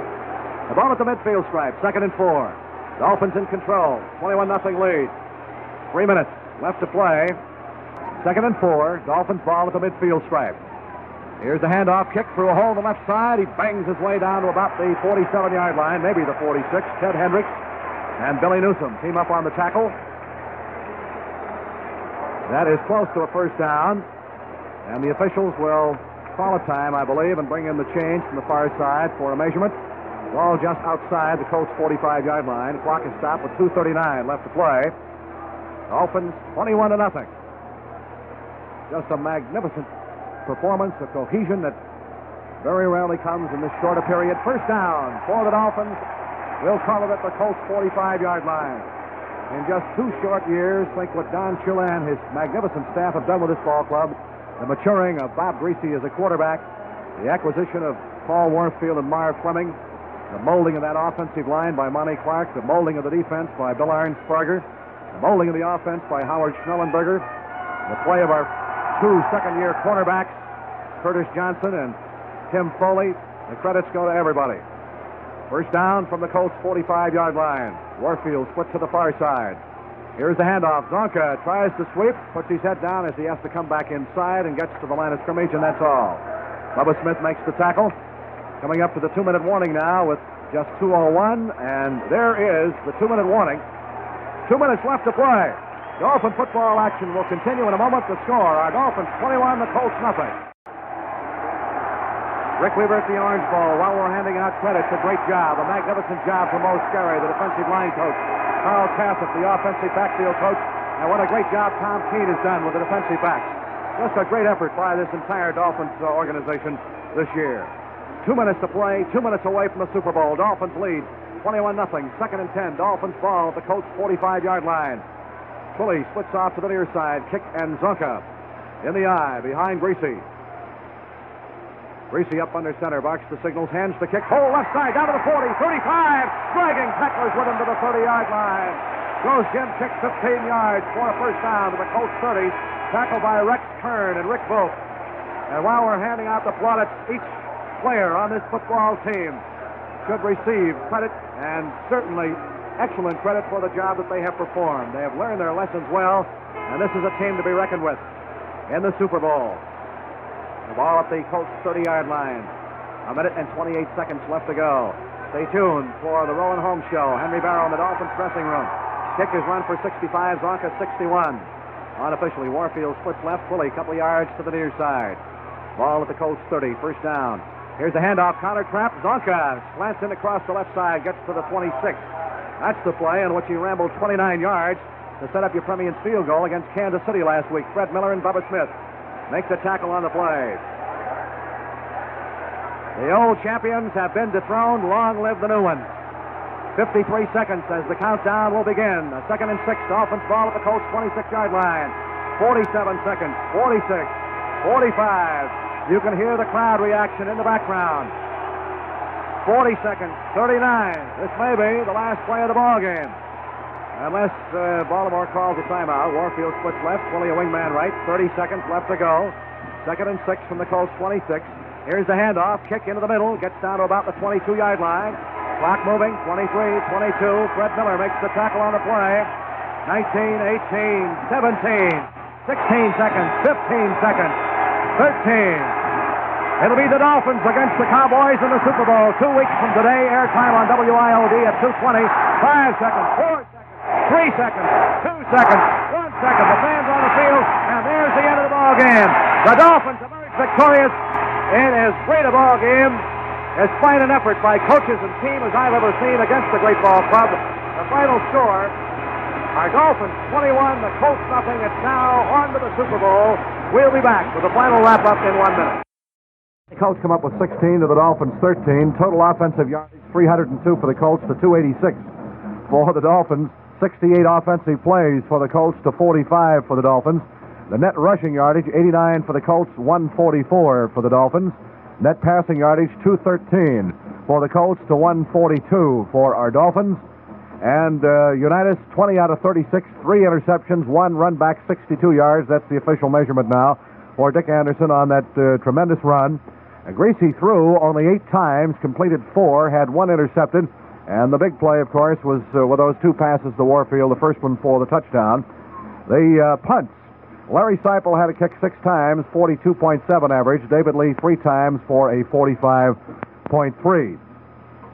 The ball at the midfield stripe, 2nd and 4. Dolphins in control, 21-0 lead. 3 minutes left to play. 2nd and 4. Dolphins ball at the midfield stripe. Here's the handoff kick through a hole on the left side. He bangs his way down to about the 47-yard line, maybe the 46. Ted Hendricks and Billy Newsom team up on the tackle. That is close to a first down. And the officials will call a time, I believe, and bring in the change from the far side for a measurement. Ball just outside the Colts' 45-yard line. The clock is stopped with 2:39 left to play. Dolphins 21-0. Just a magnificent performance, a cohesion that very rarely comes in this shorter period. First down for the Dolphins. We'll call it at the Colts' 45-yard line. In just 2 short years, think what Don Shula and his magnificent staff have done with this ball club. The maturing of Bob Griese as a quarterback, the acquisition of Paul Warfield and Marv Fleming, the molding of that offensive line by Monty Clark, the molding of the defense by Bill Arnsparger, the molding of the offense by Howard Schnellenberger, the play of our 2 second-year cornerbacks, Curtis Johnson and Tim Foley. The credits go to everybody. First down from the Colts' 45-yard line. Warfield splits to the far side. Here's the handoff. Zonka tries to sweep, puts his head down as he has to come back inside and gets to the line of scrimmage, and that's all. Bubba Smith makes the tackle. Coming up to the 2-minute warning now with just 2:01, and there is the 2-minute warning. 2 minutes left to play. Dolphin football action will continue in a moment. The score, our Dolphins 21, the Colts nothing. Rick Weaver at the orange ball. While we're handing out credits, a great job, a magnificent job from Mo Scarry, the defensive line coach. Carl Cassett, the offensive backfield coach. And what a great job Tom Keene has done with the defensive backs. Just a great effort by this entire Dolphins organization this year. 2 minutes to play, 2 minutes away from the Super Bowl. Dolphins lead 21-0. Second and 10. Dolphins ball at the Colts' 45-yard line. Twilley splits off to the near side. Kick and Zonka in the eye behind Griese. Griese up under center, barks the signals, hands the kick, hole left side, down to the 40, 35, dragging tacklers with him to the 30-yard line. Goes Jim Kick 15 yards for a first down to the Colts 30, tackled by Rex Kern and Rick Volk. And while we're handing out the plaudits, each player on this football team should receive credit, and certainly excellent credit for the job that they have performed. They have learned their lessons well, and this is a team to be reckoned with in the Super Bowl. The ball at the Colts 30-yard line. 1 minute and 28 seconds left to go. Stay tuned for the Rowan Holmes Show. Henry Barrow in the Dolphins dressing room. Kick is run for 65, Zonka 61. Unofficially, Warfield splits left, Twilley a couple yards to the near side. Ball at the Colts 30, first down. Here's the handoff, counter trap. Zonka slants in across the left side, gets to the 26. That's the play in which he rambled 29 yards to set up your Premier's field goal against Kansas City last week. Fred Miller and Bubba Smith make the tackle on the play. The old champions have been dethroned. Long live the new ones. 53 seconds as the countdown will begin. A second and 6. Dolphins ball at the Colts 26-yard line. 47 seconds. 46. 45. You can hear the crowd reaction in the background. 40 seconds. 39. This may be the last play of the ball game. Unless Baltimore calls a timeout. Warfield splits left, Twilley a wingman right. 30 seconds left to go. Second and 6 from the Colts 26. Here's the handoff. Kick into the middle. Gets down to about the 22-yard line. Clock moving. 23, 22. Fred Miller makes the tackle on the play. 19, 18, 17. 16 seconds. 15 seconds. 13. It'll be the Dolphins against the Cowboys in the Super Bowl 2 weeks from today. Airtime on WIOD at 2:20. 5 seconds. 4 seconds. 3 seconds, 2 seconds, 1 second. The fans on the field, and there's the end of the ball game. The Dolphins emerge victorious in as great a ball game, as fine an effort by coaches and team as I've ever seen against the great ball club. The final score, our Dolphins 21, the Colts nothing. It's now on to the Super Bowl. We'll be back with the final wrap-up in 1 minute. The Colts come up with 16 to the Dolphins 13. Total offensive yardage 302 for the Colts to 286 for the Dolphins. 68 offensive plays for the Colts to 45 for the Dolphins. The net rushing yardage, 89 for the Colts, 144 for the Dolphins. Net passing yardage, 213 for the Colts to 142 for our Dolphins. And Unitas, 20 out of 36, 3 interceptions, 1 run back, 62 yards. That's the official measurement now for Dick Anderson on that tremendous run. Griese threw only 8 times, completed 4, had 1 intercepted. And the big play, of course, was with those 2 passes to Warfield, the first one for the touchdown. The punts. Larry Seipel had to kick 6 times, 42.7 average. David Lee 3 times for a 45.3.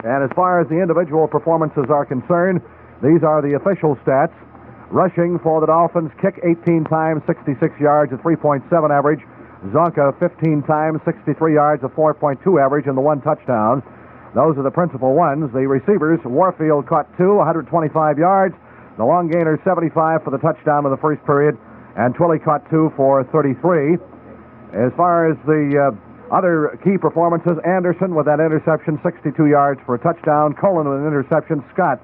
And as far as the individual performances are concerned, these are the official stats. Rushing for the Dolphins, Kick 18 times, 66 yards, a 3.7 average. Zonka 15 times, 63 yards, a 4.2 average, and the 1 touchdown. Those are the principal ones. The receivers, Warfield caught 2, 125 yards. The long gainer, 75 for the touchdown in the first period, and Twilley caught 2 for 33. As far as the other key performances, Anderson with that interception, 62 yards for a touchdown. Cullen with an interception. Scott,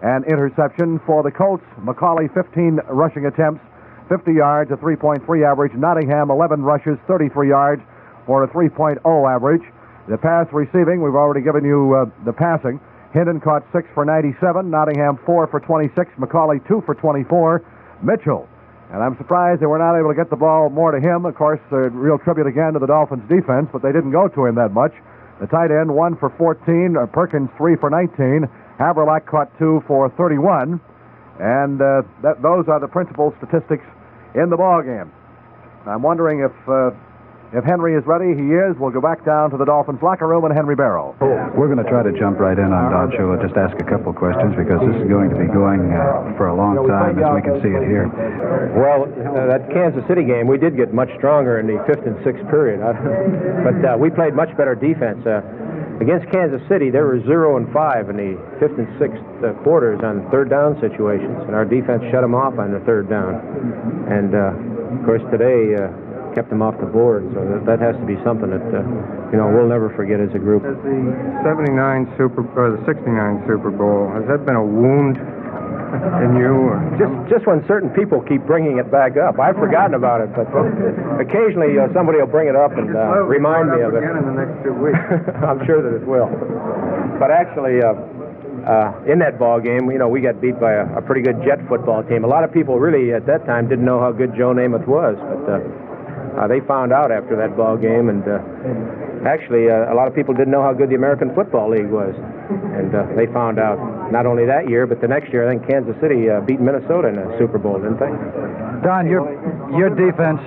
an interception for the Colts. McCauley, 15 rushing attempts, 50 yards, a 3.3 average. Nottingham, 11 rushes, 33 yards for a 3.0 average. The pass receiving, we've already given you the passing. Hinton caught 6 for 97. Nottingham 4 for 26. McCauley 2 for 24. Mitchell, and I'm surprised they were not able to get the ball more to him. Of course, a real tribute again to the Dolphins defense, but they didn't go to him that much. The tight end 1 for 14. Perkins 3 for 19. Haverlack caught 2 for 31. And those are the principal statistics in the ball game. I'm wondering if Henry is ready. He is. We'll go back down to the Dolphins locker room and Henry Barrow. We're going to try to jump right in on Don Shula, just ask a couple questions because this is going to be going for a long time as we can see it here. Well, that Kansas City game, we did get much stronger in the 5th and 6th period. But we played much better defense. Against Kansas City, they were 0 and 5 in the 5th and 6th quarters on third down situations, and our defense shut them off on the third down. And, of course, today kept them off the board, so that has to be something that, we'll never forget as a group. Has the 69 or the 69 Super Bowl, has that been a wound in you? Or just when certain people keep bringing it back up. I've forgotten about it, but occasionally somebody will bring it up and remind me of it. Again in the next 2 weeks. I'm sure that it will. But actually, in that ball game, we got beat by a pretty good Jet football team. A lot of people really at that time didn't know how good Joe Namath was, but they found out after that ball game, and actually a lot of people didn't know how good the American Football League was, and they found out not only that year, but the next year. I think Kansas City beat Minnesota in a Super Bowl, didn't they? Don, your defense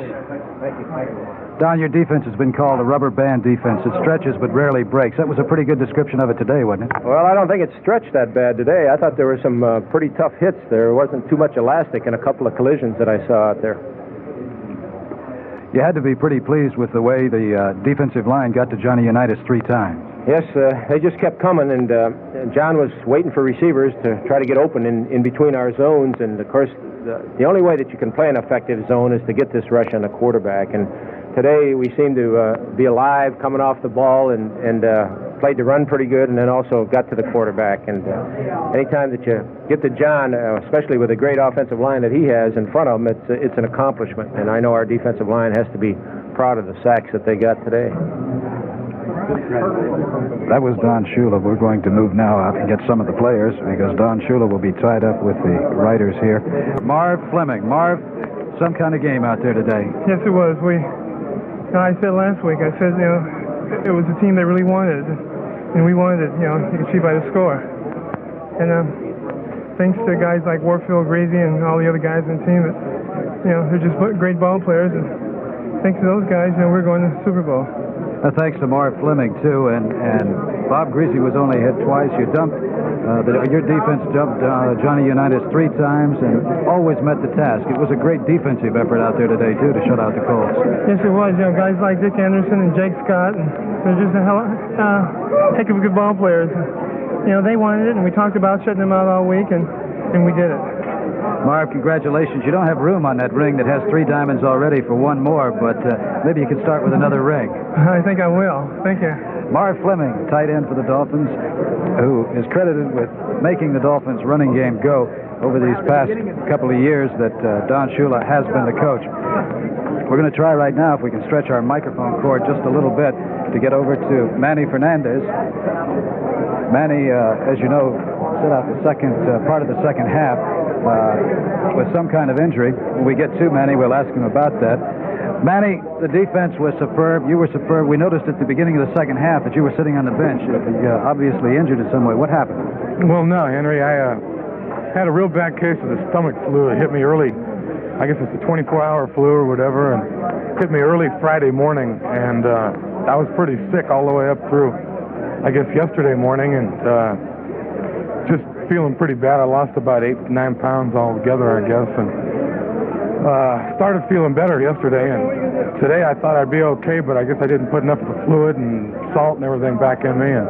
has been called a rubber band defense. It stretches but rarely breaks. That was a pretty good description of it today, wasn't it? Well, I don't think it stretched that bad today. I thought there were some pretty tough hits. There wasn't too much elastic in a couple of collisions that I saw out there. You had to be pretty pleased with the way the defensive line got to Johnny Unitas 3 times. Yes, they just kept coming, and John was waiting for receivers to try to get open in between our zones, and of course, the only way that you can play an effective zone is to get this rush on the quarterback, and today we seemed to be alive coming off the ball and played the run pretty good, and then also got to the quarterback. And anytime that you get to John, especially with a great offensive line that he has in front of him, it's an accomplishment. And I know our defensive line has to be proud of the sacks that they got today. That was Don Shula. We're going to move now out and get some of the players because Don Shula will be tied up with the writers here. Marv Fleming. Marv, some kind of game out there today. Yes, it was. I said last week, it was a team they really wanted, and we wanted it, you can see by the score. And thanks to guys like Warfield, Griese, and all the other guys in the team, they're just great ball players, and thanks to those guys, we're going to the Super Bowl. Thanks to Marv Fleming, too, and Bob Griese was only hit twice. You dumped, your defense dumped Johnny Unitas 3 times and always met the task. It was a great defensive effort out there today, too, to shut out the Colts. Yes, it was. Guys like Dick Anderson and Jake Scott, and they're just a heck of good ball players. They wanted it, and we talked about shutting them out all week, and we did it. Marv, congratulations. You don't have room on that ring that has 3 diamonds already for 1 more, but maybe you can start with another ring. I think I will. Thank you. Marv Fleming, tight end for the Dolphins, who is credited with making the Dolphins' running game go over these past couple of years that Don Shula has been the coach. We're going to try right now if we can stretch our microphone cord just a little bit to get over to Manny Fernandez. Manny, as you know, set out the second part of the second half with some kind of injury. When we get to Manny, we'll ask him about that. Manny, the defense was superb. You were superb. We noticed at the beginning of the second half that you were sitting on the bench, obviously injured in some way. What happened? Well, no, Henry. I had a real bad case of the stomach flu. It hit me early. I guess it's a 24-hour flu or whatever, and hit me early Friday morning, and I was pretty sick all the way up through, I guess, yesterday morning, and just feeling pretty bad. I lost about 8 to 9 pounds altogether, I guess, and started feeling better yesterday. And today I thought I'd be okay, but I guess I didn't put enough of the fluid and salt and everything back in me. And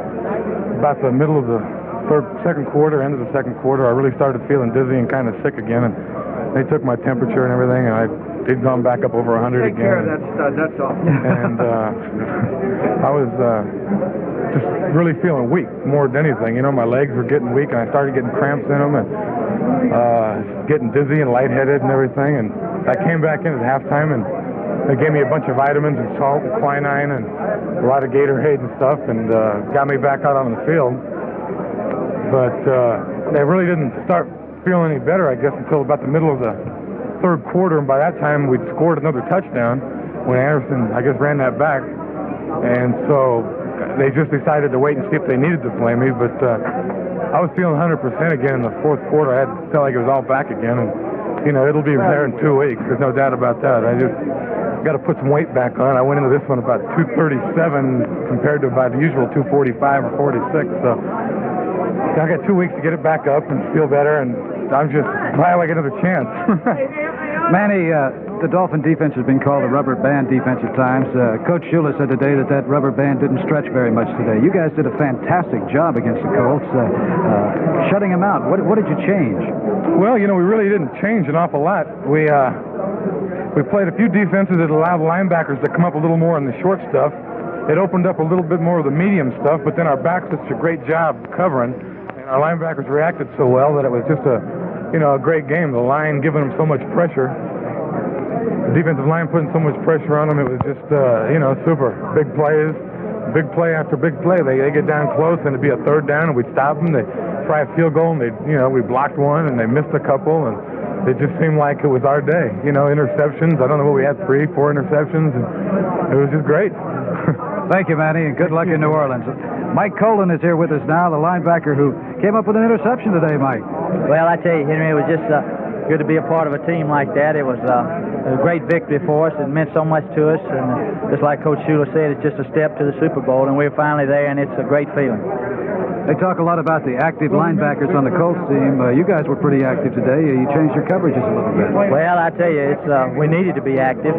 about the middle of the second quarter, end of the second quarter, I really started feeling dizzy and kind of sick again. And they took my temperature and everything, and I'd gone back up over 100 again. Take care of that stud, that's all. And I was just really feeling weak more than anything. You know, my legs were getting weak, and I started getting cramps in them, and getting dizzy and lightheaded and everything. And I came back in at halftime, and they gave me a bunch of vitamins and salt and quinine and a lot of Gatorade and stuff, and got me back out on the field. But they really didn't start feeling any better, I guess, until about the middle of the third quarter, and by that time we'd scored another touchdown when Anderson, I guess, ran that back. And so they just decided to wait and see if they needed to play me, but I was feeling 100% again in the fourth quarter. I felt like it was all back again, and, you know, it'll be there in 2 weeks. There's no doubt about that. I just got to put some weight back on. I went into this one about 237 compared to about the usual 245 or 46, so I got 2 weeks to get it back up and feel better, and I'm just glad I get another chance. Manny, the Dolphin defense has been called a rubber band defense at times. Coach Shula said today that rubber band didn't stretch very much today. You guys did a fantastic job against the Colts, shutting them out. What did you change? Well, you know, we really didn't change an awful lot. We played a few defenses that allowed linebackers to come up a little more in the short stuff. It opened up a little bit more of the medium stuff, but then our backs did such a great job covering, and our linebackers reacted so well that it was just a great game. The line giving them so much pressure, the defensive line putting so much pressure on them. It was just, super. Big plays, big play after big play. They get down close, and it'd be a third down, and we'd stop them. They'd try a field goal, and we blocked one, and they missed a couple, and it just seemed like it was our day. You know, interceptions. I don't know what we had, 3, 4 interceptions, and it was just great. Thank you, Manny, and good luck in New Orleans. Mike Colin is here with us now, the linebacker who came up with an interception today, Mike. Well, I tell you, Henry, it was just good to be a part of a team like that. It was a great victory for us. It meant so much to us, and just like Coach Shula said, it's just a step to the Super Bowl, and we're finally there, and it's a great feeling. They talk a lot about the active linebackers on the Colts team. You guys were pretty active today. You changed your coverages a little bit. Well, I tell you, we needed to be active.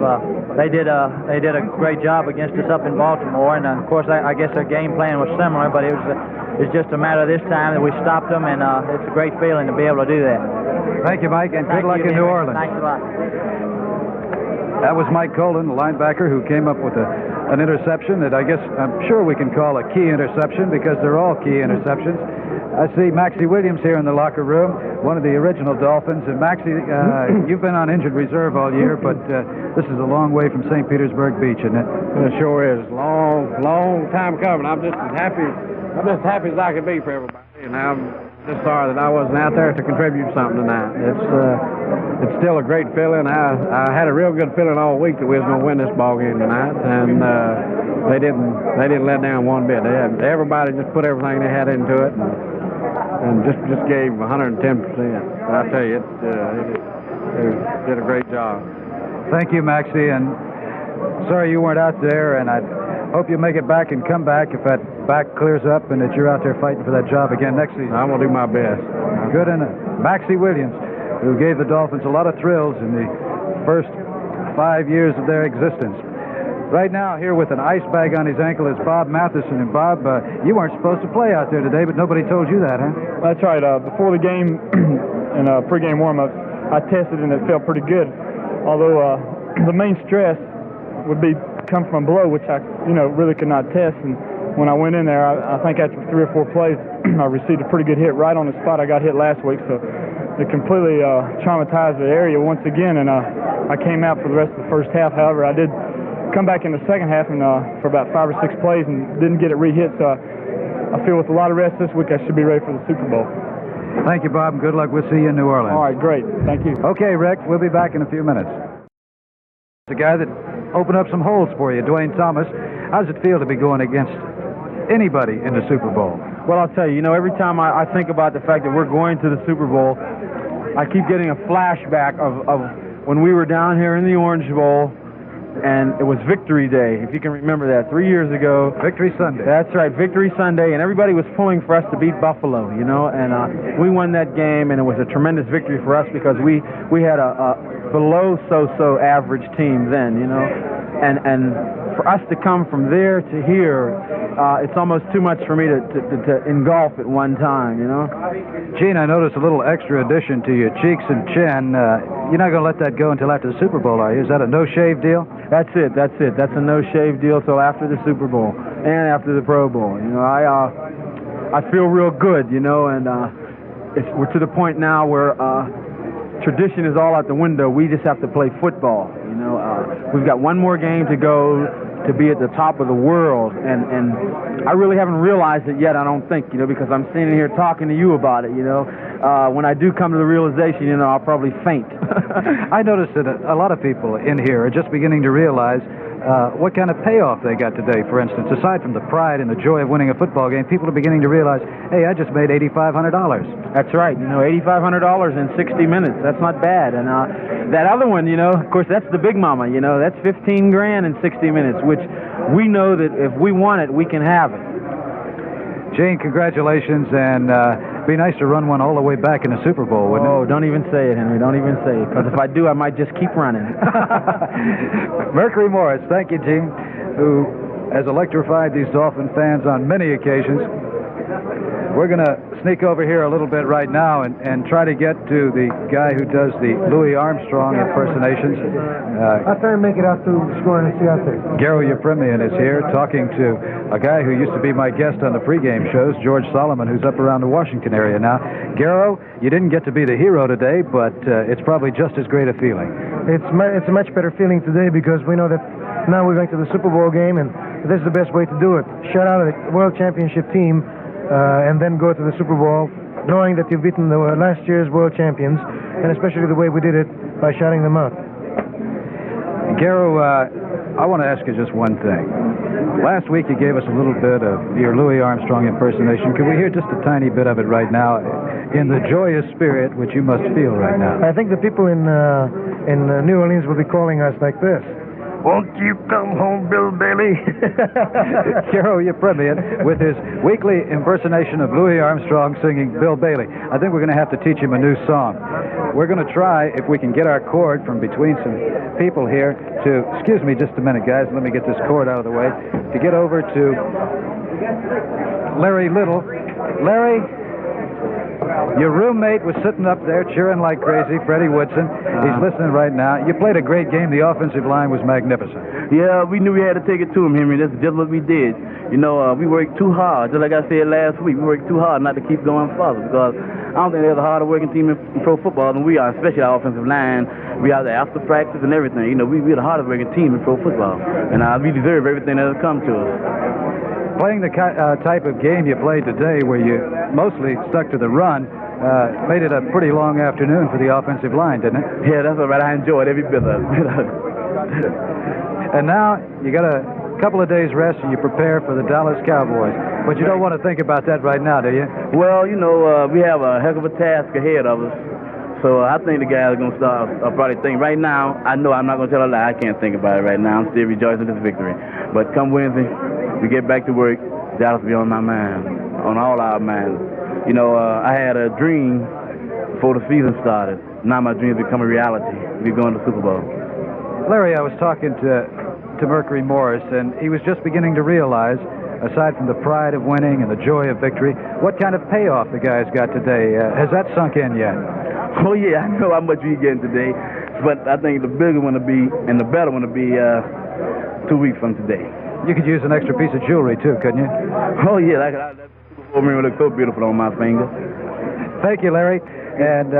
They did a great job against us up in Baltimore, and of course, I guess their game plan was similar, but it's just a matter of this time that we stopped them, and it's a great feeling to be able to do that. Thank you, Mike, and good luck in New Orleans. Thanks a lot. That was Mike Colin, the linebacker, who came up with an interception that I guess I'm sure we can call a key interception because they're all key interceptions. I see Maxie Williams here in the locker room, one of the original Dolphins. And Maxie, you've been on injured reserve all year, but this is a long way from St. Petersburg Beach, isn't it? It sure is. Long time coming. I'm just as happy as I could be for everybody. And I'm just sorry that I wasn't out there to contribute something tonight. It's still a great feeling. I had a real good feeling all week that we was going to win this ball game tonight, and they didn't let down one bit. Everybody just put everything they had into it, and just gave 110%. I tell you, they did a great job. Thank you, Maxie, and sorry you weren't out there, and I hope you make it back and come back if that back clears up and that you're out there fighting for that job again next season. I'm going to do my best. Good enough. Maxie Williams, who gave the Dolphins a lot of thrills in the first 5 years of their existence. Right now, here with an ice bag on his ankle is Bob Matheson. And Bob, you weren't supposed to play out there today, but nobody told you that, huh? That's right. Before the game and pregame warm-ups, I tested and it felt pretty good. Although the main stress would come from below, which I really could not test. And when I went in there, I think after 3 or 4 plays, I received a pretty good hit right on the spot I got hit last week. So it completely traumatized the area once again, and I came out for the rest of the first half. However, I did come back in the second half and for about 5 or 6 plays and didn't get it re-hit. So I feel with a lot of rest this week, I should be ready for the Super Bowl. Thank you, Bob, and good luck. We'll see you in New Orleans. All right, great. Thank you. Okay, Rick, we'll be back in a few minutes. The guy that opened up some holes for you, Dwayne Thomas. How does it feel to be going against anybody in the Super Bowl? Well, I'll tell you, every time I think about the fact that we're going to the Super Bowl, I keep getting a flashback of when we were down here in the Orange Bowl and it was Victory Day, if you can remember that, 3 years ago. Victory Sunday. That's right, Victory Sunday, and everybody was pulling for us to beat Buffalo, you know, and we won that game, and it was a tremendous victory for us because we had a below so average team then, you know, and for us to come from there to here, it's almost too much for me to engulf at one time, you know. Gene, I noticed a little extra addition to your cheeks and chin. You're not going to let that go until after the Super Bowl, are you? Is that a no-shave deal? That's it. That's a no-shave deal till after the Super Bowl and after the Pro Bowl. You know, I feel real good, you know, and we're to the point now where tradition is all out the window. We just have to play football, you know. We've got one more game to go to be at the top of the world, and I really haven't realized it yet, I don't think, you know, because I'm standing here talking to you about it, you know. When I do come to the realization, you know, I'll probably faint. I noticed that a lot of people in here are just beginning to realize what kind of payoff they got today. For instance, aside from the pride and the joy of winning a football game, people are beginning to realize, hey, I just made $8,500. That's right. You know, $8,500 in 60 minutes. That's not bad. And that other one, you know, of course, that's the big mama. You know, that's 15 grand in 60 minutes, which we know that if we want it, we can have it. Gene, congratulations, and it'd be nice to run one all the way back in the Super Bowl, wouldn't it? Oh, don't even say it, Henry. Don't even say it, because if I do, I might just keep running. Mercury Morris, thank you, Gene, who has electrified these Dolphin fans on many occasions. We're going to sneak over here a little bit right now and try to get to the guy who does the Louis Armstrong impersonations. I'll try and make it out to scoring and see out there. Garo Yepremian is here talking to a guy who used to be my guest on the pregame shows, George Solomon, who's up around the Washington area now. Garo, you didn't get to be the hero today, but it's probably just as great a feeling. It's a much better feeling today because we know that now we're going to the Super Bowl game, and this is the best way to do it. Shut out a World Championship team and then go to the Super Bowl knowing that you've beaten the last year's world champions, and especially the way we did it by shutting them out. Garo, I want to ask you just one thing. Last week you gave us a little bit of your Louis Armstrong impersonation. Can we hear just a tiny bit of it right now in the joyous spirit which you must feel right now? I think the people in New Orleans will be calling us like this. Won't you come home, Bill Bailey? Garo Yepremian with his weekly impersonation of Louis Armstrong singing Bill Bailey. I think we're going to have to teach him a new song. We're going to try, if we can get our cord from between some people here to, excuse me just a minute, guys, let me get this cord out of the way, to get over to Larry Little. Larry, your roommate was sitting up there cheering like crazy, Freddie Woodson. He's listening right now. You played a great game. The offensive line was magnificent. Yeah, we knew we had to take it to him, Henry. That's just what we did. You know, we worked too hard. Just like I said last week, we worked too hard not to keep going further because I don't think there's a harder working team in pro football than we are, especially our offensive line. We out there after practice and everything. You know, we're the hardest working team in pro football. And we deserve everything that has come to us. Playing the type of game you played today where you mostly stuck to the run made it a pretty long afternoon for the offensive line, didn't it? Yeah, that's all right. I enjoyed every bit of it. And now you got a couple of days rest and you prepare for the Dallas Cowboys. But you don't want to think about that right now, do you? Well, you know, we have a heck of a task ahead of us. So I think the guys are going to start probably thinking. Right now, I know I'm not going to tell a lie. I can't think about it right now. I'm still rejoicing in this victory. But come Wednesday, we get back to work, Dallas will be on my mind, on all our minds. You know, I had a dream before the season started. Now my dreams become a reality. We're going to the Super Bowl. Larry, I was talking to Mercury Morris, and he was just beginning to realize, aside from the pride of winning and the joy of victory, what kind of payoff the guys got today. Has that sunk in yet? Oh, yeah, I know how much we're getting today. But I think the bigger one to be, and the better one to be 2 weeks from today. You could use an extra piece of jewelry, too, couldn't you? Oh, yeah, that Super Bowl ring would look so beautiful on my finger. Thank you, Larry. And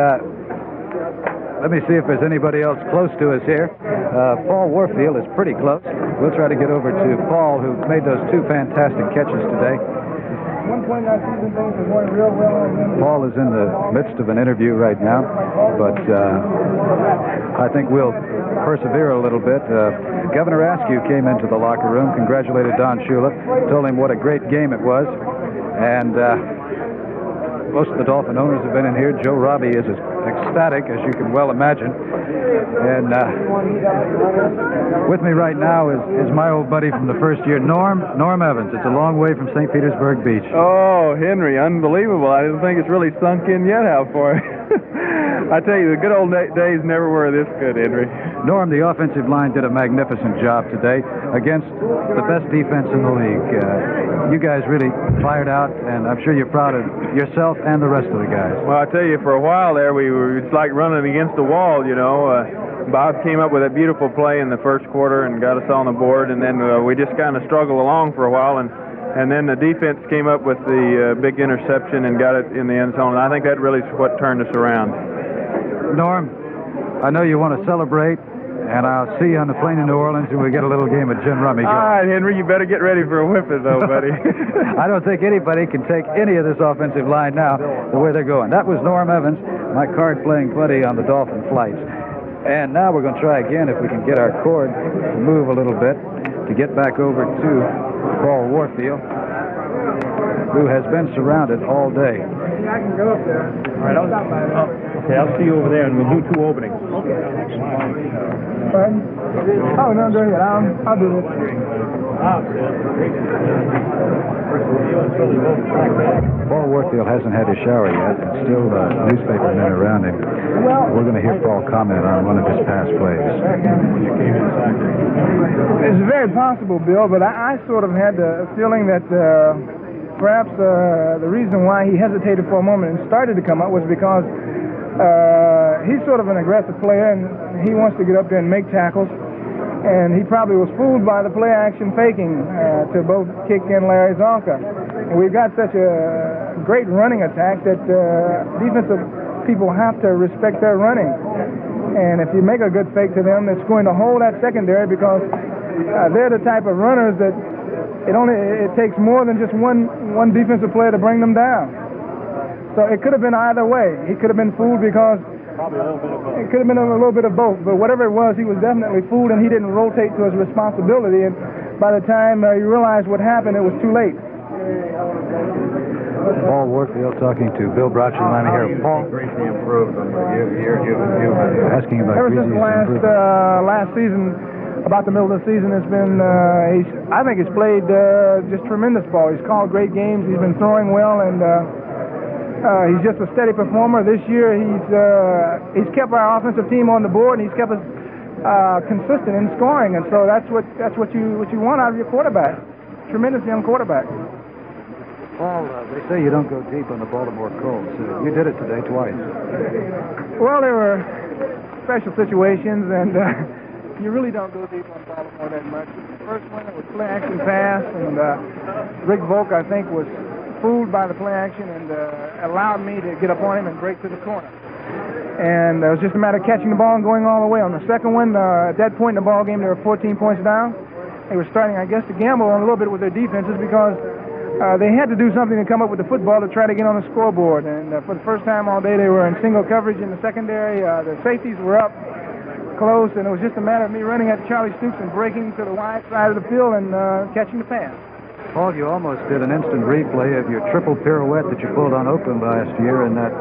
let me see if there's anybody else close to us here. Paul Warfield is pretty close. We'll try to get over to Paul, who made those two fantastic catches today. Paul is in the midst of an interview right now, but I think we'll persevere a little bit. Governor Askew came into the locker room, congratulated Don Shula, told him what a great game it was, and most of the Dolphin owners have been in here. Joe Robbie is ecstatic, as you can well imagine. And with me right now is my old buddy from the first year, Norm Evans. It's a long way from St. Petersburg Beach. Oh, Henry, unbelievable. I don't think it's really sunk in yet how far. I tell you, the good old days never were this good, Henry. Norm, the offensive line did a magnificent job today against the best defense in the league. You guys really fired out, and I'm sure you're proud of yourself and the rest of the guys. Well, I tell you, for a while there, it's like running against the wall, you know. Bob came up with a beautiful play in the first quarter and got us on the board, and then we just kind of struggled along for a while, and then the defense came up with the big interception and got it in the end zone. And I think that really is what turned us around. Norm, I know you want to celebrate, and I'll see you on the plane in New Orleans when we get a little game of gin rummy going. All right, Henry, you better get ready for a whipping, though, buddy. I don't think anybody can take any of this offensive line now the way they're going. That was Norm Evans, my card-playing buddy on the Dolphin flights. And now we're going to try again if we can get our cord to move a little bit to get back over to Paul Warfield, who has been surrounded all day. I can go up there. All right, okay, I'll see you over there, and we'll do 2 openings. Pardon? Oh, no, go ahead. I'll do this. Paul Warfield hasn't had his shower yet, and still newspaper men around him. We're going to hear Paul comment on one of his past plays. It's very possible, Bill, but I sort of had the feeling that perhaps the reason why he hesitated for a moment and started to come up was because he's sort of an aggressive player, and he wants to get up there and make tackles. And he probably was fooled by the play-action faking to both Kick and Larry Zonka. And we've got such a great running attack that defensive people have to respect their running. And if you make a good fake to them, it's going to hold that secondary because they're the type of runners that it takes more than just one defensive player to bring them down. So it could have been either way. He could have been fooled because it could have been a little bit of both, but whatever it was, he was definitely fooled, and he didn't rotate to his responsibility, and by the time he realized what happened, it was too late. Paul Warfield talking to Bill Brocci. Here. Paul, Griese improved. You're asking about ever since last season, about the middle of the season, it's been, I think he's played just tremendous ball. He's called great games. He's been throwing well, and he's just a steady performer. This year, he's kept our offensive team on the board, and he's kept us consistent in scoring. And so that's what you want out of your quarterback. Tremendous young quarterback. Paul, they say you don't go deep on the Baltimore Colts. You did it today twice. Well, there were special situations, and you really don't go deep on Baltimore that much. The first one, it was play action pass, and Rick Volk, I think, was fooled by the play action and allowed me to get up on him and break to the corner. And it was just a matter of catching the ball and going all the way. On the second one, at that point in the ball game, they were 14 points down. They were starting, I guess, to gamble on a little bit with their defenses because they had to do something to come up with the football to try to get on the scoreboard. And for the first time all day, they were in single coverage in the secondary. The safeties were up close, and it was just a matter of me running at Charlie Stoops and breaking to the wide side of the field and catching the pass. Paul, you almost did an instant replay of your triple pirouette that you pulled on Oakland last year in that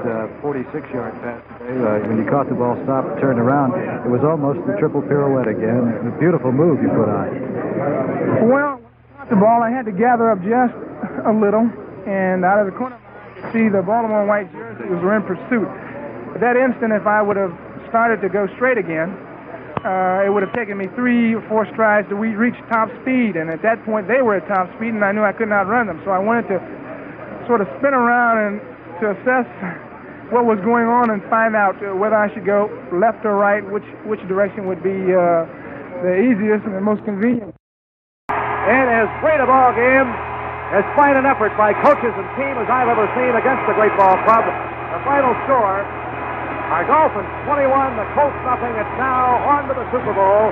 46-yard pass today. When you caught the ball, stopped, turned around, it was almost the triple pirouette again. A beautiful move you put on. Well, when I caught the ball, I had to gather up just a little, and out of the corner, I see the Baltimore white jerseys were in pursuit. At that instant, if I would have started to go straight again, it would have taken me 3 or 4 strides to reach top speed, and at that point they were at top speed, and I knew I could not run them. So I wanted to sort of spin around and to assess what was going on and find out whether I should go left or right, which direction would be the easiest and the most convenient. In as great a ball game, as fine an effort by coaches and team as I've ever seen against the Great Ball Club. The final score, our Dolphins 21, the Colts nothing. It's now on to the Super Bowl.